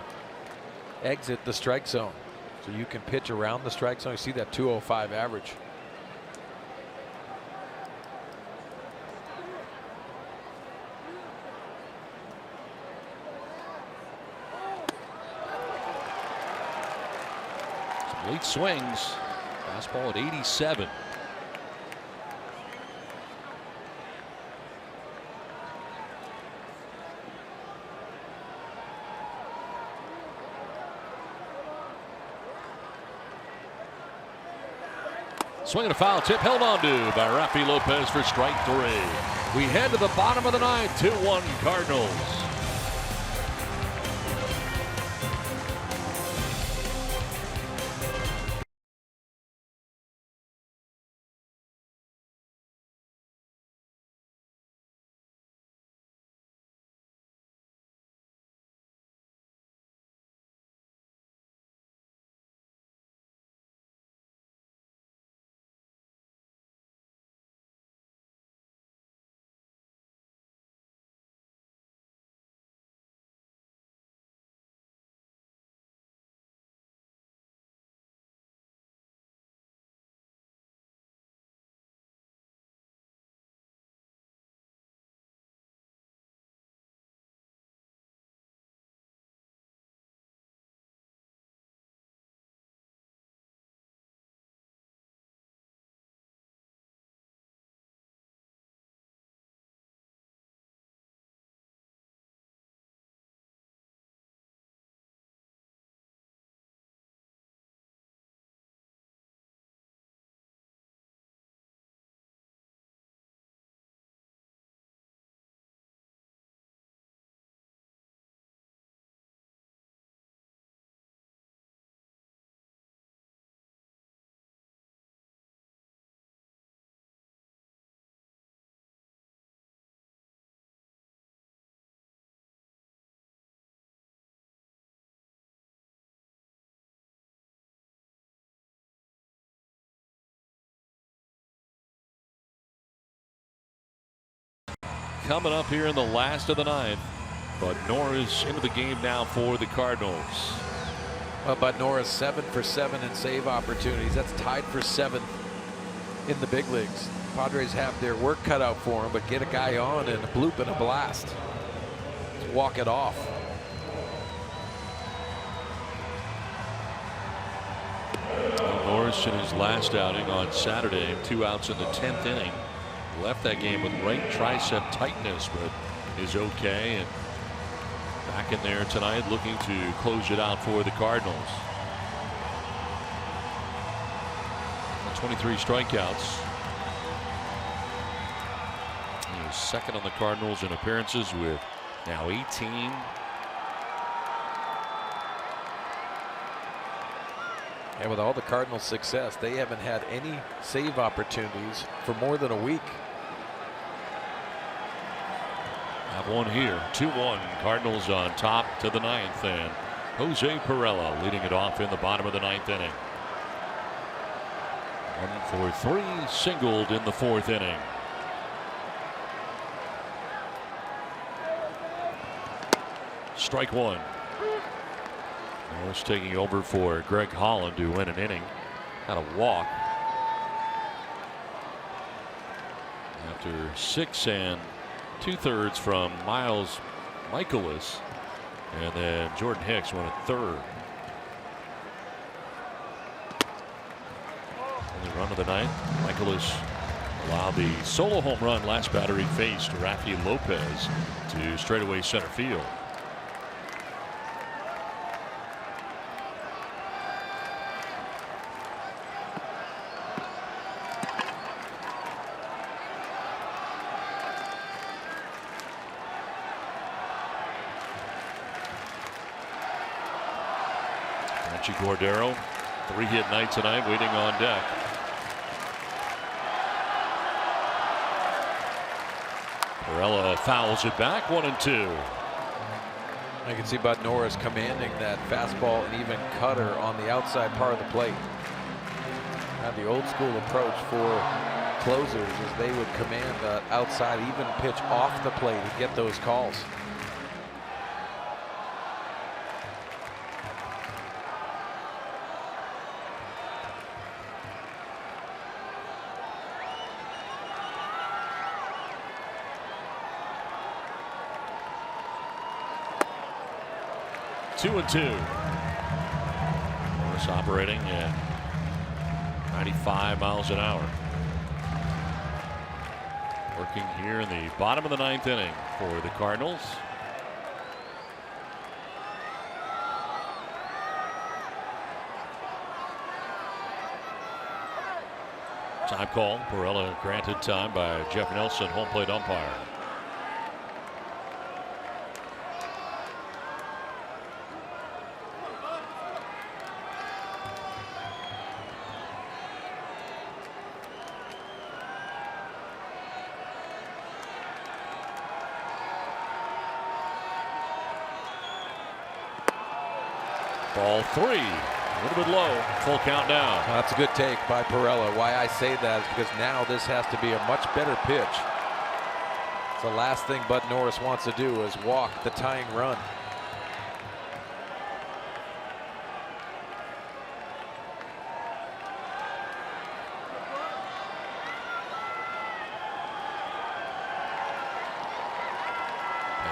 exit the strike zone. So you can pitch around the strike zone. You see that 205 average. Some late swings. Fastball at 87. Swinging a foul tip held on to by Rafi Lopez for strike 3. We head to the bottom of the ninth, 2-1 Cardinals. Coming up here in the last of the ninth. But Norris into the game now for the Cardinals. Well, but Norris 7 for 7 in save opportunities. That's tied for 7th in the big leagues. Padres have their work cut out for him, but get a guy on and a bloop and a blast. Let's walk it off. Norris in his last outing on Saturday, 2 outs in the 10th inning. Left that game with right tricep tightness, but is okay and back in there tonight looking to close it out for the Cardinals. 23 strikeouts. He is second on the Cardinals in appearances with now 18. And with all the Cardinals' success, they haven't had any save opportunities for more than a week. Have one here. 2-1 Cardinals on top to the ninth, and Jose Pirela leading it off in the bottom of the ninth inning. 1 for 3, singled in the 4th inning. Strike one. Norris taking over for Greg Holland to win an inning. Had a walk after 6 2/3 from Miles Michaelis, and then Jordan Hicks went a third. Only run of the ninth. Michaelis allowed the solo home run last batter he faced Rafi Lopez to straightaway center field. Franchi Cordero, 3-hit night tonight, waiting on deck. Perella fouls it back, 1-2. I can see Bud Norris commanding that fastball and even cutter on the outside part of the plate. Now the old school approach for closers is they would command the outside even pitch off the plate and get those calls. Two and 2. Norris operating at 95 miles an hour. Working here in the bottom of the 9th inning for the Cardinals. Time call. Perella granted time by Jeff Nelson, home plate umpire. Ball 3, a little bit low, full count now. That's a good take by Perella. Why I say that is because now this has to be a much better pitch. It's the last thing Bud Norris wants to do is walk the tying run.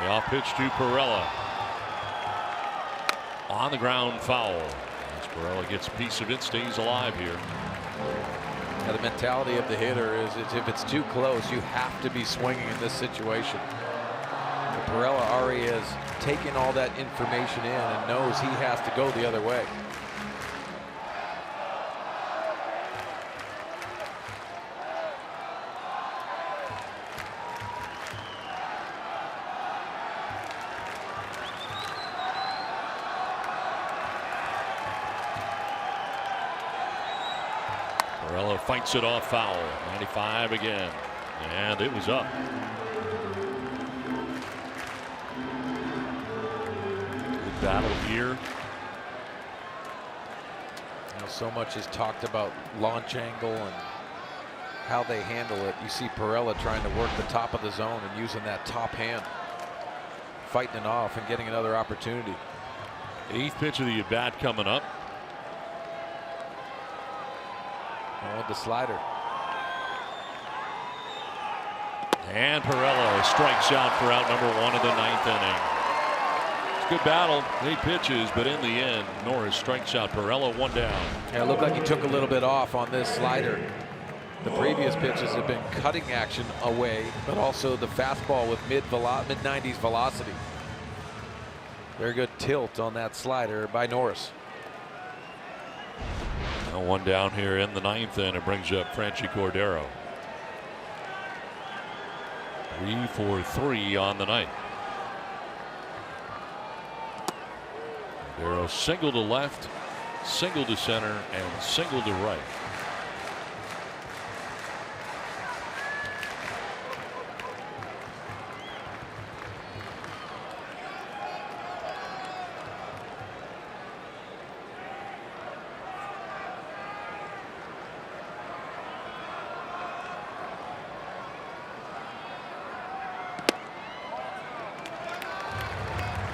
Payoff pitch to Perella. On the ground foul. As Perella gets a piece of it, stays alive here. Now the mentality of the hitter is if it's too close, you have to be swinging in this situation. But Perella already has taken all that information in and knows he has to go the other way. Perella fights it off foul. 95 again. And it was up. Good battle here. You know, so much is talked about launch angle and how they handle it. You see Perella trying to work the top of the zone and using that top hand, fighting it off and getting another opportunity. 8th pitch of the at bat coming up. Oh, the slider. And Perella strikes out for out number 1 of the 9th inning. It's a good battle, 8 pitches, but in the end, Norris strikes out Perella, 1 down. Yeah, it looked like he took a little bit off on this slider. The previous pitches have been cutting action away, but also the fastball with mid-90s velocity. Very good tilt on that slider by Norris. Now 1 down here in the 9th, and it brings up Franchi Cordero. 3 for 3 on the night. Cordero single to left, single to center, and single to right.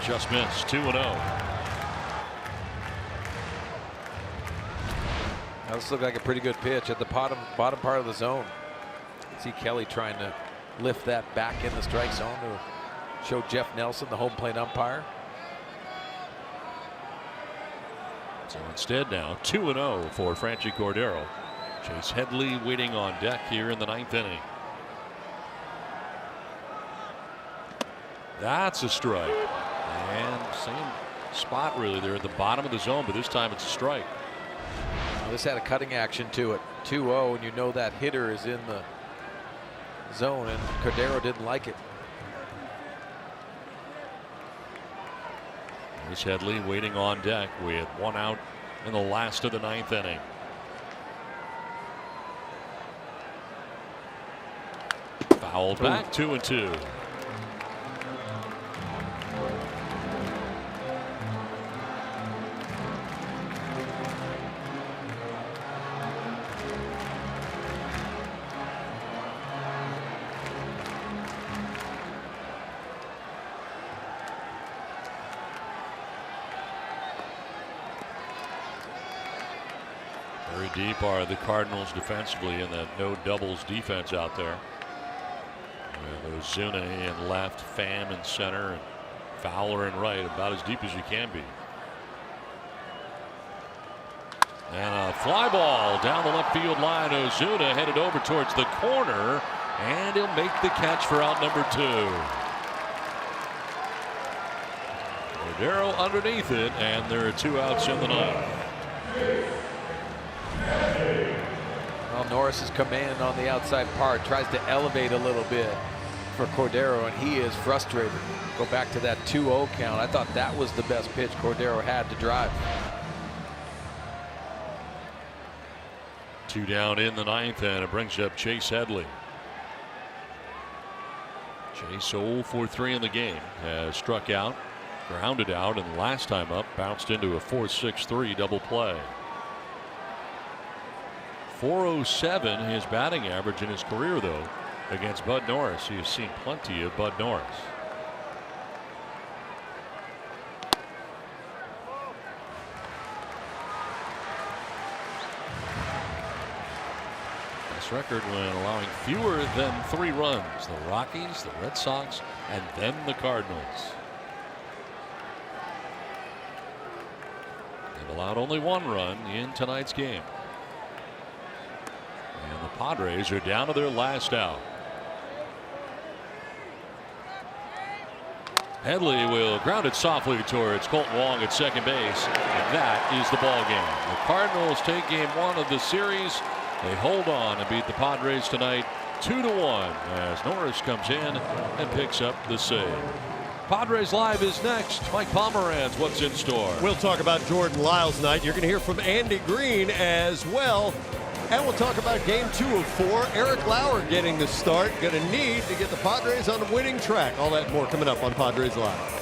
Just missed. 2-0. Now this looked like a pretty good pitch at the bottom part of the zone. See Kelly trying to lift that back in the strike zone to show Jeff Nelson, the home plate umpire. So instead now 2-0 for Franchi Cordero. Chase Headley waiting on deck here in the 9th inning. That's a strike. And same spot really there at the bottom of the zone, but this time it's a strike. Well, this had a cutting action to it. 2-0, and you know that hitter is in the zone, and Cordero didn't like it. Chase Headley waiting on deck with 1 out in the last of the 9th inning. Fouled back, 2-2. Very deep are the Cardinals defensively in that no doubles defense out there. Ozuna in left, Pham in center, and Fowler in right, about as deep as you can be. And a fly ball down the left field line. Ozuna headed over towards the corner, and he'll make the catch for out number 2. Cordero underneath it, and there are 2 outs in the 9th. Well, Norris's command on the outside part tries to elevate a little bit for Cordero, and he is frustrated. Go back to that 2-0 count. I thought that was the best pitch Cordero had to drive. 2 down in the 9th, and it brings up Chase Headley. Chase 0 for 3 in the game, has struck out, grounded out, and last time up bounced into a 4.63 double play. 407 his batting average in his career, though, against Bud Norris. He has seen plenty of Bud Norris. Best record when allowing fewer than 3 runs. The Rockies, the Red Sox, and then the Cardinals. They've allowed only 1 run in tonight's game. And the Padres are down to their last out. Headley will ground it softly towards Colton Wong at second base, and that is the ball game. The Cardinals take game 1 of the series. They hold on and beat the Padres tonight 2-1 as Norris comes in and picks up the save. Padres Live is next. Mike Pomeranz, what's in store? We'll talk about Jordan Lyles tonight. You're going to hear from Andy Green as well. And we'll talk about game 2 of 4. Eric Lauer getting the start. Going to need to get the Padres on the winning track. All that and more coming up on Padres Live.